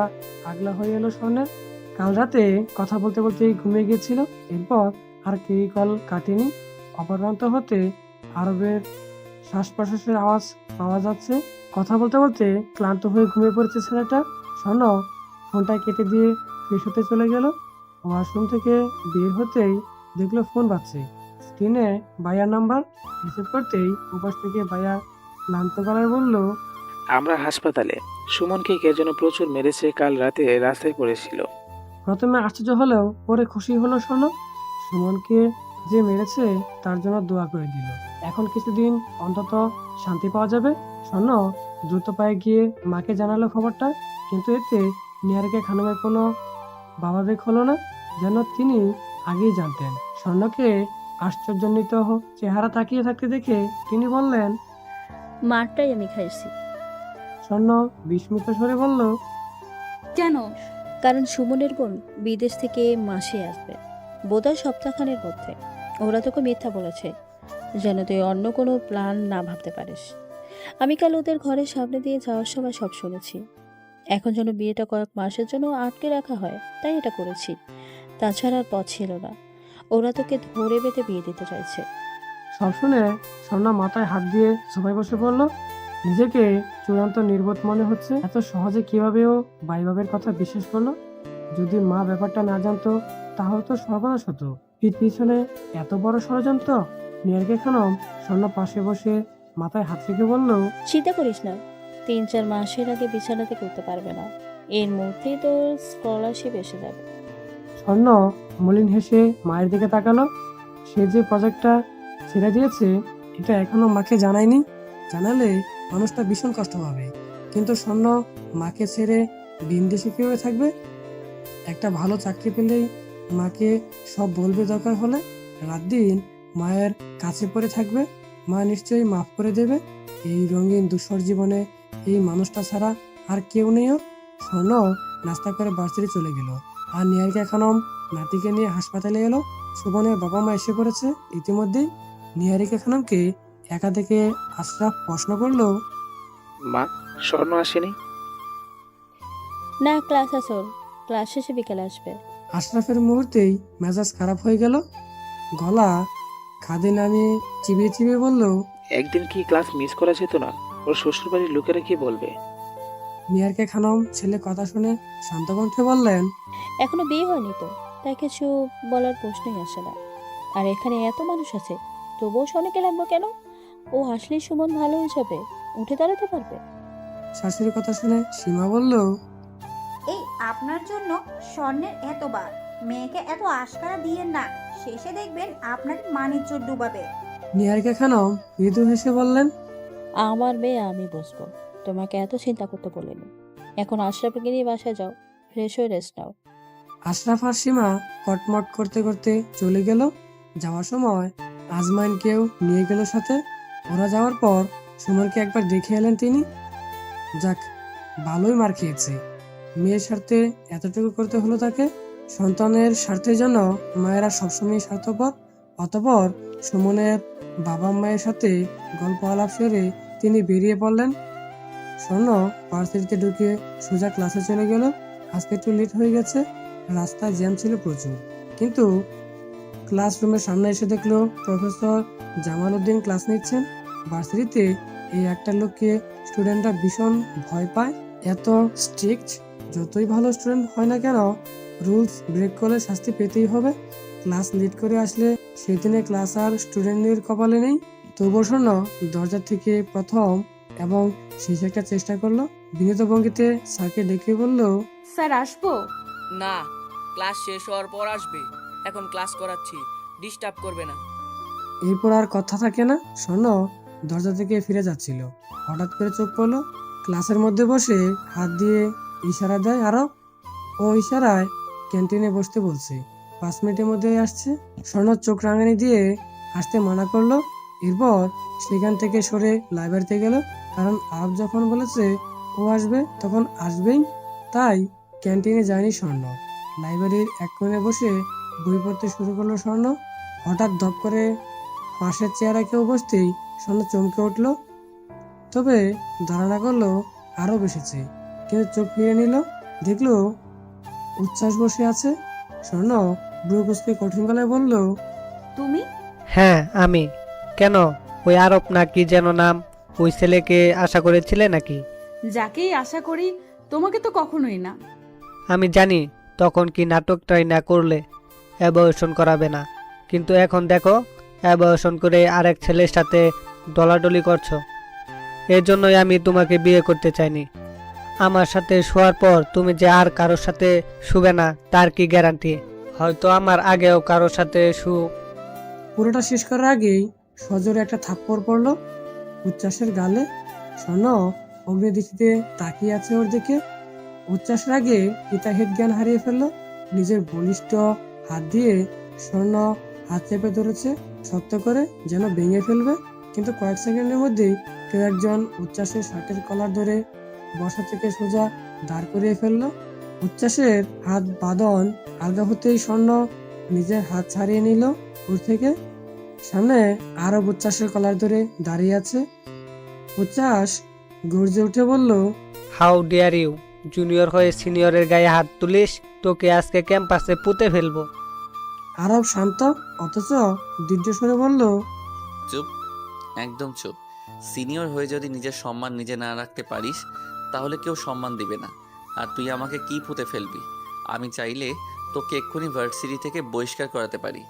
আগলা হয়ে এলো স্বর্ণের। কাল রাতে কথা বলতে বলতেই ঘুমিয়ে গিয়েছিল। এরপর আর কেই কল কাটেনি। অপর প্রান্ত হতে আরবের শ্বাস প্রশ্বাসের আওয়াজ পাওয়া যাচ্ছে। কথা বলতে বলতে ক্লান্ত হয়ে ঘুমিয়ে পড়েছে ছেলেটা। স্বর্ণ ফোনটা কেটে দিয়ে ফ্রেশ হতে চলে গেল। ওয়াশরুম থেকে বের হতেই দেখলো ফোন বাজছে। স্ক্রিনে ভাইয়ার নাম্বার। রিসিভ করতেই উপাস থেকে ভাইয়া ক্লান্ত গলায় বলল, আমরা হাসপাতালে। সুমনকে কে যেন প্রচুর মেরেছে, কাল রাতে রাস্তায় পড়েছিল। প্রথমে আশ্চর্য হলেও পরে খুশি হলো স্বর্ণ। সুমনকে যে মেরেছে তার জন্য দোয়া করে দিল। এখন কিছুদিন অন্তত শান্তি পাওয়া যাবে। স্বর্ণ দ্রুত পায়ে গিয়ে মাকে জানালো খবরটা, কিন্তু এতে নিহারিকা খানমের কোনো ভাবাবেগ হলো না, যেন তিনি আগেই জানতেন। স্বর্ণকে আশ্চর্যান্বিত চেহারা তাকিয়ে থাকতে দেখে তিনি বললেন, মারটাই আমি খাইছি। স্বর্ণ বিস্মিত স্বরে বলল, কেন? কারণ সুমনের বোন বিদেশ থেকে মাসে আসবে, বোধহয় সপ্তাহখানের মধ্যে। ওরা তোকে মিথ্যা বলেছে যেন তুই অন্য কোনো প্ল্যান না ভাবতে পারিস। আমি কাল ওদের ঘরের সামনে দিয়ে যাওয়ার সময় সব শুনেছি। এখন যেন বিয়েটা কয়েক মাসের জন্য আটকে রাখা হয়, তাই এটা করেছি। তাছাড়া আর পথ ছিল না। ওরা তোকে ধরে বেঁধে বিয়ে দিতে চাইছে। সব শুনে স্বর্ণা মাথায় হাত দিয়ে সবাই বসে পড়ল। নিজেকে চূড়ান্ত নির্বোধ মনে হচ্ছে। এত সহজে কিভাবে ও ভাইবাবের কথা বিশ্বাস করলো? যদি মা ব্যাপারটা না জানতো তাহলে তো সর্বনাশ হতো। পিছনে এত বড় ষড়যন্ত্র। নিহারিকা খানম স্বর্ণ পাশে বসে মাথায় হাত রেখে বলল, চিন্তা করিস না, 3-4 মাসের আগে বিছানাতে করতে পারবে না। এর মধ্যেই তোর স্কলারশিপ এসে যাবে। স্বর্ণ মলিন হেসে মায়ের দিকে তাকালো। সে যে প্রজেক্টটা ছেড়ে দিয়েছে এটা এখনো মাকে জানায়নি। জানালে মানুষটা ভীষণ কষ্ট পাবে। কিন্তু স্বর্ণ মাকে ছেড়ে বিদেশে কিভাবে থাকবে? একটা ভালো চাকরি পেলেই মাকে সব বলবে, দরকার হলে রাত দিন মায়ের কাছে পড়ে থাকবে। মা নিশ্চয়ই মাফ করে দেবে। এই রঙিন ধূসর জীবনে এই মানুষটা ছাড়া আর কেউ নেই ওর। স্বর্ণ নাস্তা করে ভার্সিটি চলে গেল, আর নিহারিকা খানম নাতিকে নিয়ে হাসপাতালে এলো। সুমনের বাবা মা এসে পড়েছে ইতিমধ্যেই। নিহারিকা খানমকে একা দেখে আশরাফ প্রশ্ন করলো, মা, স্বর্ণ আসেনি? না, ক্লাস আছে ওর। ক্লাস শেষে বিকেলে আসবে। আশরাফের মুহূর্তেই মেজাজ খারাপ হয়ে গেল। গলা খাদে নামিয়ে চিবিয়ে চিবিয়ে বলল, একদিন কি ক্লাস মিস করা যেত না? ওর শ্বশুরবাড়ির লোকেরা কি বলবে? নিহারিকা খানম ছেলে কথা শুনে শান্ত কণ্ঠে বললেন, এখনো বিয়ে হয়নি তো, তাই কিছু বলার প্রশ্নই আসে না। আর এখানে এত মানুষ আছে, তবুও শোনাকে লাগবে কেন? ও হাসলেই সুমন ভালো হয়ে যাবে, উঠে দাঁড়াতে পারবে। শাশুড়ির কথা শুনে সীমা বলল, এই আপনার জন্য স্বর্ণের এতবার, মেয়েকে এত আশকারা দিয়েন না, শেষে দেখবেন আপনার মানিজ্য ডুবাবে। নিহারিকা খানম মৃদু হেসে বললেন, আমার মেয়ে আমি বসবো, তোমাকে এত চিন্তা করতে বলিনি। এখন আশরাফকে নিয়ে বাসায় যাও, ফ্রেশ হয়ে রেস্ট নাও। আশরাফ আর সীমা কটমট করতে করতে চলে গেল। যাওয়ার সময় আজমাইনকেও নিয়ে গেল সাথে। ওরা যাওয়ার পর সুমনকে একবার দেখে এলেন তিনি। যাক, ভালোই মার খেয়েছে। মেয়ের স্বার্থে এতটুকু করতে হলো তাকে। সন্তানের স্বার্থের জন্য মায়েরা সবসময় স্বার্থপর। অতঃপর সুমনের বাবা মায়ের সাথে গল্প আলাপ সেরে তিনি বেরিয়ে পড়লেন। স্বর্ণ ভার্সিটিতে ঢুকে সোজা ক্লাসে চলে গেল। আজকে একটু লেট হয়ে গেছে, রাস্তায় জ্যাম ছিল প্রচুর। কিন্তু ক্লাসরুমের সামনে এসে দেখলো প্রফেসর জামাল উদ্দিন ক্লাস নিচ্ছেন। ভার্সিটিতে এই একটা লোককে স্টুডেন্টরা ভীষণ ভয় পায়। এত স্ট্রিক্ট, যতই ভালো স্টুডেন্ট হয় না কেন, রুলস ব্রেক করলে শাস্তি পেতেই হবে। ক্লাস লেট করে আসলে সেই দিনে ক্লাস আর স্টুডেন্টদের কপালে নেই। তবুও স্বর্ণ দরজা থেকে প্রথম এবং শেষ একটা চেষ্টা করলো। বিনীত ভঙ্গিতে স্যারকে ডেকে বলল, স্যার আসবো? না, ক্লাস শেষ হওয়ার পর আসবে। এখন ক্লাস করাচ্ছি, ডিস্টার্ব করবে না। এরপর আর কথা থাকে না। স্বর্ণ দরজা থেকে ফিরে যাচ্ছিল, হঠাৎ করে চোখ পড়লো ক্লাসের মধ্যে বসে হাত দিয়ে ইশারা দেয় আরব। ও ইশারায় ক্যান্টিনে বসতে বলছে, 5 মিনিটের মধ্যে আসছে। স্বর্ণ চোখ রাঙানি দিয়ে আসতে মানা করলো। এরপর সেখান থেকে সরে লাইব্রেরিতে গেল, কারণ আরব যখন বলেছে ও আসবে তখন আসবেই। তাই ক্যান্টিনে যায়নি স্বর্ণ। লাইব্রেরির এক কোণে বসে বই পড়তে শুরু করলো স্বর্ণ। হঠাৎ ধপ করে পাশের চেয়ারে কেউ বসতেই স্বর্ণ চমকে উঠল। তবে ধারণা করলো আরও এসেছে, কিন্তু চোখ ফিরে নিল, দেখলো উচ্ছ্বাস বসে আছে। স্বর্ণ ব্রু কুঁচকে কঠিন গলায় বলল, তুমি? হ্যাঁ আমি। কেন, ওই আরব না কি যেন নাম, ওই ছেলেকে আশা করেছিলে নাকি? যাকেই আশা করি, তোমাকে তো কখনোই না। আমি জানি তখন কি নাটকটাই না করলে অ্যাবর্শন করাবে না, কিন্তু এখন দেখো অ্যাবর্শন করে আরেক ছেলের সাথে ডলাডলি করছো। এর জন্যই আমি তোমাকে বিয়ে করতে চাইনি। আমার সাথে শোয়ার পর তুমি যে আর কারোর সাথে শুবে না তার কি গ্যারান্টি? হয়তো আমার আগেও কারোর সাথে পুরোটা শেষ করার আগেই সজোরে একটা থাপ্পড় পড়লো উচ্ছ্বাসের গালে। স্বর্ণ অগ্নিদৃষ্টিতে তাকিয়ে আছে ওর দিকে। উচ্ছ্বাসের আগে হিতাহিত জ্ঞান হারিয়ে ফেললো। নিজের বলিষ্ঠ হাত দিয়ে স্বর্ণ হাত চেপে ধরেছে শক্ত করে, যেন ভেঙে ফেলবে। কিন্তু কয়েক সেকেন্ডের মধ্যেই কেউ একজন উচ্ছ্বাসের শার্টের কলার ধরে বসা থেকে সোজা দাঁড় করিয়ে ফেললো। উচ্ছ্বাসের হাত বাঁধন আলগা হতেই স্বর্ণ নিজের হাত ছাড়িয়ে নিল ওর থেকে। সামনে আরো উচ্ছ্বাসের কলার ধরে দাঁড়িয়ে আছে। উচ্ছ্বাস গর্জে উঠে বলল, হাউ ডিয়ার ইউ, জুনিয়র হয়ে সিনিয়রের গায়ে হাত তুলিস, তোকে আজকে ক্যাম্পাসে পুঁতে ফেলবো। আরব শান্ত অথচ দীর্ঘস্বরে বলল, চুপ, একদম চুপ। সিনিয়র হয়ে যদি নিজের সম্মান নিজে না রাখতে পারিস তাহলে কেউ সম্মান দিবে না। আর তুই আমাকে কি পুঁতে ফেলবি? আমি চাইলে তোকে এক্ষুনি ভার্সিটি থেকে বহিষ্কার করাতে পারি।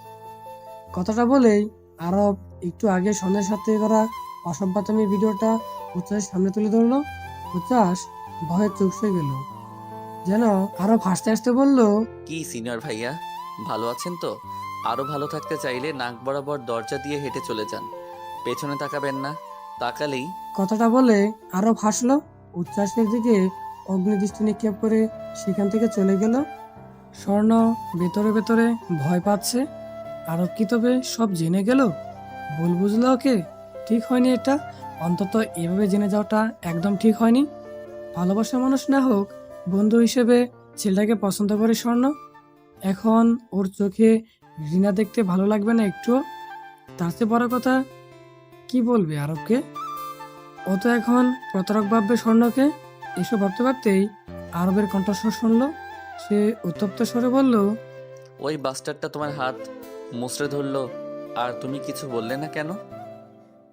কথাটা বলেই আরব একটু আগে সন্ধ্যের সাথে করা অসভ্যতামি ভিডিওটা উচ্ছ্বাসের সামনে তুলে ধরলো। উচ্ছ্বাস ভয়ে চোখ সয়ে গেল, যেন আরব হাসতে হাসতে বলল, কি সিনিয়র ভাইয়া, ভালো আছেন তো? আরও ভালো থাকতে চাইলে নাক বরাবর দরজা দিয়ে হেঁটে চলে যান, পেছনে তাকাবেন না। তাকালেই কথাটা বলে আরব হাসলো। উচ্ছ্বাসের দিকে অগ্নিদৃষ্টি নিক্ষেপ করে সেখান থেকে চলে গেল। স্বর্ণ ভেতরে ভেতরে ভয় পাচ্ছে। আরব কি তবে সব জেনে গেল? ভুল বুঝলো ওকে? ঠিক হয়নি এটা। অন্তত এভাবে জেনে যাওয়াটা একদম ঠিক হয়নি। ভালোবাসার মানুষ না হোক, বন্ধু হিসেবে ছেলেটাকে পছন্দ করে স্বর্ণ। এখন ওর চোখে রিনা দেখতে ভালো লাগবে না একটুও? তার চেয়ে বড় কথা, কি বলবে আরবকে? ও তো এখন প্রতারক ভাববে স্বর্ণকে। এসব ভাবতে ভাবতেই আরবের কণ্ঠস্বর শুনলো। সে উত্তপ্ত স্বরে বলল, ওই বাস্টারটা তোমার হাত মুচড়ে ধরলো আর তুমি কিছু বললে না কেন?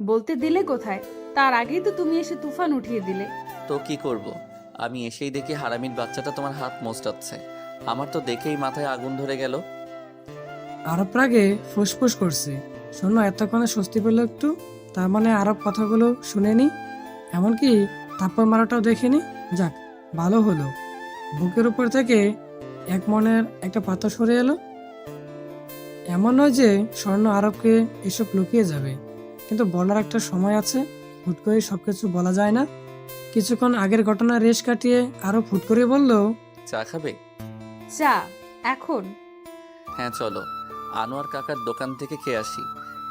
বলতে দিলে কোথায়? তার আগেই তো তুমি এসে তুফান উঠিয়ে দিলে। তো কি করব? আমি এসেই দেখি হারামির বাচ্চাটা তোমার হাত মোচড়াচ্ছে। আমার তো দেখেই মাথায় আগুন ধরে গেল। আরব রাগে ফুসফুস করছে। স্বর্ণ এতক্ষণে স্বস্তি পেল একটু। তার মানে আরব কথাগুলো শুনেনি, এমনকি থাপ্পড় মারাটাও দেখেনি। যাক, ভালো হলো। বুকের উপর থেকে এক মনের একটা পাথর সরে এলো। এমন নয় যে স্বর্ণ আরবকে এসব লুকিয়ে যাবে, কিন্তু বলার একটা সময় আছে। হুট করে সবকিছু বলা যায় না। কিছুক্ষণ আগের ঘটনা রেশ কাটিয়ে আরব হুট করে বলল, চা খাবে? চা এখন? হ্যাঁ চলো, আনোয়ার কাকার দোকান থেকে খেয়ে আসি।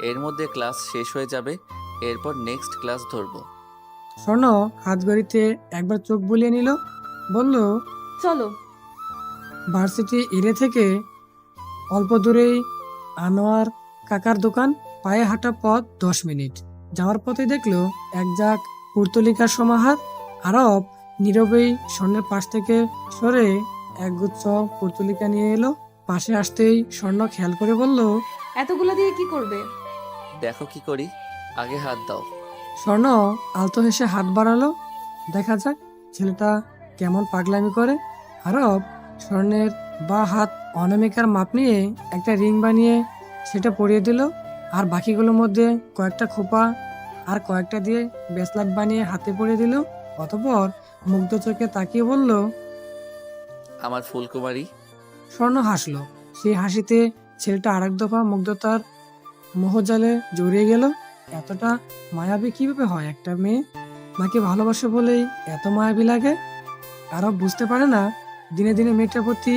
এর মধ্যে ক্লাস শেষ হয়ে যাবে, এরপর নেক্সট ক্লাস ধরবো। স্বর্ণ হাত ঘড়িতে একবার চোখ বুলিয়ে নিল, বলল, চলো। ভার্সিটি এরিয়া থেকে অল্প দূরেই আনোয়ার কাকার দোকান। পায়ে হাঁটা পথ 10 মিনিট। যাওয়ার পথে দেখলো এক ঝাঁক পুর্তলিকার সমাহার। আরব নীরবেই স্বর্ণের পাশ থেকে সরে একগুচ্ছ পুর্তলিকা নিয়ে এলো। পাশে আসতেই স্বর্ণ খেয়াল করে বলল, এতগুলো দিয়ে কি করবে? দেখো কি করি, আগে হাত দাও। স্বর্ণ আলতো হেসে হাত বাড়ালো। দেখা যাক ছেলেটা কেমন পাগলামি করে। আরব স্বর্ণের বা হাত অনামিকার মাপ নিয়ে একটা রিং বানিয়ে সেটা পরিয়ে দিল। আর বাকিগুলোর মধ্যে কয়েকটা খোপা আর কয়েকটা দিয়ে ব্রেসলেট বানিয়ে হাতে পরিয়ে দিল। অতঃপর মুগ্ধ চোখে তাকিয়ে বলল, আমার ফুলকুমারী। স্বর্ণ হাসলো। সেই হাসিতে ছেলেটা আরেক দফা মুগ্ধতার মোহজালে জড়িয়ে গেল। এতটা মায়াবী কিভাবে হয় একটা মেয়ে? নাকি ভালোবাসে বলেই এত মায়াবী লাগে? আরব বুঝতে পারে না, দিনে দিনে মেয়েটার প্রতি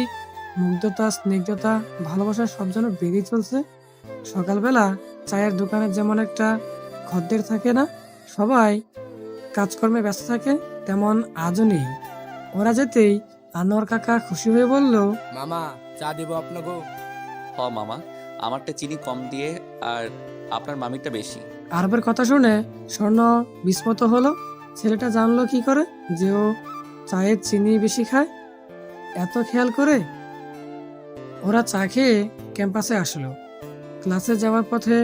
মুগ্ধতা, স্নিগ্ধতা, ভালোবাসা সব যেন বেড়েই চলছে। সকালবেলা চায়ের দোকানে যেমন একটা খদ্দের থাকে না, সবাই কাজকর্মে ব্যস্ত থাকে, তেমন আজও নেই। ওরা যেতেই আনোয়ার কাকা খুশি হয়ে বলল, মামা চা দিব আপনাকে? হ মামা, আমারটা চিনি কম দিয়ে আর আপনার মামিরটা বেশি। আরবের কথা শুনে স্বর্ণ বিস্মিত হলো। ছেলেটা জানলো কি করে যে ও চায়ের চিনি বেশি খায়? এত খেয়াল করে। ওরা চা খেয়ে ক্যাম্পাসে আসলো। ক্লাসে যাওয়ার পথে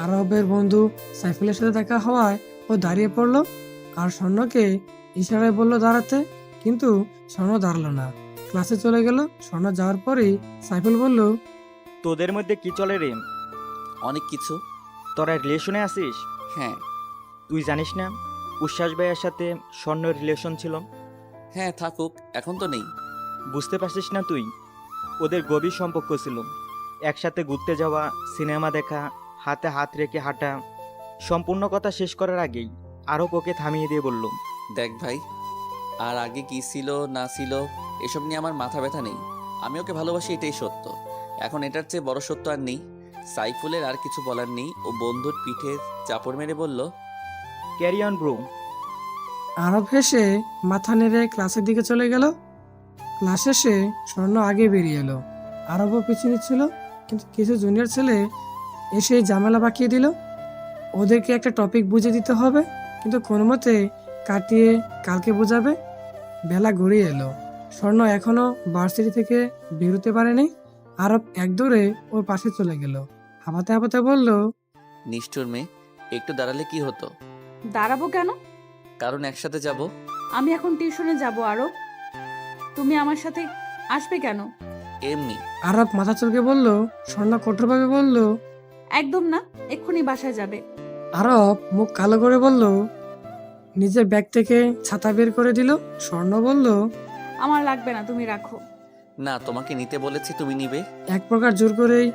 আরবের বন্ধু সাইফুলের সাথে দেখা হওয়ায় ও দাঁড়িয়ে পড়লো আর স্বর্ণকে ইশারায় বলল দাঁড়াতে, কিন্তু স্বর্ণ দাঁড়ালো না। ক্লাসে চলে গেল। স্বর্ণ যাওয়ার পরেই সাইফুল বলল, তোদের মধ্যে কি চলে রে? অনেক কিছু। তোরা রিলেশনে আছিস? হ্যাঁ। তুই জানিস না উচ্ছ্বাস ভাইয়ের সাথে স্বর্ণের রিলেশন ছিল? হ্যাঁ থাকুক, এখন তো নেই। বুঝতে পারছিস না তুই? ওদের গভীর সম্পর্ক ছিল। একসাথে ঘুরতে যাওয়া, সিনেমা দেখা, হাতে হাত রেখে হাঁটা। সম্পূর্ণ কথা শেষ করার আগেই আরও ওকে থামিয়ে দিয়ে বলল, দেখ ভাই, আর আগে কি ছিল না ছিল এসব নিয়ে আমার মাথা ব্যথা নেই। আমি ওকে ভালোবাসি, এটাই সত্য। এখন এটার চেয়ে বড় সত্য আর নেই। সাইফুলের আর কিছু বলার নেই। ও বন্ধুর পিঠে চাপড় মেরে বলল, ক্যারি অন ব্রো। আরব হেসে মাথা নেড়ে ক্লাসের দিকে চলে গেল। ক্লাস শেষে স্বর্ণ আগে বেরিয়ে এলো। আরবও পিছিয়ে ছিল, কিন্তু কিছু জুনিয়র ছেলে এসে ঝামেলা বাঁকিয়ে দিল। ওদেরকে একটা টপিক বুঝে দিতে হবে, কিন্তু কোনো মতে কাটিয়ে কালকে বোঝাবে। বেলা গড়িয়ে এলো। স্বর্ণ এখনো ভার্সিটি থেকে বেরোতে পারেনি। আরব এক দৌড়ে ওর পাশে চলে গেল। হাঁপাতে হাঁপাতে বলল, নিষ্ঠুর মেয়ে, একটু দাঁড়ালে কি হতো? দাঁড়াবো কেন? কারণ একসাথে যাব। আমি এখন টিউশনে যাব আরব। তুমি আমার সাথে আসবে কেন? এমনি। আরব মাথা চলকে বলল। স্বর্ণ কঠোরভাবে বলল, একদম না, এক্ষুনি বাসায় যাবে। আরব মুখ কালো করে বলল। নিজের ব্যাগ থেকে ছাতা বের করে দিল। স্বর্ণ বলল, আমার লাগবে না, তুমি রাখো। না, তোমাকে নিতে বলেছি, তুমি নিবে। এক প্রকার জোর করেই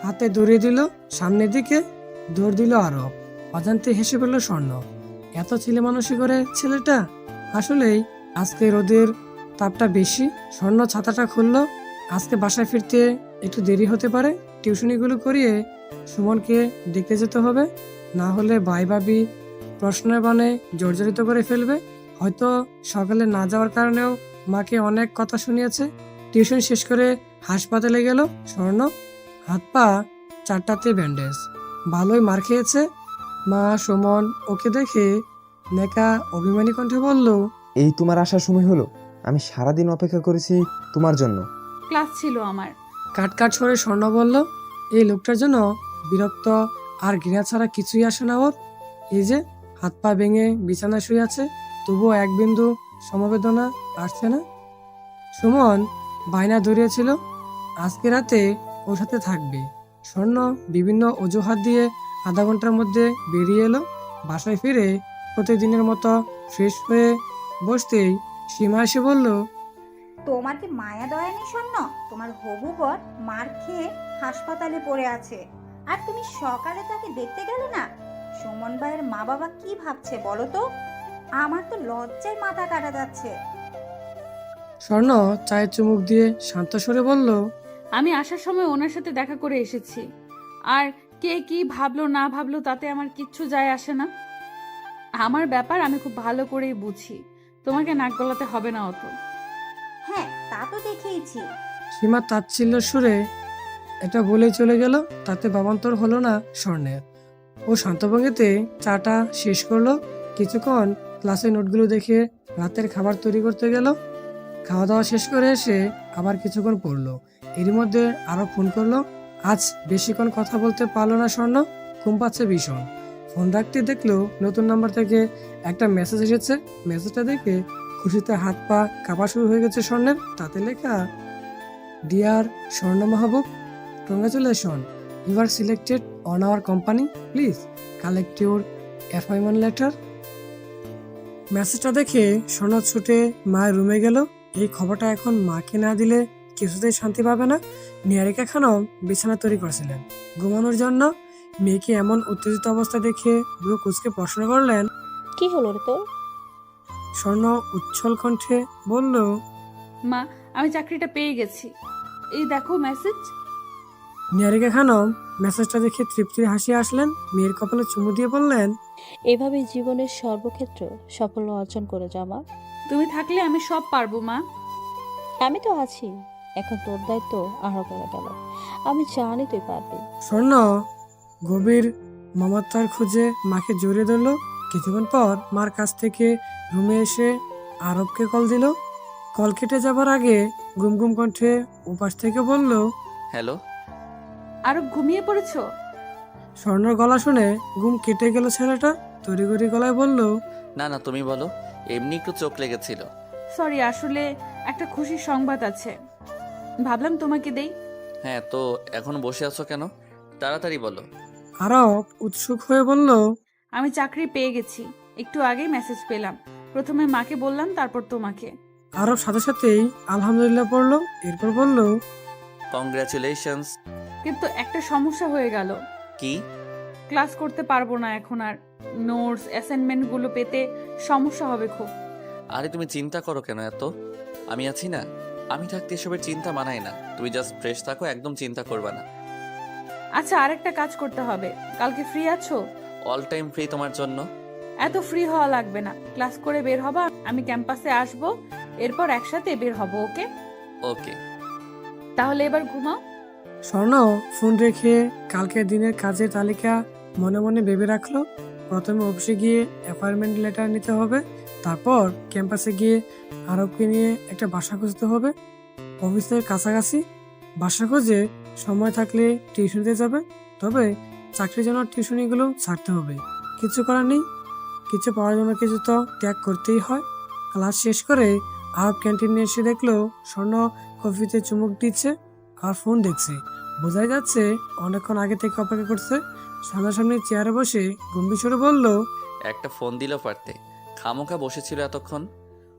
হাতে দৌড়িয়ে দিল। সামনের দিকে দৌড় দিল আরব। অজান্তে হেসে ফেলল স্বর্ণ। এত ছেলে মানুষই করে ছেলেটা। আসলেই আজকে রোদের তাপটা বেশি। স্বর্ণ ছাতাটা খুললো। আজকে বাসায় ফিরতে একটু দেরি হতে পারে। টিউশনিগুলো করিয়ে সুমনকে দেখতে যেতে হবে, না হলে ভাই ভাবি প্রশ্নের বানে জর্জরিত করে ফেলবে। হয়তো সকালে না যাওয়ার কারণেও মাকে অনেক কথা শুনিয়েছে। টিউশন শেষ করে হাসপাতালে গেল স্বর্ণ। হাত পা চারটাতে ব্যান্ডেজ, ভালোই মার খেয়েছে। মা সুমন ওকে দেখে নেকা অভিমানী কণ্ঠে বলল, এই তোমার আসার সময় হলো? আমি সারাদিন অপেক্ষা করেছি তোমার জন্য। ক্লাস ছিল আমার। কাট সরে স্বর্ণ বলল, এই লোকটার জন্য বিরক্ত আর ঘৃণা ছাড়া কিছুই আসে না ওর। এই যে হাত পা ভেঙে বিছানায় শুয়ে আছে, তবুও এক বিন্দু সমবেদনা আসছে না। সুমন বায়না ধরিয়েছিল আজকে রাতে ওর সাথে থাকবে। স্বর্ণ বিভিন্ন অজুহাত দিয়ে আধা ঘন্টার মধ্যে বেরিয়ে এলো। বাসায় ফিরে প্রতিদিনের মতো ফ্রেশ হয়ে বসতেই সীমা এসে বলল, তোমার কি মায়া দয়া নেই স্বর্ণ? তোমার হবু বর মার খেয়ে হাসপাতালে পড়ে আছে, আর তুমি সকালে তাকে দেখতে গেলে না। সুমন ভাইয়ের মা বাবা কি ভাবছে বলো তো? আমার তো লজ্জায় মাথা কাটা যাচ্ছে। স্বর্ণ চায়ের চুমুক দিয়ে শান্ত স্বরে বলল, আমি আসার সময় ওনার সাথে দেখা করে এসেছি, আর কে কি ভাবলো না ভাবলো তাতে আমার কিচ্ছু যায় আসে না। আমার ব্যাপার আমি খুব ভালো করেই বুঝি, তোমাকে নাক গলাতে হবে না অত। হ্যাঁ, তা তো দেখেইছি। সীমা তাচ্ছিল্য সুরে এটা বলেই চলে গেল। তাতে বাবান্তর হলো না স্বর্ণের। ও শান্তভঙ্গিতে চাটা শেষ করলো। কিছুক্ষণ ক্লাসে নোটগুলো দেখে রাতের খাবার তৈরি করতে গেল। খাওয়া দাওয়া শেষ করে এসে আবার কিছুক্ষণ পড়লো। এরই মধ্যে আরো ফোন করলো। আজ বেশিক্ষণ কথা বলতে পারলো না স্বর্ণ, ঘুম পাচ্ছে ভীষণ। ফোন রাখতে দেখলো নতুন নাম্বার থেকে একটা মেসেজ এসেছে। মেসেজটা দেখে খুশিতে হাত পা কাঁপা শুরু হয়ে গেছে স্বর্ণের। তাতে লেখা, dear Swarna Mahbub, congratulation, you are selected on our company, please collect your appointment letter. মেসেজটা দেখে স্বর্ণ ছুটে মায়ের রুমে গেল। এই খবরটা এখন মাকে না দিলে কিছুতেই শান্তি পাবে না। নিহারিকা খানম বিছানা তৈরি করেছিলেন ঘুমানোর জন্য। মেয়েকে এমন উত্তেজিত অবস্থা দেখে ব্রু কুচকে প্রশ্ন করলেন, কি হলো রে তোর? স্বর্ণ উচ্ছল কণ্ঠে বলল, মা, আমি চাকরিটা পেয়ে গেছি, এই দেখো মেসেজ। নিহারিকা খানম মেসেজটা দেখে তৃপ্তির হাসি আসলেন। মেয়ের কপালে চুমু দিয়ে বললেন, এভাবেই জীবনের সর্বক্ষেত্রে সাফল্য অর্জন করে যা মা। তুমি থাকলে আমি সব পারবো মা। আমি তো আছি, এখন তোর দায়িত্ব আরো বেড়ে গেল। আমি জানি তুই পারবি। স্বর্ণ গভীর মমতার খুঁজে মাকে জড়িয়ে ধরলো। কিছুক্ষণ পর মার কাছ থেকে রুমে এসে আরবকে কল দিল। কল কেটে যাবার আগে গুম গুম কণ্ঠে উপাস থেকে বলল, হ্যালো। আরো ঘুমিয়ে পড়েছো? স্বর্ণর গলা শুনে ঘুম কেটে গেল ছেলেটা। তড়িঘড়ি গলায় বলল, না না, তুমি বলো। এমনি একটু চোখ লেগেছিল। সরি, আসলে একটা খুশির সংবাদ আছে, ভাবলাম তোমাকে দেই। হ্যাঁ, তো এখন বসে আছো কেন? তাড়াতাড়ি বলো। আরব উৎসুক হয়ে বলল, আমি চাকরি পেয়ে গেছি, একটু আগেই মেসেজ পেলাম। প্রথমে মাকে বললাম, তারপর তোমাকে। আরব সাথে সাথেই আলহামদুলিল্লাহ পড়লো। এরপর বলল, কংগ্রাচুলেশনস। কিন্তু একটা সমস্যা হয়ে গেল, কি? ক্লাস করতে পারবো না এখন আর। নোটস অ্যাসাইনমেন্টগুলো পেতে সমস্যা হবে খুব। আরে তুমি চিন্তা করো কেন এত? আমি আছি না। আমি থাকতে এসবের চিন্তা মানায় না। তুমি জাস্ট ফ্রেশ থাকো, একদম চিন্তা করবা না। আচ্ছা, আরেকটা কাজ করতে হবে। কালকে ফ্রি আছো? অল টাইম ফ্রি তোমার জন্য। এত ফ্রি হওয়া লাগবে না, ক্লাস করে বের হবা, আমি ক্যাম্পাসে আসবো, এরপর একসাথে বের হব। ওকে? ওকে। তাহলে এবার ঘুমাও। স্বর্ণ ফোন রেখে কালকের দিনের কাজের তালিকা মনে মনে ভেবে রাখলো। প্রথমে অফিসে গিয়ে অ্যাপয়েন্টমেন্ট লেটার নিতে হবে, তারপর ক্যাম্পাসে গিয়ে আরবকে নিয়ে একটা বাসা খুঁজতে হবে। অফিসের কাছাকাছি বাসা খুঁজে সময় থাকলে টিউশনিতে যাবে। তবে চাকরির জন্য টিউশনিগুলো ছাড়তে হবে, কিছু করার নেই। কিছু পাওয়ার জন্য কিছু তো ত্যাগ করতেই হয়। ক্লাস শেষ করে আরব ক্যান্টিনে এসে দেখলো স্বর্ণ কফিতে চুমুক দিচ্ছে আর ফোন দেখছে। বোঝাই যাচ্ছে অনেকক্ষণ আগে থেকে অপেক্ষা করছে। সামনাসামনি চেয়ারে বসে গম্ভীর স্বরে বলল, একটা ফোন দিলেও পারতে, খামোখা বসেছিল এতক্ষণ।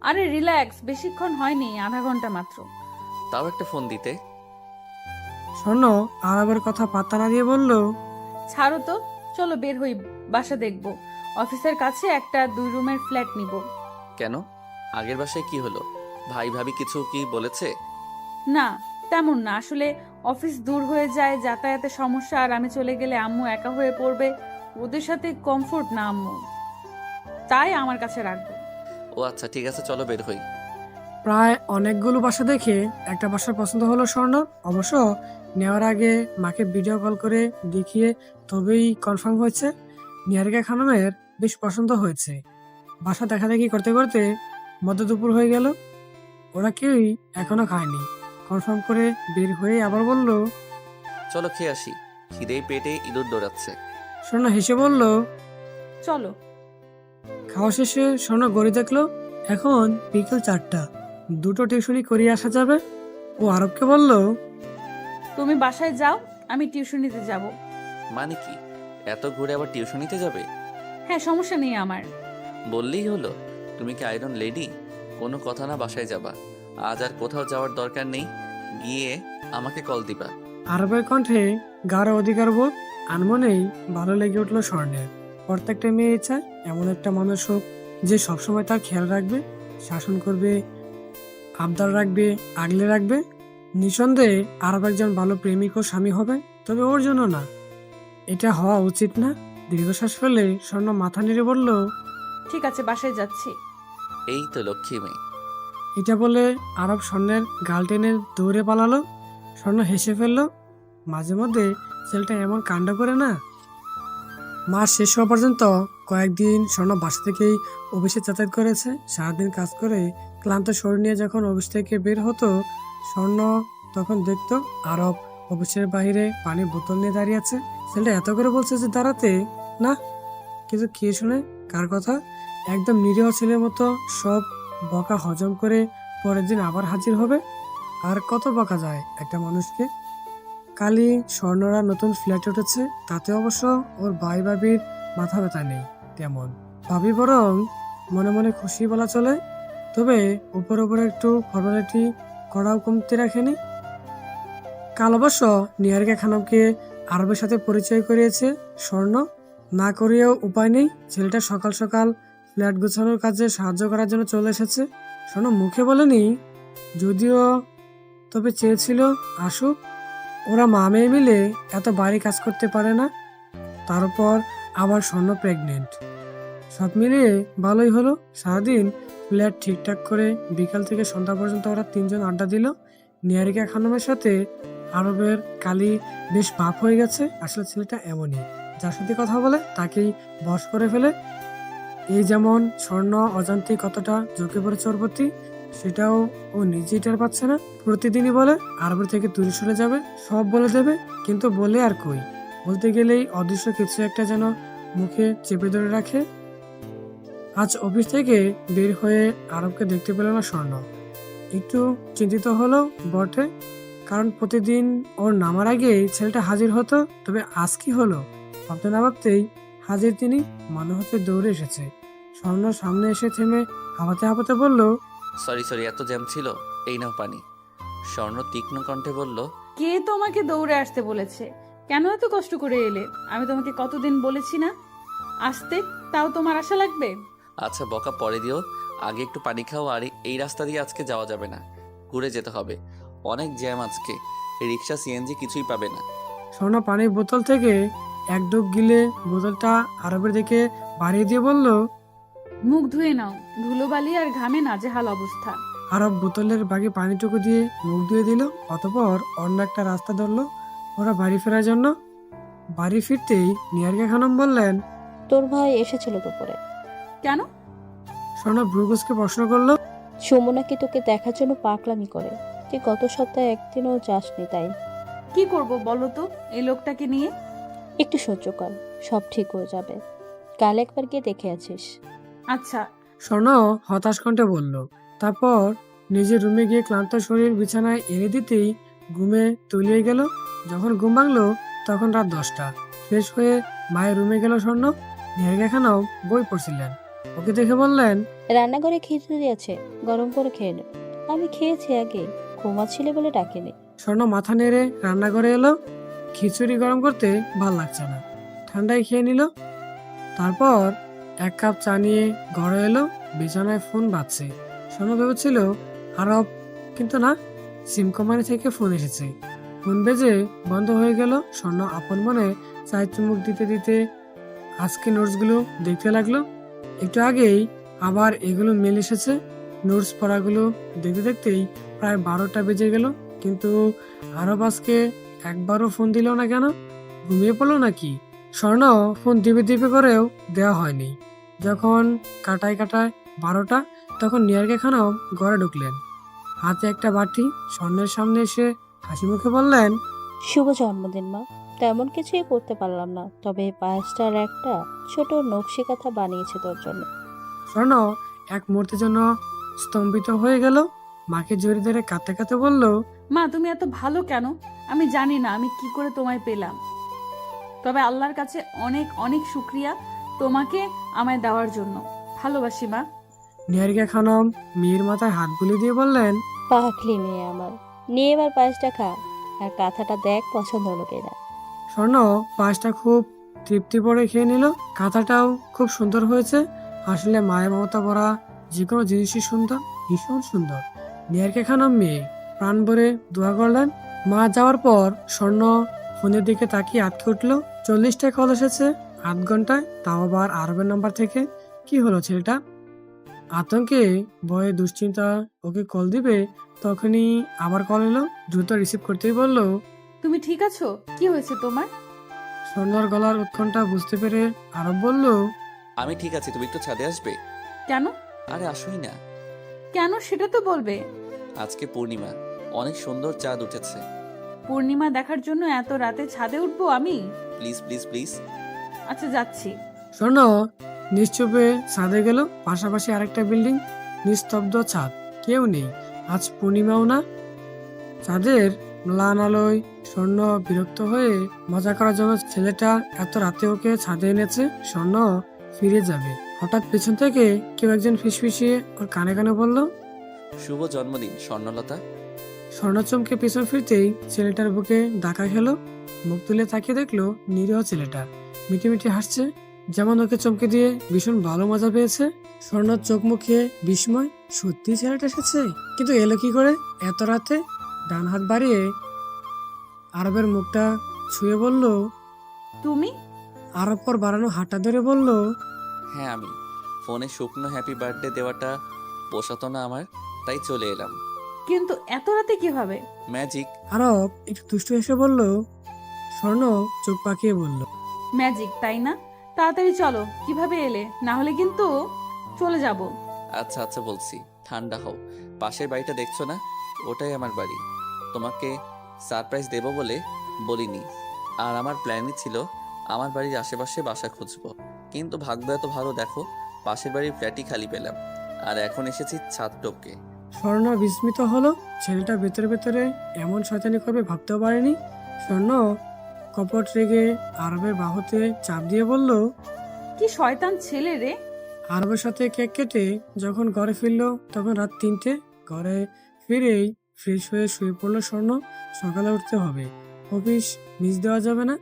আরে রিল্যাক্স, বেশিক্ষণ হয়নি, আধা ঘন্টা মাত্র। তাও একটা ফোন দিতে। স্বর্ণ আরবের কথা পাত্তা না দিয়ে বলল, ছাড়ো তো, চলো বের হই, বাসা দেখবো। অফিসের কাছে একটা 2 রুমের ফ্ল্যাট নিব। কেন? আগের বাসায় কি হলো? ভাই ভাবি কিছু কি বলেছে? না, তেমন না। আসলে অফিস দূর হয়ে যায়, যাতায়াতের সমস্যা, আর আমি চলে গেলে আম্মু একা হয়ে পড়বে। ওদের সাথে কমফোর্ট না আম্মু, তাই আমার কাছে রাখবো। ও আচ্ছা, ঠিক আছে, চলো বের হই। প্রায় অনেকগুলো বাসা দেখে একটা বাসা পছন্দ হলো স্বর্ণ। অবশ্য নেওয়ার আগে মাকে ভিডিও কল করে দেখিয়ে তবেই কনফার্ম হয়েছে নিহারিকা খানমের বেশ পছন্দ হয়েছে। বাসা দেখাদেখি করতে করতে মধ্য দুপুর হয়ে গেল। ওরা কেউই এখনো খায়নি। কনফার্ম করে বের হয়ে আবার বলল, চলো খেয়ে আসি, খিদেই পেটে ইঁদুর দৌড়াচ্ছে। স্বর্ণ হেসে বলল, চলো। খাওয়া শেষে স্বর্ণ গড়ি দেখলো এখন বিকেল 4টা, দুটো টিউশনি করিয়ে আসা যাবে। ও আরবকে বলল, তুমি বাসায় যাও, আমি টিউশনিতে যাব। মানে কি, এত ঘুরে আবার টিউশনিতে যাবে? হ্যাঁ, সমস্যা নেই আমার। বললেই হলো। তুমি কি আয়রন লেডি? কোনো কথা না, বাসায় যাবা। আজ আর কোথাও যাওয়ার দরকার নেই, গিয়ে আমাকে কল দিবা। আরবের কণ্ঠে গাঢ় অধিকার বোধ আনমনেই ভালো লেগে উঠলো স্বর্ণের। প্রত্যেকটা মেয়ে চায় এমন একটা মানুষ হোক যে সবসময় তার খেয়াল রাখবে, শাসন করবে, আবদার রাখবে, আগলে রাখবে। নিঃসন্দেহে আরব একজন ভালো প্রেমিক ও স্বামী হবে, তবে ওর জন্য না। এটা হওয়া উচিত না। দীর্ঘশ্বাস ফেলে স্বর্ণ মাথা নেড়ে বলল, ঠিক আছে, বাসায় যাচ্ছি। এই তো লক্ষ্মী মেয়ে। এটা বলে আরব স্বর্ণের গাল টেনে দৌড়ে পালালো। স্বর্ণ হেসে ফেললো। মাঝে মধ্যে ছেলেটা এমন কাণ্ড করে না। মাস শেষ হওয়া পর্যন্ত কয়েকদিন স্বর্ণ বাসা থেকেই অফিসে যাতায়াত করেছে। সারাদিন কাজ করে ক্লান্ত শরীর নিয়ে যখন অফিস থেকে বের হতো, স্বর্ণ তখন দেখতো আরব অফিসের বাইরে পানির বোতল নিয়ে দাঁড়িয়ে আছে। ছেলেটা এত করে বলছে যে দাঁড়াতে না, কিন্তু কে শুনে কার কথা। একদম নিরীহ ছেলের মতো সব বকা হজম করে পরের দিন আবার হাজির হবে। আর কত বকা যায় একটা মানুষকে। কালই স্বর্ণরা নতুন ফ্ল্যাট উঠেছে, তাতে অবশ্য ওর ভাই ভাবির মাথা ব্যথা নেই তেমন। ভাবি বরং মনে মনে খুশি বলা চলে, তবে উপরে উপরে একটু ফর্মালিটি করাও কমতে রাখেনি। কাল অবশ্য নিহারিকা খানমকে আরবের সাথে পরিচয় করিয়েছে স্বর্ণ। না করিয়েও উপায় নেই, ছেলেটা সকাল সকাল ফ্ল্যাট গোছানোর কাজে সাহায্য করার জন্য চলে এসেছে। স্বর্ণ মুখে বলেনি, যদিও তবে চেয়েছিল আসুক। ওরা মা মেয়ে মিলে এত বাড়ি কাজ করতে পারে না, তার উপর আবার স্বর্ণ প্রেগনেন্ট। সব মিলিয়ে ভালোই হলো। সারাদিন ফ্ল্যাট ঠিকঠাক করে বিকাল থেকে সন্ধ্যা পর্যন্ত ওরা তিনজন আড্ডা দিল। নিহারিকা খানমের সাথে আরবের কালি বেশ ভাব হয়ে গেছে। আসলে ছেলেটা এমনই, যার সাথে কথা বলে তাকেই বশ করে ফেলে। এই যেমন স্বর্ণ অজান্তে কতটা ঝুঁকে পড়েছে ওর প্রতি, সেটাও ও নিজেই টের পাচ্ছে না। প্রতিদিনই বলে আরবের থেকে দূরে সরে যাবে, সব বলে দেবে, কিন্তু বলে আর কই। বলতে গেলেই অদৃশ্য কিছু একটা যেন মুখে চেপে ধরে রাখে। আজ অফিস থেকে বের হয়ে আরবকে দেখতে পেল না স্বর্ণ। একটু চিন্তিত হলো বটে, কারণ প্রতিদিন ওর নামার আগেই ছেলেটা হাজির হতো। তবে আজ কি হলো ভাবতে না ভাবতেই হাজির তিনি। মনে হচ্ছে দৌড়ে এসেছে। স্বর্ণ সামনে এসে থেমে হাঁপাতে হাঁপাতে বলল, সরি, এত জ্যাম ছিল, এই নাও পানি। স্বর্ণ তীক্ষ্ণ কণ্ঠে বলল, কে তোমাকে দৌড়ে আসতে বলেছে? কেন এত কষ্ট করে এলে? আমি তোমাকে কতদিন বলেছি না আসতে, তাও তোমার আশা লাগবে? আচ্ছা বকা পরে দিও, আগে একটু পানি খাও। আর এই রাস্তা দিয়ে আজকে যাওয়া যাবে না, ঘুরে যেতে হবে, অনেক জ্যাম আজকে, রিক্সা সিএনজি কিছুই পাবে না। স্বর্ণ পানির বোতল থেকে এক ডুব গিলে বোতলটা আরবের দিকে বাড়িয়ে দিয়ে বলল, মুখ ধুয়ে নাও, ধুলোবালি আর ঘামে নাজেহাল অবস্থা। আরব বোতলের বাকি পানিটুকু দিয়ে মুখ ধুয়ে দিল। অতঃপর অন্য একটা রাস্তা ধরলো ওরা বাড়ি ফেরার জন্য। বাড়ি ফিরতেই নিহারিকা খানম বললেন, তোর ভাই এসেছিল দুপুরে। কেন? স্বর্ণ ভ্রুকুচকে প্রশ্ন করলো। সুমনাকে তোকে দেখার জন্য পাগলামি করে, তুই গত সপ্তাহে একদিনও যাসনি, তাই কি করব বলো তো এই লোকটাকে নিয়ে? একটু সহ্য কর, সব ঠিক হয়ে যাবে। কাল একবার গিয়ে দেখে আছিস। আচ্ছা। স্বর্ণ হতাশ কণ্ঠে বলল। তারপর নিজের রুমে গিয়ে ক্লান্ত শরীর বিছানায় এনে দিতেই ঘুমে তলিয়ে গেল। যখন ঘুম ভাঙলো তখন রাত 10টা। ফ্রেশ হয়ে মায়ের রুমে গেল স্বর্ণ। নিহারিকা খানম বই পড়ছিলেন। ওকে দেখে বললেন, রান্নাঘরে খিচুড়ি আছে, গরম করে খেয়ে নে। আমি খেয়েছি আগে, ঘুমাচ্ছিলে বলে ডাকিনি। স্বর্ণ মাথা নেড়ে রান্নাঘরে এলো। খিচুড়ি গরম করতে ভাল লাগছে না, ঠান্ডায় খেয়ে নিল। তারপর 1 কাপ চা নিয়ে ঘরে এলো। বিছানায় ফোন বাজছে। স্বর্ণ ভেবেছিল আরব কিন্তু না, সিম কোম্পানি থেকে ফোন এসেছে। ফোন বেজে বন্ধ হয়ে গেল। স্বর্ণ আপন মনে চায়ের চুমুক দিতে দিতে আজকে নোটসগুলো দেখতে লাগলো। একটু আগেই আবার এগুলো মেল এসেছে। নোটস পড়াগুলো দেখতে দেখতেই প্রায় 12টা বেজে গেল, কিন্তু আরব আজকে একবারও ফোন দিল না কেন? ঘুমিয়ে পড়লো নাকি? স্বর্ণ ফোন দিবে দিবে করেও দেওয়া হয়নি। যখন কাটায় কাটায় 12টা, তখন নিয়ারকে খানম ঘরে ঢুকলেন। হাতে একটা বাটি, স্বর্ণের সামনে এসে হাসি মুখে বললেন, শুভ জন্মদিন মা। তেমন কিছুই করতে পারলাম না, তবে পায়েসটার একটা ছোট নকশি কাঁথা বানিয়েছে তোর জন্য। স্বর্ণ এক মুহূর্তের জন্য স্তম্ভিত হয়ে গেল। মাকে জড়িয়ে ধরে কাঁদতে কাঁদতে বলল, মা তুমি এত ভালো কেন? আমি জানি না আমি কি করে তোমায় পেলাম, তবে আল্লাহর কাছে অনেক অনেক শুক্রিয়া তোমাকে আমায় দেওয়ার জন্য। ভালোবাসি মা। নিহারিকা খানম মেয়ের মাথায় হাত বুলিয়ে দিয়ে বললেন, পাখলি মেয়ে আমার, নিয়ে এবার পায়েসটা খা, আর কাঁথাটা দেখ পছন্দ হলো কিনা। স্বর্ণ পায়েসটা খুব তৃপ্তি পরে খেয়ে নিল। কাঁথাটাও খুব সুন্দর হয়েছে। আসলে মায়ের মমতা ভরা যে কোনো জিনিসই সুন্দর, ভীষণ সুন্দর। নিহারিকা খানম মেয়ে প্রাণ ভরে দোয়া করলেন। মা যাওয়ার পর স্বর্ণ ফোনের দিকে তাকিয়ে আটকে উঠলো। 40টা কল এসেছে 8 ঘন্টায়, তাও আবার আরবের নাম্বার থেকে। কি হলো ছেলেটা? আতঙ্কে ভয়ে দুশ্চিন্তা ওকে কল দিবে, তখনই আবার কল এলো। দ্রুত রিসিভ করতেই বলল, তুমি ঠিক আছো? কি হয়েছে তোমার? স্বর্ণর গলার উৎকণ্ঠা বুঝতে পেরে আরব বলল, আমি ঠিক আছি, তুমি একটু ছাদে আসবে? কেন? আরে আসোই না। কেন সেটা তো বলবে। আজকে পূর্ণিমা, অনেক সুন্দর চাঁদ উঠেছে। পূর্ণিমা দেখার জন্য এত রাতে ছাদে উঠবো আমি? Please please please. আচ্ছা যাচ্ছি। স্বর্ণ নিশ্চুপে ছাদে গেল। পাশাপাশি আরেকটা বিল্ডিং, নিস্তব্ধ ছাদ, কেউ নেই। আজ পূর্ণিমাও না। চাঁদের ম্লান আলোয় স্বর্ণ বিরক্ত হয়ে মজা করার জন্য ছেলেটা এত রাতে ওকে ছাদে এনেছে। স্বর্ণ ফিরে যাবে, হঠাৎ পেছন থেকে কেউ একজন ফিসফিসিয়ে ওর কানে কানে বলল, শুভ জন্মদিন স্বর্ণলতা। স্বর্ণ চমকে পেছন ফিরতেই ছেলেটার বুকে ধাক্কা খেলো। মুখ তুলে তাকিয়ে দেখলো নিরীহ ছেলেটা মিটি মিটি হাসছে, যেমন ওকে চমকে দিয়ে ভীষণ ভালো মজা পেয়েছে। স্বর্ণ চোখ মুখে বিস্ময়, সত্যি ছেলেটা এসেছে, কিন্তু এলো কি করে এত রাতে? ডান হাত বাড়িয়ে আরবের মুখটা ছুঁয়ে বলল, তুমি? আরব পর বাড়ানো হাতটা ধরে বলল, হ্যাঁ আমি। ফোনে শুকনো হ্যাপি বার্থডে দেওয়াটা পোষাতো না আমার, তাই চলে এলাম। কিন্তু এত রাতে কিভাবে? ম্যাজিক। আরব একটু দুষ্টু এসে বলল। স্বর্ণ চোখ পাকিয়ে বলল, ম্যাজিক তাই না? তাড়াতাড়ি চলো, কিভাবে এলে? না হলে কিন্তু চলে যাব। আচ্ছা আচ্ছা বলছি, ঠান্ডা হও। পাশের বাড়িটা দেখছো না, ওটাই আমার বাড়ি। তোমাকে সারপ্রাইজ দেব বলে বলিনি। আর আমার প্ল্যানই ছিল আমার বাড়ির আশেপাশে বাসা খুঁজবো, কিন্তু ভাগ্য এত ভালো, দেখো পাশের বাড়ির ফ্ল্যাটই খালি পেলাম, আর এখন এসেছি ছাদ টপকে। স্বর্ণ বিস্মিত হলো। ছেলেটা ভেতরে ভেতরে এমন শয়তানি করবে ভাবতেও পারেনি। স্বর্ণ কপট রেগে আরবের বাহুতে চাপ দিয়ে বলল, কি শয়তান ছেলে রে। আরবের সাথে কেক কেটে যখন ঘরে ফিরলো তখন রাত 3টে। ঘরে ফিরেই ফ্রেশ হয়ে শুয়ে পড়লো স্বর্ণ। সকালে উঠতে হবে, অফিস মিস দেওয়া যাবে না।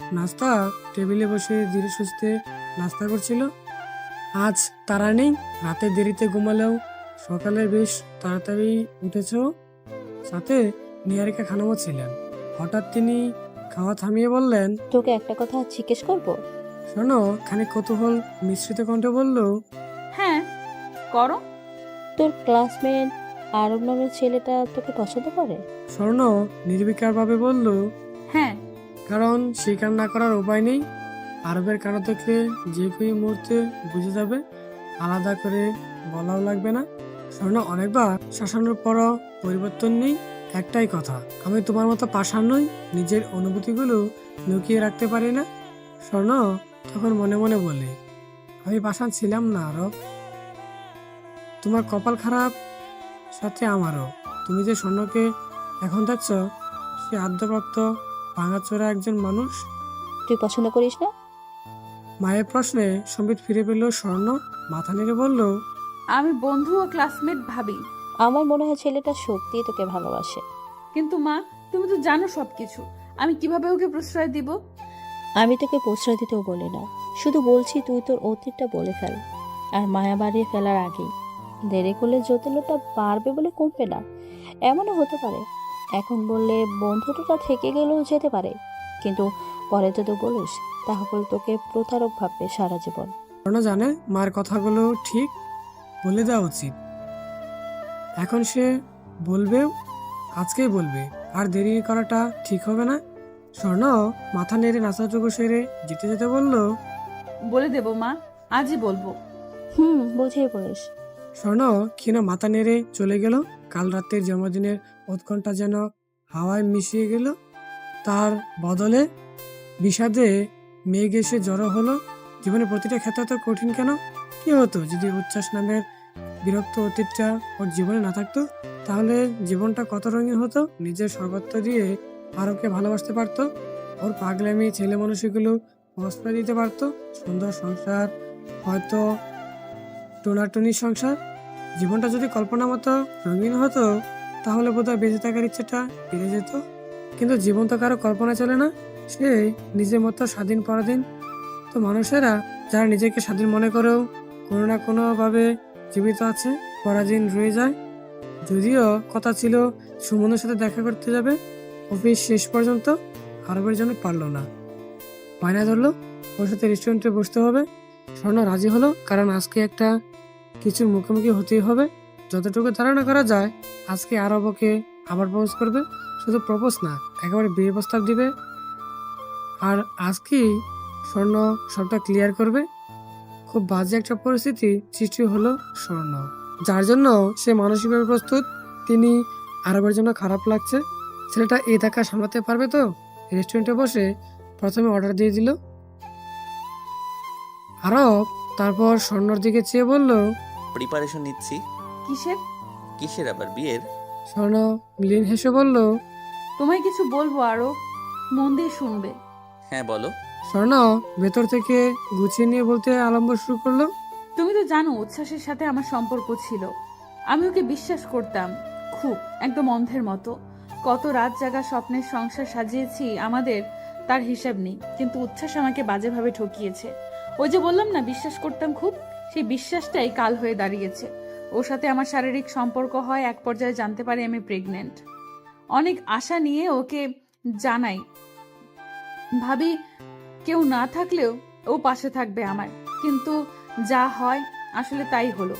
নাস্তা টেবিলে বসে ধীরে সুস্থে নাস্তা করছিল। আজ তারা নেই, রাতে দেরিতে ঘুমালেও সকালে বেশ তাড়াতাড়ি উঠেছ। সাথে নিহারিকা খানমও ছিলেন। হঠাৎ তিনি খাওয়া থামিয়ে বললেন, তোকে একটা কথা জিজ্ঞেস করবো? শোনো, খানিক কৌতূহল মিশ্রিত কণ্ঠে বলল, হ্যাঁ করো। তোর ক্লাসমেট আরব নামের ছেলেটা তোকে পছন্দ করে? স্বর্ণ নির্বিকার ভাবে বলল, হ্যাঁ। কারণ স্বীকার না করার উপায় নেই। আরবের কারো দেখলে যে কোনো মুহূর্তে বুঝে যাবে, আলাদা করে বলাও লাগবে না। স্বর্ণ অনেকবার শাসানোর পরও পরিবর্তন নেই। একটাই কথা, আমি তোমার মতো পাষাণ নই, নিজের অনুভূতিগুলো লুকিয়ে রাখতে পারি না। স্বর্ণ তখন মনে মনে বলে, আমি পাষাণ ছিলাম না আরব, তোমার কপাল খারাপ, সাথে আমারও। তুমি যে স্বর্ণকে এখন দেখছ, সে আদ্যপ্রাপ্ত ভাঙাচোরা একজন মানুষ। তুই পছন্দ করিস না? মায়ের প্রশ্নে সম্বিত ফিরে পেল। স্বর্ণ মাথা নেড়ে বলল, আমি বন্ধু ও ক্লাসমেট ভাবি। আমার মনে হয় ছেলেটা সত্যিই তোকে ভালোবাসে। কিন্তু মা, তুমি তো জানো সবকিছু, আমি কিভাবে ওকে প্রশ্রয় দিব? আমি তোকে প্রশ্রয় দিতেও বলি না, শুধু বলছি তুই তোর অতীতটা বলে ফেল, আর মায়া বাড়িয়ে ফেলার আগেই দেরি করলে জটিলতা বাড়বে বলে কমবে না। এমনও হতে পারে এখন বললে বন্ধুটা থেকে গেলেও যেতে পারে, কিন্তু পরে যদি বলিস তাহলে তোকে প্রতারক ভাববে সারা জীবন। স্বর্ণ জানে মার কথাগুলো ঠিক বলে দেওয়া উচিত। এখন সে বলবেও, আজকেই বলবে, আর দেরি করাটা ঠিক হবে না। স্বর্ণ মাথা নেড়ে নাচাটুকু সেরে যেতে যেতে বলল, বলে দেবো মা, আজই বলবো। বুঝিয়ে বলিস। স্বর্ণ ক্ষীণ মাথা নেড়ে চলে গেল। কাল রাতের জন্মদিনের উৎকণ্ঠা যেন হাওয়ায় মিশিয়ে গেল। তার বদলে বিষাদে মেঘ এসে জড়ো হলো। জীবনের প্রতিটা ক্ষেত্রে তো কঠিন কেন? কি হতো যদি উচ্ছ্বাস নামের বিরক্ত অতীতটা ওর জীবনে না থাকতো? তাহলে জীবনটা কত রঙিন হতো। নিজের সর্বত্র দিয়ে আরবকে ভালোবাসতে পারতো, ওর পাগলামি ছেলে মানুষগুলো প্রশ্রয় দিতে পারতো। সুন্দর সংসার, হয়তো টোনাটুনি সংসার। জীবনটা যদি কল্পনা মতো রঙিন হতো তাহলে বোধহয় বেঁচে থাকার ইচ্ছেটা বেড়ে যেত। কিন্তু জীবন তো কারো কল্পনা চলে না, সে নিজের মতো স্বাধীন পরাধীন। তো মানুষেরা যারা নিজেকে স্বাধীন মনে করেও কোনো না কোনোভাবে জীবিত আছে, পরাধীন রয়ে যায়। যদিও কথা ছিল সুমনের সাথে দেখা করতে যাবে, অফিস শেষ পর্যন্ত আরবের জন্য পারল না। বায়না ধরলো ওর সাথে রেস্টুরেন্টে বসতে হবে। স্বর্ণ রাজি হলো, কারণ আজকে একটা কিছুর মুখোমুখি হতেই হবে। যতটুকু ধারণা করা যায় আজকে আরবকে আবার প্রপোজ করবে। শুধু প্রপোজ না, একেবারে বিয়ে প্রস্তাব দিবে। আর আজকেই স্বর্ণ সবটা ক্লিয়ার করবে। খুব বাজে একটা পরিস্থিতি সৃষ্টি হলো স্বর্ণ, যার জন্য সে মানসিকভাবে প্রস্তুত। তিনি আরবের জন্য খারাপ লাগছে। ছেলেটা এই ধাক্কা সামলাতে পারবে তো? রেস্টুরেন্টে বসে প্রথমে অর্ডার দিয়ে দিল আরব, তারপর স্বর্ণর দিকে চেয়ে বলল, প্রিপারেশন নিচ্ছি। কিসের? কিসের আবার? বিয়ের। স্বর্ণ মিলিন হেসে বলল, তোমায় কিছু বলবো, আরো মন দিয়ে শুনবে। হ্যাঁ বলো। স্বর্ণ ভেতর থেকে গুছিয়ে নিয়ে বলতে আরম্ভ শুরু করলো, তুমি তো জানো উচ্ছ্বাসের সাথে আমার সম্পর্ক ছিল। আমি ওকে বিশ্বাস করতাম খুব, একদম অন্ধের মতো। কত রাত জাগা স্বপ্নের সংসার সাজিয়েছি আমাদের, তার হিসাব নেই। কিন্তু উচ্ছ্বাস আমাকে বাজেভাবে ঠকিয়েছে। ওই যে বললাম না বিশ্বাস করতাম খুব, সেই বিশ্বাসটাই কাল হয়ে দাঁড়িয়েছে। ওর সাথে আমার শারীরিক সম্পর্ক হয়, এক পর্যায়ে জানতে পারি আমি প্রেগনেন্ট। অনেক আশা নিয়ে ওকে জানাই, ভাবি কেউ না থাকলেও ও পাশে থাকবে আমার। কিন্তু যা হয় আসলে তাই হলো।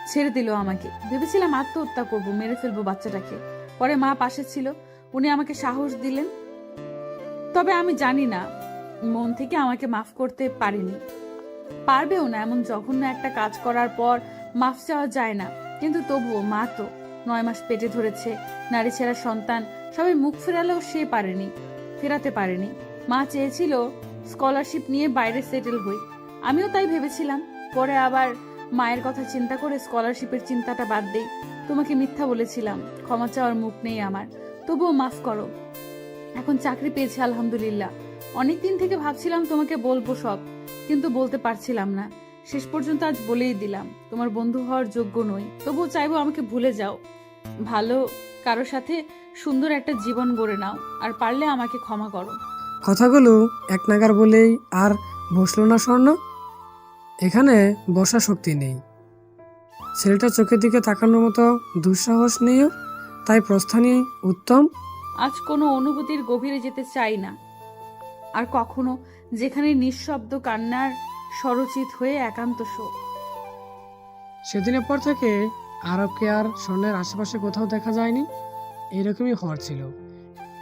ছেড়ে দিল আমাকে। ভেবেছিলাম আত্মহত্যা করব, মেরে ফেলবো বাচ্চাটাকে। পরে মা পাশে ছিল, উনি আমাকে সাহস দিলেন। তবে আমি জানি না মন থেকে আমাকে মাফ করতে পারেনি, পারবেও না। এমন জঘন্য একটা কাজ করার পর মাফ চাওয়া যায় না। কিন্তু তবুও মা তো 9 মাস পেটে ধরেছে, নারী ছেঁড়া সন্তান। সবাই মুখ ফেরালেও সে ফেরাতে পারেনি। মা চেয়েছিল স্কলারশিপ নিয়ে বাইরে সেটেল হই, আমিও তাই ভেবেছিলাম। পরে আবার মায়ের কথা চিন্তা করে স্কলারশিপের চিন্তাটা বাদ দেই। তোমাকে মিথ্যা বলেছিলাম, ক্ষমা চাওয়ার মুখ নেই আমার, তবুও মাফ করো। এখন চাকরি পেয়েছি আলহামদুলিল্লাহ। অনেকদিন থেকে ভাবছিলাম তোমাকে বলবো সব, কিন্তু বলতে পারছিলাম না। শেষ পর্যন্ত আজ বলেই দিলাম। তোমার বন্ধু হওয়ার যোগ্য নই, তবুও চাইবো আমাকে ভুলে যাও। ভালো কারো সাথে সুন্দর একটা জীবন গড়ে নাও, আর পারলে আমাকে ক্ষমা করো। কথাগুলো এক নাগার বলেই আর বসলো না স্বর্ণ। এখানে বসার শক্তি নেই, ছেলেটা চোখের দিকে তাকানোর মতো দুঃসাহস নেই, তাই প্রস্থানই উত্তম। আজ কোনো অনুভূতির গভীরে যেতে চাই না আর কখনো, যেখানে নিঃশব্দ কান্নার স্বরচিত হয়ে একান্ত শোক। সেদিনের পর থেকে আরবকে আর স্বর্ণের আশেপাশে কোথাও দেখা যায়নি। এরকমই হওয়ার ছিল।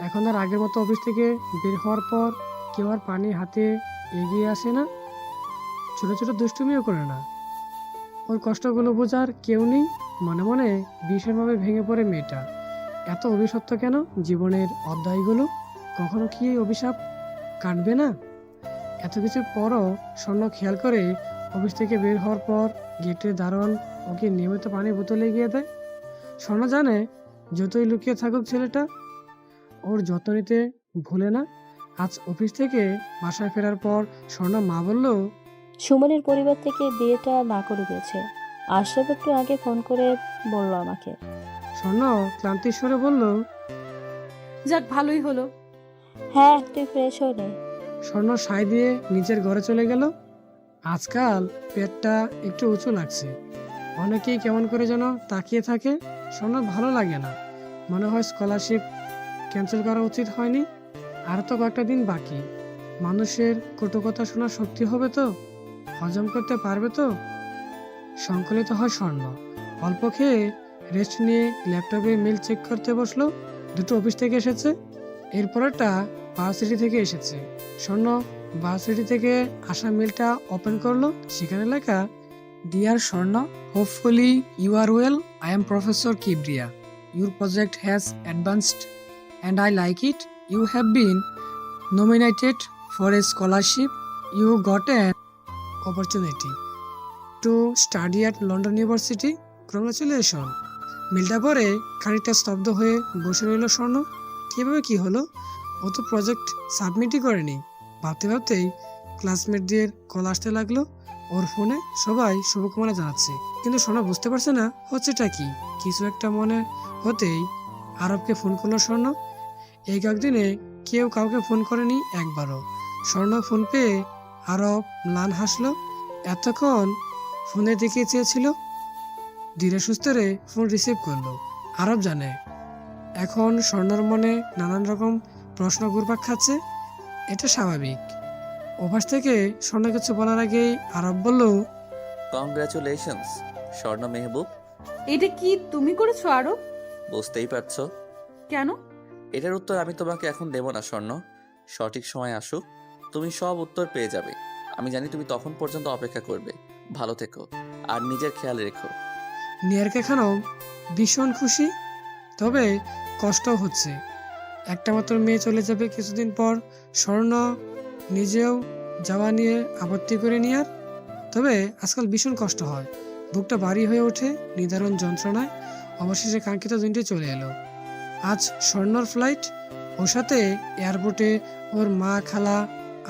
এখন আর আগের মতো অফিস থেকে বের হওয়ার পর কেউ আর পানি হাতে এগিয়ে আসে না, ছোট ছোট দুষ্টুমিও করে না। ওর কষ্টগুলো বোঝার কেউ নেই। মনে মনে ভীষণভাবে ভেঙে পড়ে মেয়েটা। এত অভিশপ্ত কেন জীবনের অধ্যায়গুলো? কখনো কি এই অভিশাপ কাটবে না? এত কিছু পরও স্বর্ণ খেয়াল করে অফিস থেকে বের হওয়ার পর গেটের দারোয়ান ওকে নিয়মিত পানির বোতল এগিয়ে দেয়। স্বর্ণ জানে যতই লুকিয়ে থাকুক ছেলেটা ওর যত্ন নিতে ভুলে না। আজ অফিস থেকে বাসায় ফেরার পর স্বর্ণ মা বলল, সুমনের পরিবার থেকে বিয়েটা না করে দিয়েছে। আশরাফ একটু আগে ফোন করে বলল আমাকে। স্বর্ণ ক্লান্তির স্বরে বলল, যাক ভালোই হলো। হ্যাঁ, তুই ফ্রেশ হয়ে নে। স্বর্ণ সায় দিয়ে নিজের ঘরে চলে গেল। আজকাল পেটটা একটু উঁচু লাগছে, অনেকেই কেমন করে যেন তাকিয়ে থাকে। স্বর্ণর ভালো লাগে না, মনে হয় স্কলারশিপ ক্যান্সেল করা উচিত হয়নি। আর তো কয়েকটা দিন বাকি। মানুষের কটু কথা শোনার শক্তি হবে তো, হজম করতে পারবে তো? সংকলিত হয় স্বর্ণ। অল্প খেয়ে রেস্ট নিয়ে ল্যাপটপে মেল চেক করতে বসলো। দুটো অফিস থেকে এসেছে, এরপরেরটা ভার্সিটি থেকে এসেছে। স্বর্ণ ভার্সিটি থেকে আসা মেলটা ওপেন করলো। সেখানে লেখা, dear Swarna, hopefully you are well. I am professor Kibria. Your project has advanced and I like it. You have been nominated for a scholarship. You got an opportunity to study at London University. Congratulations. মেলটা পরে খানিকটা স্তব্ধ হয়ে বসে রইল স্বর্ণ। কীভাবে কি হলো? ও তো প্রজেক্ট সাবমিটই করেনি। ভাবতে ভাবতেই ক্লাসমেটদের কল আসতে লাগলো। ওর ফোনে সবাই শুভকামনা জানাচ্ছে, কিন্তু স্বর্ণ বুঝতে পারছে না হচ্ছেটা কি। কিছু একটা মনে হতেই আরবকে ফোন করলো স্বর্ণ। এই কয়েকদিনে কেউ কাউকে ফোন করেনি একবারও। স্বর্ণ ফোন পেয়ে আরব ম্লান হাসলো। এতক্ষণ ফোনের দিকে চেয়েছিল। ধীরে সুস্থরে ফোন রিসিভ করলো। আরব জানে এখন স্বর্ণর মনে নানান রকম প্রশ্ন ঘুরপাক খাচ্ছে। এটা স্বাভাবিক। অভ্যাস থেকে স্বর্ণ কিছু বলার আগেই আরব বলল, কংগ্রাচুলেশনস স্বর্ণ মেহবুব। এটা কি তুমি করেছো আরো? বুঝতেই পারছো। কেন? এটার উত্তর আমি তোমাকে এখন দেব না স্বর্ণ। সঠিক সময় আসুক, তুমি সব উত্তর পেয়ে যাবে। আমি জানি তুমি তখন পর্যন্ত অপেক্ষা করবে। ভালো থেকো আর নিজের খেয়াল রেখো। নিয়ারকে খানম ভীষণ খুশি, তবে কষ্ট হচ্ছে। একটা মাত্র মেয়ে চলে যাবে কিছুদিন পর। স্বর্ণ নিজেও যাওয়া নিয়ে আপত্তি করে নিয়ার, তবে আজকাল ভীষণ কষ্ট হয়। বুকটা ভারী হয়ে ওঠে নিদারুণ যন্ত্রণায়। অবশেষে কাঙ্ক্ষিত দিনটি চলে এলো। আজ স্বর্ণর ফ্লাইট। ওর সাথে এয়ারপোর্টে ওর মা, খালা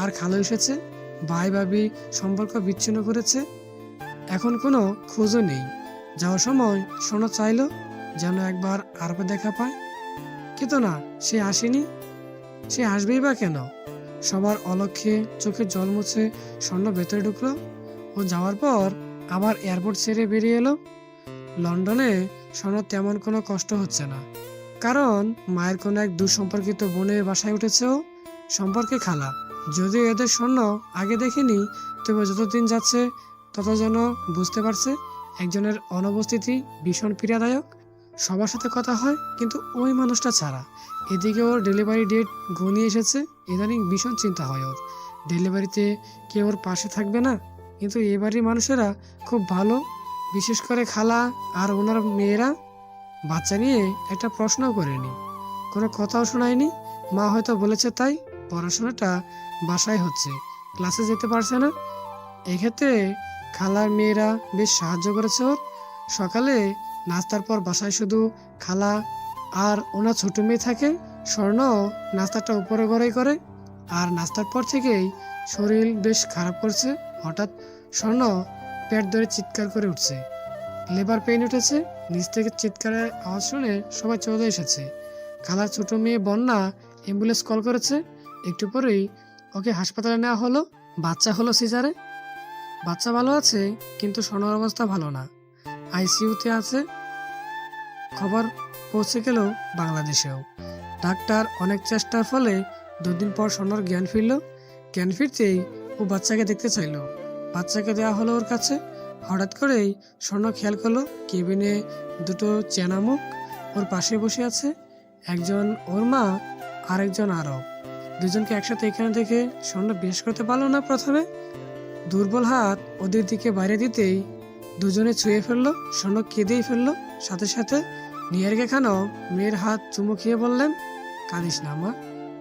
আর খালো এসেছে। ভাই ভাবি সম্পর্ক বিচ্ছিন্ন করেছে, এখন কোনো খোঁজও নেই। যাওয়ার সময় স্বর্ণ চাইলো যেন একবার আরবে দেখা পায়, কিন্তু না, সে আসেনি। সে আসবেই বা কেন? সবার অলক্ষ্যে চোখে জল মুছে স্বর্ণ ভেতরে ঢুকলো। ও যাওয়ার পর আবার এয়ারপোর্ট ছেড়ে বেরিয়ে এলো। লন্ডনে স্বর্ণ তেমন কোনো কষ্ট হচ্ছে না, কারণ মায়ের কোনো এক দুঃসম্পর্কিত বোনের বাসায় উঠেছে ও। সম্পর্কে খালা, যদিও এদের স্বর্ণ আগে দেখেনি, তবে যতদিন যাচ্ছে তত যেন বুঝতে পারছে একজনের অনুপস্থিতি ভীষণ পীড়াদায়ক। সবার সাথে কথা হয়, কিন্তু ওই মানুষটা ছাড়া। এদিকে ওর ডেলিভারি ডেট ঘনিয়ে এসেছে। ইদানিং ভীষণ চিন্তা হয় ওর, ডেলিভারিতে কে ওর পাশে থাকবে না। কিন্তু এ বাড়ির মানুষেরা খুব ভালো, বিশেষ করে খালা আর ওনার মেয়েরা। বাচ্চা নিয়ে একটা প্রশ্নও করেনি, কোনো কথাও শোনায়নি। মা হয়তো বলেছে তাই। পড়াশোনাটা বাসায় হচ্ছে, ক্লাসে যেতে পারছে না। এক্ষেত্রে খালার মেয়েরা বেশ সাহায্য করেছে ওর। সকালে নাস্তার পর বাসায় শুধু খালা আর ওনার ছোট মেয়ে থাকে। স্বর্ণ নাস্তাটা উপরে ঘরেই করে, আর নাস্তার পর থেকেই শরীর বেশ খারাপ করছে। হঠাৎ স্বর্ণ পেট ধরে চিৎকার করে উঠছে, লেবার পেইন উঠেছে। নিচ থেকে চিৎকারের আওয়াজ শুনে সবাই চলে এসেছে। খালার ছোট মেয়ে বন্যা অ্যাম্বুলেন্স কল করেছে। একটু পরেই ওকে হাসপাতালে নেওয়া হলো। বাচ্চা হলো সিজারে। বাচ্চা ভালো আছে, কিন্তু স্বর্ণর অবস্থা ভালো না, আইসিইউতে আছে। খবর পৌঁছে গেল বাংলাদেশেও। ডাক্তার অনেক চেষ্টার ফলে 2 দিন পর স্বর্ণর জ্ঞান ফিরল। জ্ঞান ফিরতেই ও বাচ্চাকে দেখতে চাইলো। বাচ্চাকে দেওয়া হলো ওর কাছে। হঠাৎ করেই স্বর্ণ খেয়াল করলো কেবিনে 2 চেনা মুখ ওর পাশে বসে আছে। একজন ওর মা, আর একজন আরব। দুজনকে একসাথে এখানে দেখে স্বর্ণ বিশ্বাস করতে পারলো না প্রথমে। দুর্বল হাত ওদের দিকে বাইরে দিতেই দুজনে ছুঁয়ে ফেললো। স্বর্ণ কেঁদেই ফেললো। সাথে সাথে নিয়ারকে খানম মেয়ের হাত চুমু খেয়ে বললেন, কাঁদিস না মা,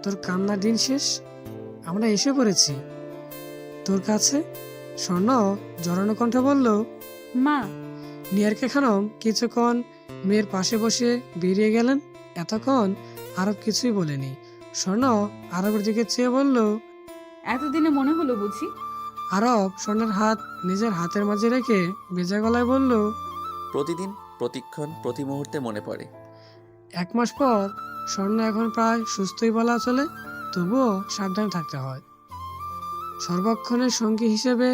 তোর কান্নার দিন শেষ, আমরা এসে পড়েছি তোর কাছে। স্বর্ণ জড়ানো কণ্ঠে বলল, মা। নিয়ারকে খানম কিছুক্ষণ মেয়ের পাশে বসে বেরিয়ে গেলেন। এতক্ষণ আরব কিছুই বলেনি। স্বর্ণ আরবের দিকে চেয়ে বলল, এতদিনে মনে হলো বুঝি? আরব স্বর্ণের হাত নিজের হাতের মাঝে রেখে ভেজা গলায় বলল, প্রতিদিন, প্রতিক্ষণ, প্রতি মুহূর্তে মনে পড়ে। 1 মাস পর স্বর্ণ এখন প্রায় সুস্থই বলা চলে, তবুও সাবধান থাকতে হয়। সর্বক্ষণের সঙ্গী হিসেবে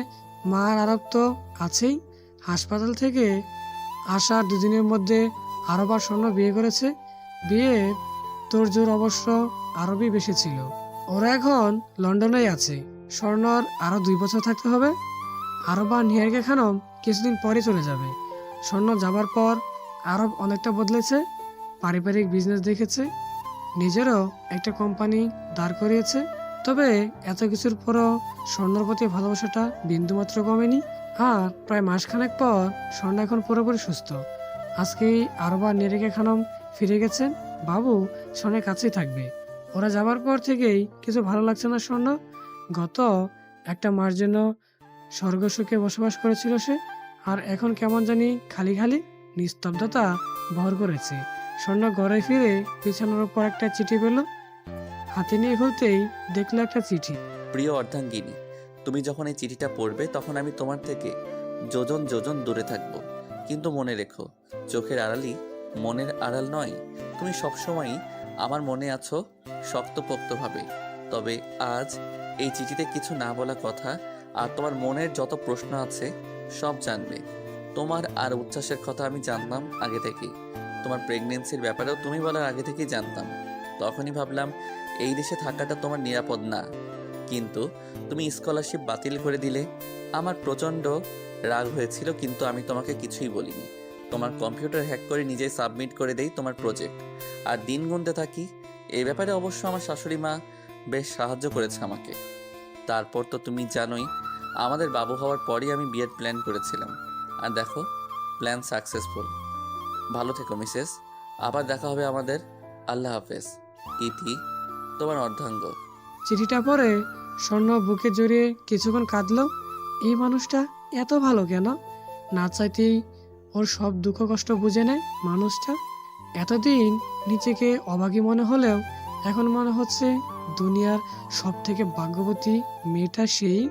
মা আর আরব তো আছেই, হাসপাতাল থেকে আসার দুদিনের মধ্যে আরবার স্বর্ণ বিয়ে করেছে। বিয়ে তোর জোর অবশ্য আরবই বেশি ছিল। ওরা এখন লন্ডনেই আছে। স্বর্ণর আরো 2 বছর থাকতে হবে। আরব আর নিহারিকা খানম কিছুদিন পরে চলে যাবে। স্বর্ণ যাবার পর আরব অনেকটা বদলেছে। পারিবারিক বিজনেস দেখেছে, নিজেরও একটা কোম্পানি দাঁড় করিয়েছে। তবে এত কিছুর পরও স্বর্ণর প্রতি ভালোবাসাটা বিন্দুমাত্র কমেনি। আর প্রায় মাসখানেক পর স্বর্ণ এখন পুরোপুরি সুস্থ। আজকেই আরব আর নিহারিকা খানম ফিরে গেছেন। বাবু স্বর্ণের কাছেই থাকবে। ওরা যাবার পর থেকেই কিছু ভালো লাগছে না স্বর্ণ। গত 1 মাস যেন স্বর্গ সুখে বসবাস করেছিল সে, আর এখন কেমন জানি খালি খালি নিস্তব্ধতা ভর করেছে। স্বর্ণ ঘরে ফিরে বিছানার উপর একটা চিঠি পেল। হাতে নিয়ে খুলতেই দেখলো একটা চিঠি। প্রিয় অর্ধাঙ্গিনী, তুমি যখন এই চিঠিটা পড়বে তখন আমি তোমার থেকে যোজন যোজন দূরে থাকবো, কিন্তু মনে রেখো, চোখের আড়ালই মনের আড়াল নয়। তুমি সবসময়ই আমার মনে আছো শক্তপোক্তভাবে। তবে আজ এই চিঠিতে কিছু না বলা কথা আর তোমার মনের যত প্রশ্ন আছে সব জানবে। তোমার আর উচ্ছ্বাসের কথা আমি জানতাম আগে থেকেই। তোমার প্রেগনেন্সির ব্যাপারেও তুমি বলার আগে থেকেই জানতাম। তখনই ভাবলাম এই দেশে থাকাটা তোমার নিরাপদ না, কিন্তু তুমি স্কলারশিপ বাতিল করে দিলে। আমার প্রচণ্ড রাগ হয়েছিল, কিন্তু আমি তোমাকে কিছুই বলিনি। তোমার কম্পিউটার হ্যাক করে নিজেই সাবমিট করে দেই তোমার প্রজেক্ট, আর দিন গুনতে থাকি। এই ব্যাপারে অবশ্য আমার শাশুড়ি মা বেশ সাহায্য করেছে আমাকে। তারপর তো তুমি জানোই, আমাদের বাবু হওয়ার পরই আমি বিয়ের প্ল্যান করেছিলাম, আর দেখো প্ল্যান সাকসেসফুল। ভালো থেকো মিসেস, আবার দেখা হবে আমাদের। আল্লাহ হাফেজ। ইতি, তোমার অর্ধাঙ্গ। চিঠিটা পড়ে স্বর্ণ বুকে জড়িয়ে কিছুক্ষণ কাঁদলো। এই মানুষটা এত ভালো কেন? না চাইতেই ওর সব দুঃখ কষ্ট বুঝে নেয় মানুষটা। এতদিন নিজেকে অভাগী মনে হলেও এখন মনে হচ্ছে দুনিয়ার সব থেকে ভাগ্যবতী মেয়েটা সেই।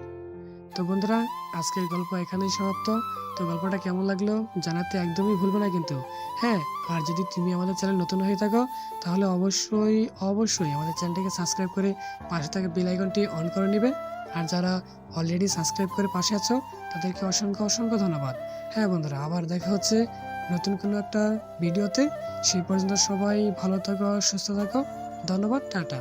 তো বন্ধুরা, আজকের গল্প এখানেই সমাপ্ত। তো গল্পটা কেমন লাগলো জানাতে একদমই ভুলবে না কিন্তু। হ্যাঁ, আর যদি তুমি আমাদের চ্যানেল নতুন হয়ে থাকো তাহলে অবশ্যই অবশ্যই আমাদের চ্যানেলটিকে সাবস্ক্রাইব করে পাশে থাকা বেল আইকনটি অন করে নেবে। আর যারা অলরেডি সাবস্ক্রাইব করে পাশে আছো তাদেরকে অসংখ্য অসংখ্য ধন্যবাদ। হ্যাঁ বন্ধুরা, আবার দেখা হচ্ছে নতুন কোনো একটা ভিডিওতে। সেই পর্যন্ত সবাই ভালো থাকো, সুস্থ থাকো। ধন্যবাদ, টাটা।